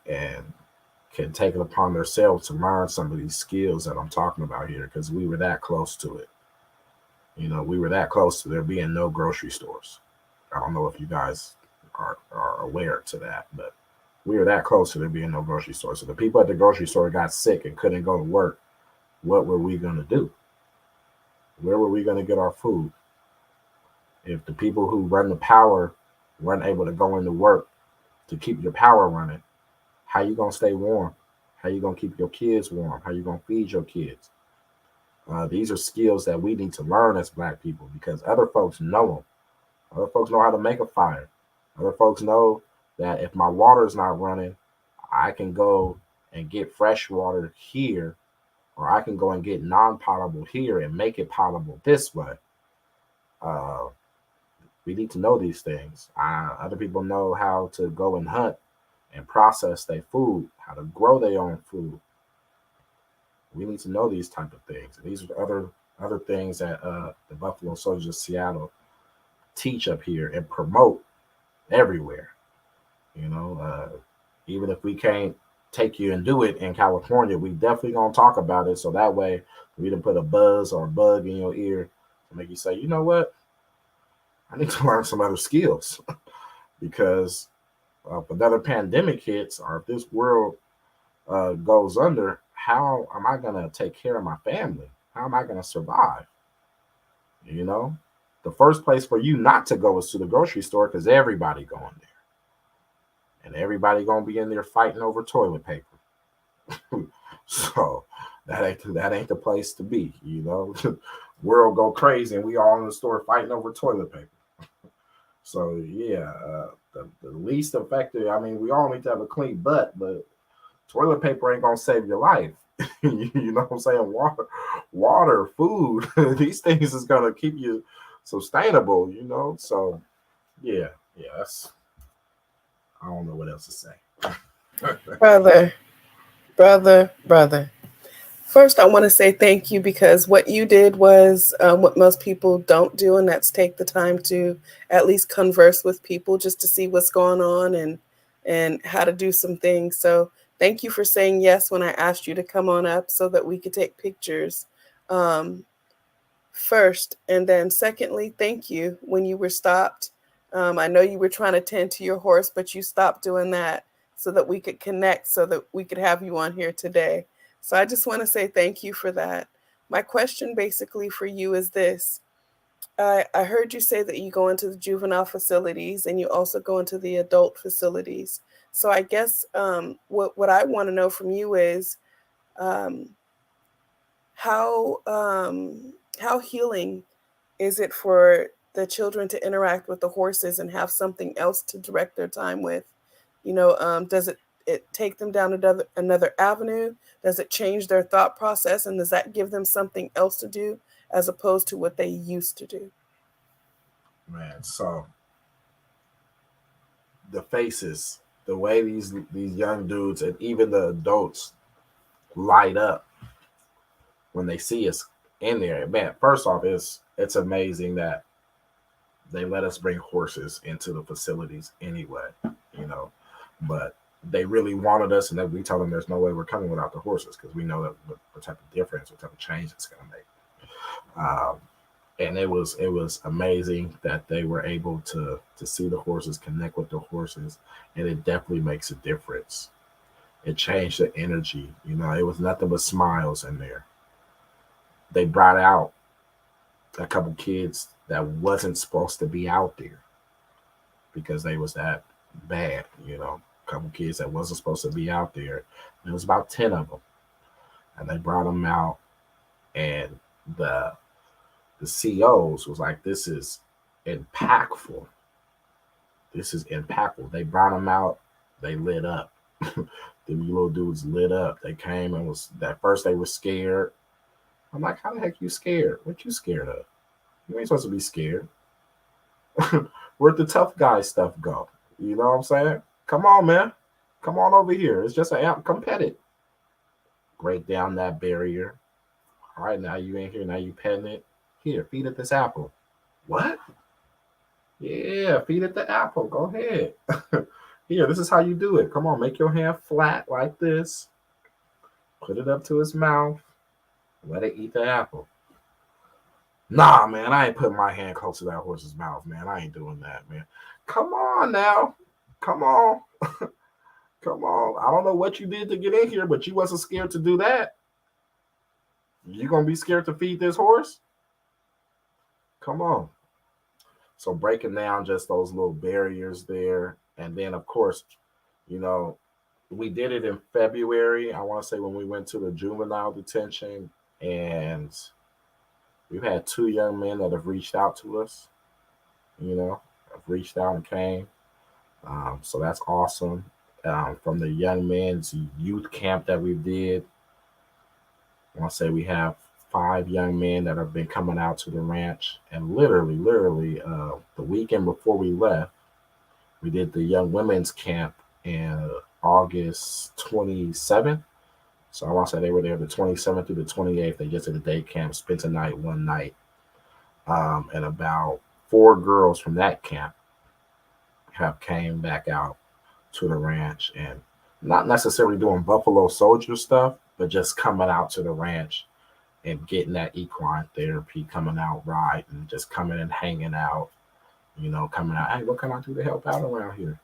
Speaker 7: can take it upon themselves to learn some of these skills that I'm talking about here, because we were that close to it. We were that close to there being no grocery stores. I don't know if you guys are aware to that, but we were that close to there being no grocery store. So the people at the grocery store got sick and couldn't go to work. What were we going to do? Where were we going to get our food? If the people who run the power weren't able to go into work to keep your power running, how you going to stay warm? How you going to keep your kids warm? How you going to feed your kids? These are skills that we need to learn as Black people, because other folks know them. Other folks know how to make a fire. Other folks know that if my water is not running, I can go and get fresh water here, or I can go and get non-potable here and make it potable this way. We need to know these things. Other people know how to go and hunt and process their food, how to grow their own food. We need to know these type of things. And these are other things that the Buffalo Soldiers of Seattle teach up here and promote everywhere. Even if we can't take you and do it in California, we definitely gonna talk about it. So that way we didn't put a buzz or a bug in your ear to make you say, you know what? I need to learn some other skills because if another pandemic hits, or if this world goes under, how am I going to take care of my family? How am I going to survive? The first place for you not to go is to the grocery store, because everybody going there. And everybody going to be in there fighting over toilet paper. So that ain't the place to be, you know. World go crazy and we all in the store fighting over toilet paper. So yeah, the least effective, I mean, we all need to have a clean butt, but toilet paper ain't gonna save your life. You know what I'm saying? Water, food, these things is gonna keep you sustainable, you know. So yeah, that's, I don't know what else to say.
Speaker 6: Brother. First, I want to say thank you, because what you did was what most people don't do, and that's take the time to at least converse with people just to see what's going on and how to do some things. So thank you for saying yes when I asked you to come on up so that we could take pictures first. And then secondly, thank you when you were stopped. I know you were trying to tend to your horse, but you stopped doing that so that we could connect, so that we could have you on here today. So I just want to say thank you for that. My question basically for you is this. I heard you say that you go into the juvenile facilities and you also go into the adult facilities. So I guess what I want to know from you is how healing is it for the children to interact with the horses and have something else to direct their time with? You know, does it take them down another avenue? Does it change their thought process? And does that give them something else to do as opposed to what they used to do?
Speaker 7: Man, so the faces, the way these young dudes and even the adults light up when they see us in there. Man, first off, it's amazing that they let us bring horses into the facilities anyway, you know. But they really wanted us, and then we told them there's no way we're coming without the horses, because we know that what type of difference, what type of change it's going to make. And it was amazing that they were able to see the horses, connect with the horses, and it definitely makes a difference. It changed the energy, you know. It was nothing but smiles in there. They brought out a couple kids that wasn't supposed to be out there because they was that bad, you know. A couple kids that wasn't supposed to be out there. There was about 10 of them, and they brought them out, and the COs was like, "This is impactful. This is impactful." They brought them out. They lit up. The little dudes lit up. They came and was at first they were scared. I'm like, "How the heck you scared? What you scared of? You ain't supposed to be scared." Where'd the tough guy stuff go? You know what I'm saying? Come on, man. Come on over here. It's just an amp. Come pet it. Break down that barrier. All right, now you ain't here. Now you petting it. Here, feed it this apple. What? Yeah, feed it the apple. Go ahead. Here, this is how you do it. Come on, make your hand flat like this. Put it up to its mouth. Let it eat the apple. Nah, man, I ain't putting my hand close to that horse's mouth, man. I ain't doing that, man. Come on now. Come on. Come on. I don't know what you did to get in here, but you wasn't scared to do that. You gonna be scared to feed this horse? Come on. So breaking down just those little barriers there. And then, of course, you know, we did it in February. I want to say when we went to the juvenile detention, and we've had 2 young men that have reached out to us, you know, have reached out and came. So that's awesome. From the young men's youth camp that we did, I want to say we have 5 young men that have been coming out to the ranch. And literally, the weekend before we left, we did the young women's camp in August 27th. So I want to say they were there the 27th through the 28th. They just did a day camp, spent a night, one night. And about 4 girls from that camp have came back out to the ranch, and not necessarily doing Buffalo Soldier stuff, but just coming out to the ranch and getting that equine therapy, coming out riding, and just coming and hanging out, you know, coming out, hey, what can I do to help out around here?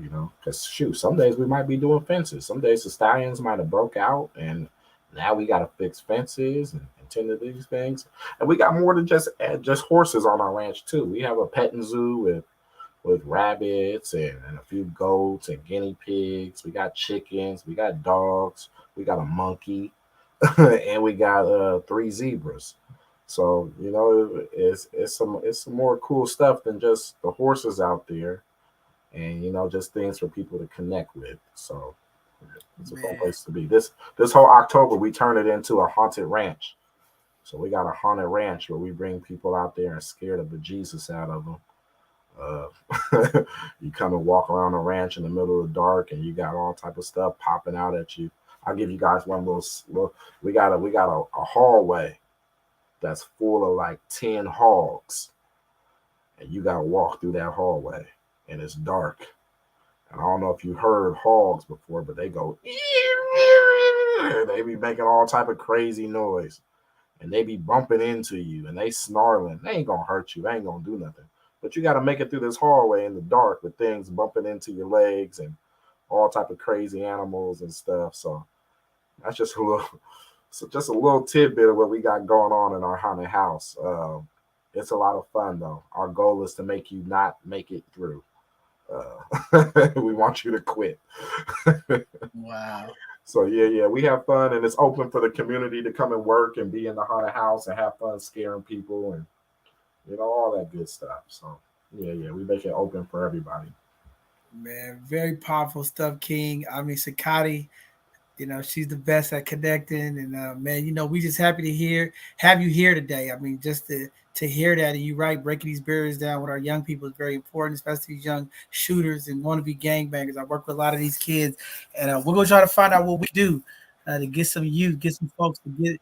Speaker 7: You know, because shoot, some days we might be doing fences. Some days the stallions might have broke out, and now we got to fix fences and tend to these things. And we got more than just horses on our ranch too. We have a petting zoo with rabbits and a few goats and guinea pigs. We got chickens. We got dogs. We got a monkey. and we got 3 zebras. So it's some more cool stuff than just the horses out there, and just things for people to connect with. So it's a fun place to be. This whole October we turn it into a haunted ranch. So we got a haunted ranch where we bring people out there and scare the bejesus out of them. You come and walk around the ranch in the middle of the dark, and you got all type of stuff popping out at you. I'll give you guys one little. We got a hallway that's full of like 10 hogs, and you gotta walk through that hallway, and it's dark. And I don't know if you heard hogs before, but they go. They be making all type of crazy noise, and they be bumping into you, and they snarling. They ain't gonna hurt you. They ain't gonna do nothing. But you got to make it through this hallway in the dark with things bumping into your legs and all type of crazy animals and stuff. So that's just a little tidbit of what we got going on in our haunted house. It's a lot of fun though. Our goal is to make you not make it through. We want you to quit.
Speaker 2: Wow.
Speaker 7: So yeah, we have fun, and it's open for the community to come and work and be in the haunted house and have fun scaring people and all that good stuff. So yeah, we make it open for everybody.
Speaker 2: Man, very powerful stuff, King. I mean, Sakati, she's the best at connecting, and man, we just happy to have you here today. I mean, just to hear that, and you're right, breaking these barriers down with our young people is very important, especially these young shooters and want to be gangbangers. I work with a lot of these kids, and we're gonna try to find out what we do to get some youth, get some folks to get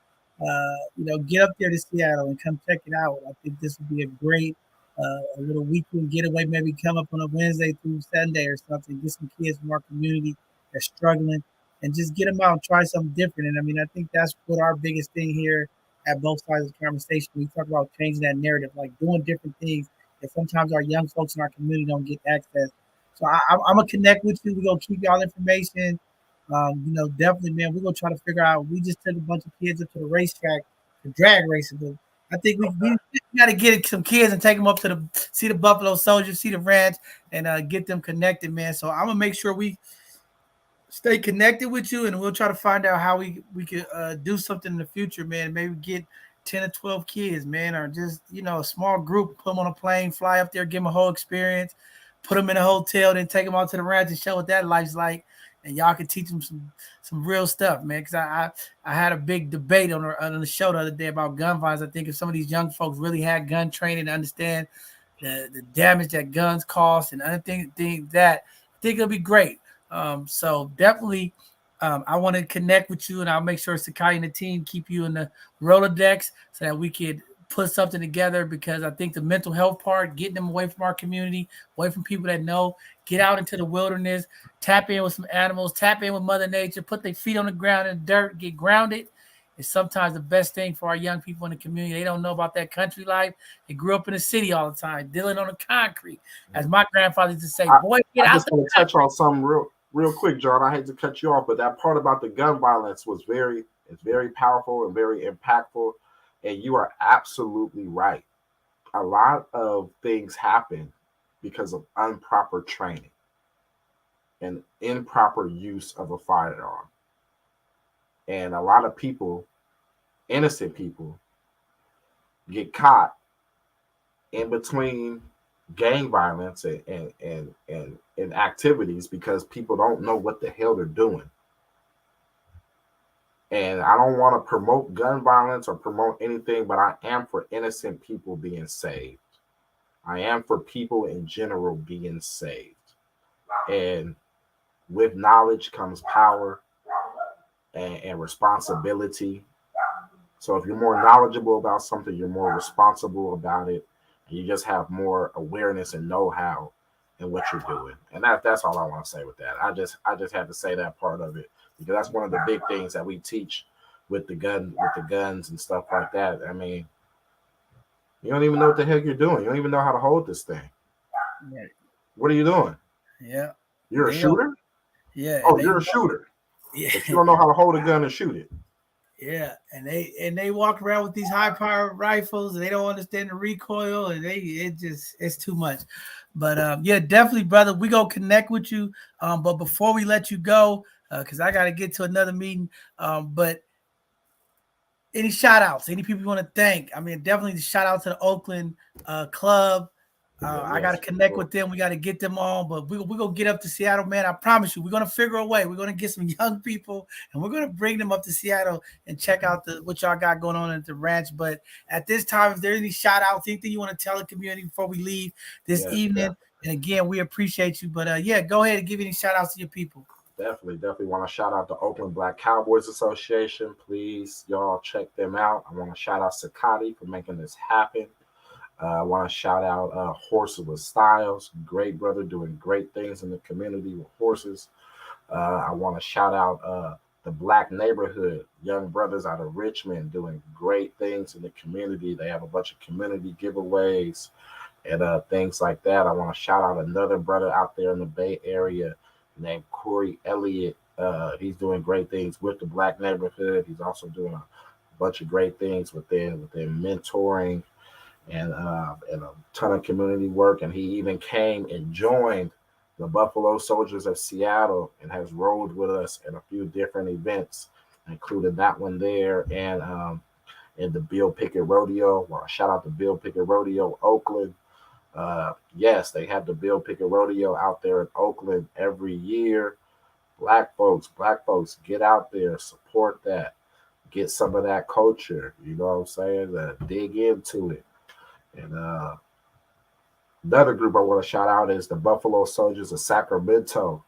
Speaker 2: up there to Seattle and come check it out. I think this would be a great a little weekend getaway, maybe come up on a Wednesday through Sunday or something, get some kids from our community that's struggling and just get them out and try something different. And I mean, I think that's what our biggest thing here at both sides of the conversation. We talk about changing that narrative, like doing different things that sometimes our young folks in our community don't get access. So I'm going to connect with you. We're going to keep y'all information. Definitely, man, we're going to try to figure out. We just took a bunch of kids up to the racetrack for drag racing. But I think we got to get some kids and take them up to see the Buffalo Soldiers, see the ranch, and get them connected, man. So I'm going to make sure we stay connected with you, and we'll try to find out how we could do something in the future, man. Maybe get 10 or 12 kids, man, or just, a small group, put them on a plane, fly up there, give them a whole experience, put them in a hotel, then take them out to the ranch and show what that life's like. And y'all can teach them some real stuff, man. Because I had a big debate on the show the other day about gun violence. I think if some of these young folks really had gun training to understand the damage that guns cause and other things that, I think it'll be great. So definitely, I want to connect with you, and I'll make sure Sakai and the team keep you in the Rolodex so that we could put something together, because I think the mental health part, getting them away from our community, away from people that know, get out into the wilderness, tap in with some animals, tap in with Mother Nature, put their feet on the ground in the dirt, get grounded. It's sometimes the best thing for our young people in the community. They don't know about that country life. They grew up in the city all the time, dealing on the concrete. As my grandfather used to say, boy, get out.
Speaker 7: I just want to touch on something real quick, John. I hate to cut you off, but that part about the gun violence was very powerful and very impactful. And you are absolutely right. A lot of things happen because of improper training and improper use of a firearm. And a lot of people, innocent people, get caught in between gang violence and activities because people don't know what the hell they're doing. And I don't want to promote gun violence or promote anything, but I am for innocent people being saved. I am for people in general being saved. And with knowledge comes power and responsibility. So if you're more knowledgeable about something, you're more responsible about it, and you just have more awareness and know-how in what you're doing. And that's all I want to say with that. I just had to say that part of it, because that's one of the big things that we teach with the guns and stuff like that. I mean, you don't even know what the heck you're doing. You don't even know how to hold this thing.
Speaker 2: Right.
Speaker 7: What are you doing?
Speaker 2: Yeah.
Speaker 7: You're a shooter?
Speaker 2: Yeah.
Speaker 7: Oh, you're a shooter.
Speaker 2: Yeah.
Speaker 7: But you don't know how to hold a gun and shoot it.
Speaker 2: Yeah, and they walk around with these high-powered rifles, and they don't understand the recoil, and it's too much. But yeah, definitely, brother, we gonna connect with you. But before we let you go, because I gotta get to another meeting, but any shout outs, any people you want to thank? I mean, definitely shout out to the Oakland club. I got to connect with them. We got to get them on, but we're going to get up to Seattle, man. I promise you, we're going to figure a way. We're going to get some young people and we're going to bring them up to Seattle and check out what y'all got going on at the ranch. But at this time, if there's any shout outs, anything you want to tell the community before we leave this evening, and again, we appreciate you. But go ahead and give any shout outs to your people.
Speaker 7: Definitely want to shout out the Oakland Black Cowboys Association. Please, y'all check them out. I want to shout out Sakati for making this happen. I want to shout out Horses with Styles, great brother doing great things in the community with horses. I want to shout out the Black Neighborhood, young brothers out of Richmond doing great things in the community. They have a bunch of community giveaways and things like that. I want to shout out another brother out there in the Bay Area named Corey Elliott. He's doing great things with the Black Neighborhood. He's also doing a bunch of great things within mentoring and a ton of community work. And he even came and joined the Buffalo Soldiers of Seattle and has rode with us in a few different events, including that one there and in the Bill Pickett Rodeo. Well, shout out to Bill Pickett Rodeo, Oakland. Yes, they have the Bill Pickett Rodeo out there in Oakland every year. Black folks, get out there, support that, get some of that culture. You know what I'm saying? Dig into it. And another group I want to shout out is the Buffalo Soldiers of Sacramento.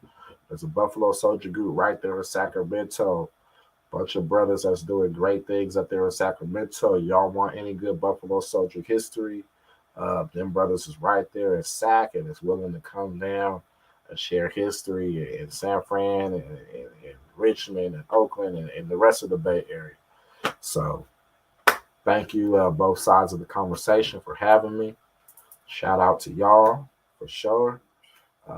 Speaker 7: There's a Buffalo Soldier group right there in Sacramento. Bunch of brothers that's doing great things up there in Sacramento. Y'all want any good Buffalo Soldier history? Them brothers is right there in Sac and is willing to come down and share history in San Fran and Richmond and Oakland and the rest of the Bay Area. So thank you, both sides of the conversation, for having me. Shout out to y'all for sure.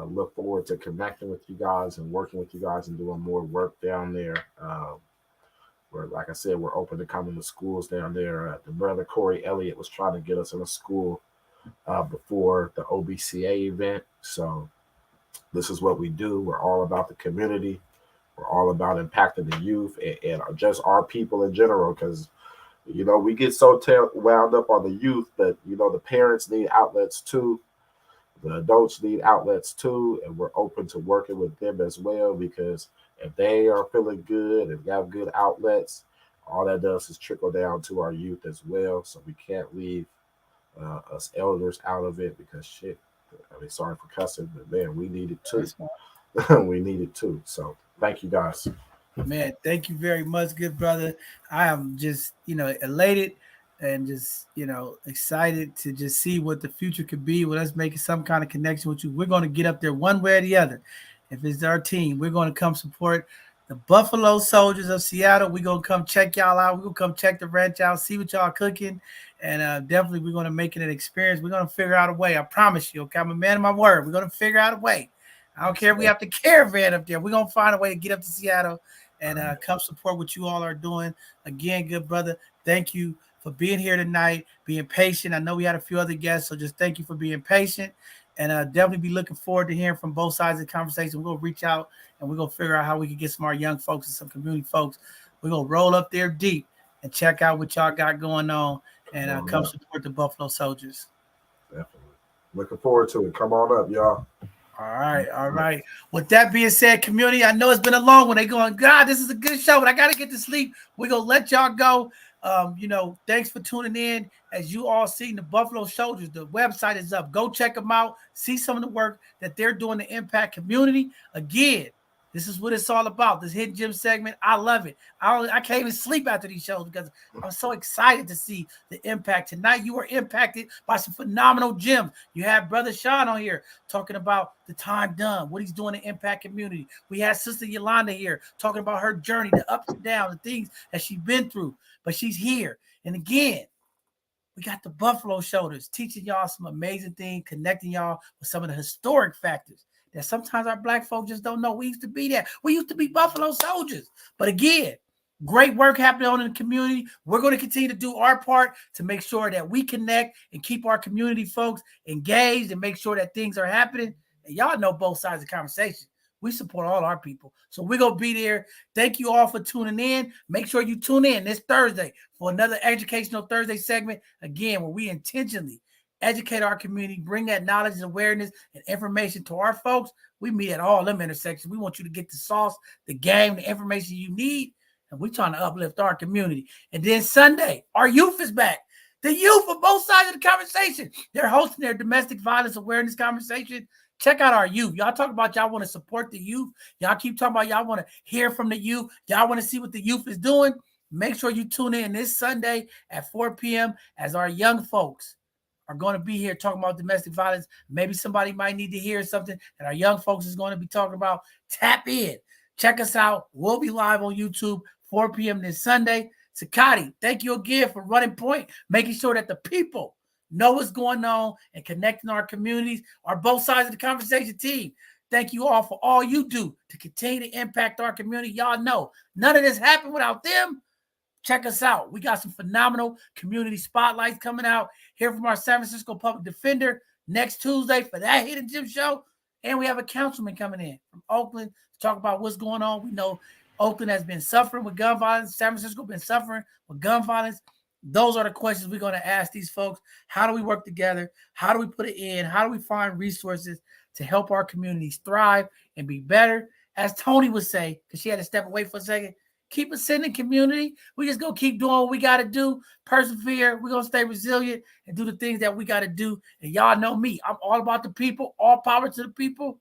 Speaker 7: Look forward to connecting with you guys and working with you guys and doing more work down there. Where, like I said, we're open to coming to schools down there. The brother Corey Elliott was trying to get us in a school before the OBCA event. So this is what we do. We're all about the community. We're all about impacting the youth and just our people in general, because you know, we get so wound up on the youth, but, you know, the parents need outlets too. The adults need outlets too. And we're open to working with them as well, because if they are feeling good and have good outlets, all that does is trickle down to our youth as well. So we can't leave us elders out of it, because shit, I mean, sorry for cussing, but man, we need it too. We need it too. So thank you guys.
Speaker 2: Man, thank you very much, good brother. I am just, elated and just, excited to just see what the future could be with us making some kind of connection with you. We're going to get up there one way or the other. If it's our team, we're going to come support the Buffalo Soldiers of Seattle. We're going to come check y'all out. We're going to come check the ranch out, see what y'all cooking. And definitely we're going to make it an experience. We're going to figure out a way. I promise you. Okay, I'm a man of my word. We're going to figure out a way. I don't care if we have to caravan up there. We're going to find a way to get up to Seattle and come support what you all are doing. Again, good brother, thank you for being here tonight, being patient. I know we had a few other guests, so just thank you for being patient. And definitely be looking forward to hearing from both sides of the conversation. We're going to reach out and we're going to figure out how we can get some of our young folks and some community folks. We're going to roll up there deep and check out what y'all got going on and come support the Buffalo Soldiers.
Speaker 7: Definitely. Looking forward to it. Come on up, y'all.
Speaker 2: All right. With that being said, community, I know it's been a long one. They going, God, this is a good show, but I got to get to sleep. We're going to let y'all go. Thanks for tuning in. As you all seen, the Buffalo Soldiers, the website is up. Go check them out. See some of the work that they're doing to impact community. Again, this is what it's all about. This Hidden Gem segment, I love it. I can't even sleep after these shows because I'm so excited to see the impact. Tonight, you were impacted by some phenomenal gems. You had Brother Sean on here talking about the time done, what he's doing to impact community. We had Sister Yolanda here talking about her journey, the ups and downs, the things that she's been through, but she's here. And again, we got the Buffalo Soldiers teaching y'all some amazing things, connecting y'all with some of the historic factors that sometimes our Black folks just don't know. We used to be there. We used to be Buffalo Soldiers. But again, great work happening on in the community. We're going to continue to do our part to make sure that we connect and keep our community folks engaged and make sure that things are happening. And y'all know both sides of the conversation. We support all our people. So we're going to be there. Thank you all for tuning in. Make sure you tune in this Thursday for another Educational Thursday segment, again, where we intentionally educate our community, bring that knowledge and awareness and information to our folks. We meet at all them intersections. We want you to get the sauce, the game, the information you need, and we're trying to uplift our community. And then Sunday, our youth is back. The youth of both sides of the conversation. They're hosting their domestic violence awareness conversation. Check out our youth. Y'all talk about y'all want to support the youth. Y'all keep talking about y'all want to hear from the youth. Y'all want to see what the youth is doing. Make sure you tune in this Sunday at 4 p.m. as our young folks are going to be here talking about domestic violence. Maybe somebody might need to hear something that our young folks is going to be talking about. Tap in. Check us out. We'll be live on YouTube 4 p.m. this Sunday. Sakati, thank you again for running point, making sure that the people know what's going on and connecting our communities, our both sides of the conversation team. Thank you all for all you do to continue to impact our community. Y'all know none of this happened without them. Check us out. We got some phenomenal community spotlights coming out. Hear from our San Francisco Public Defender next Tuesday for that Hidden Gem show. And we have a councilman coming in from Oakland to talk about what's going on. We know Oakland has been suffering with gun violence. San Francisco has been suffering with gun violence. Those are the questions we're going to ask these folks. How do we work together? How do we put it in? How do we find resources to help our communities thrive and be better? As Tony would say, because she had to step away for a second, keep us in the community. We just going to keep doing what we got to do, persevere. We're going to stay resilient and do the things that we got to do. And y'all know me. I'm all about the people, all power to the people.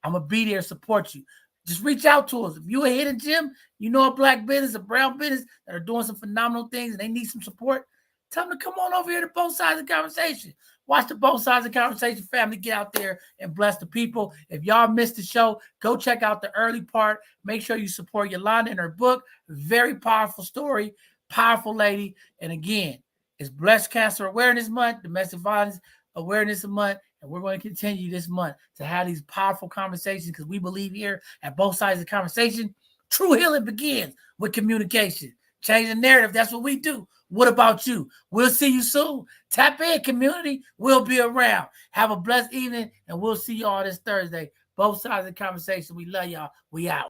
Speaker 2: I'm going to be there to support you. Just reach out to us. If you're a hidden gem, you know a black business, a brown business that are doing some phenomenal things and they need some support, tell them to come on over here to both sides of the conversation. Watch the both sides of the conversation family get out there and bless the people. If y'all missed the show, go check out the early part. Make sure you support Yolanda in her book. Very powerful story, powerful lady. And again, it's Breast Cancer Awareness Month, Domestic Violence Awareness Month. And we're going to continue this month to have these powerful conversations because we believe here at both sides of the conversation, true healing begins with communication. Change the narrative. That's what we do. What about you? We'll see you soon. Tap in, community. We'll be around. Have a blessed evening, and we'll see you all this Thursday. Both sides of the conversation. We love y'all. We out.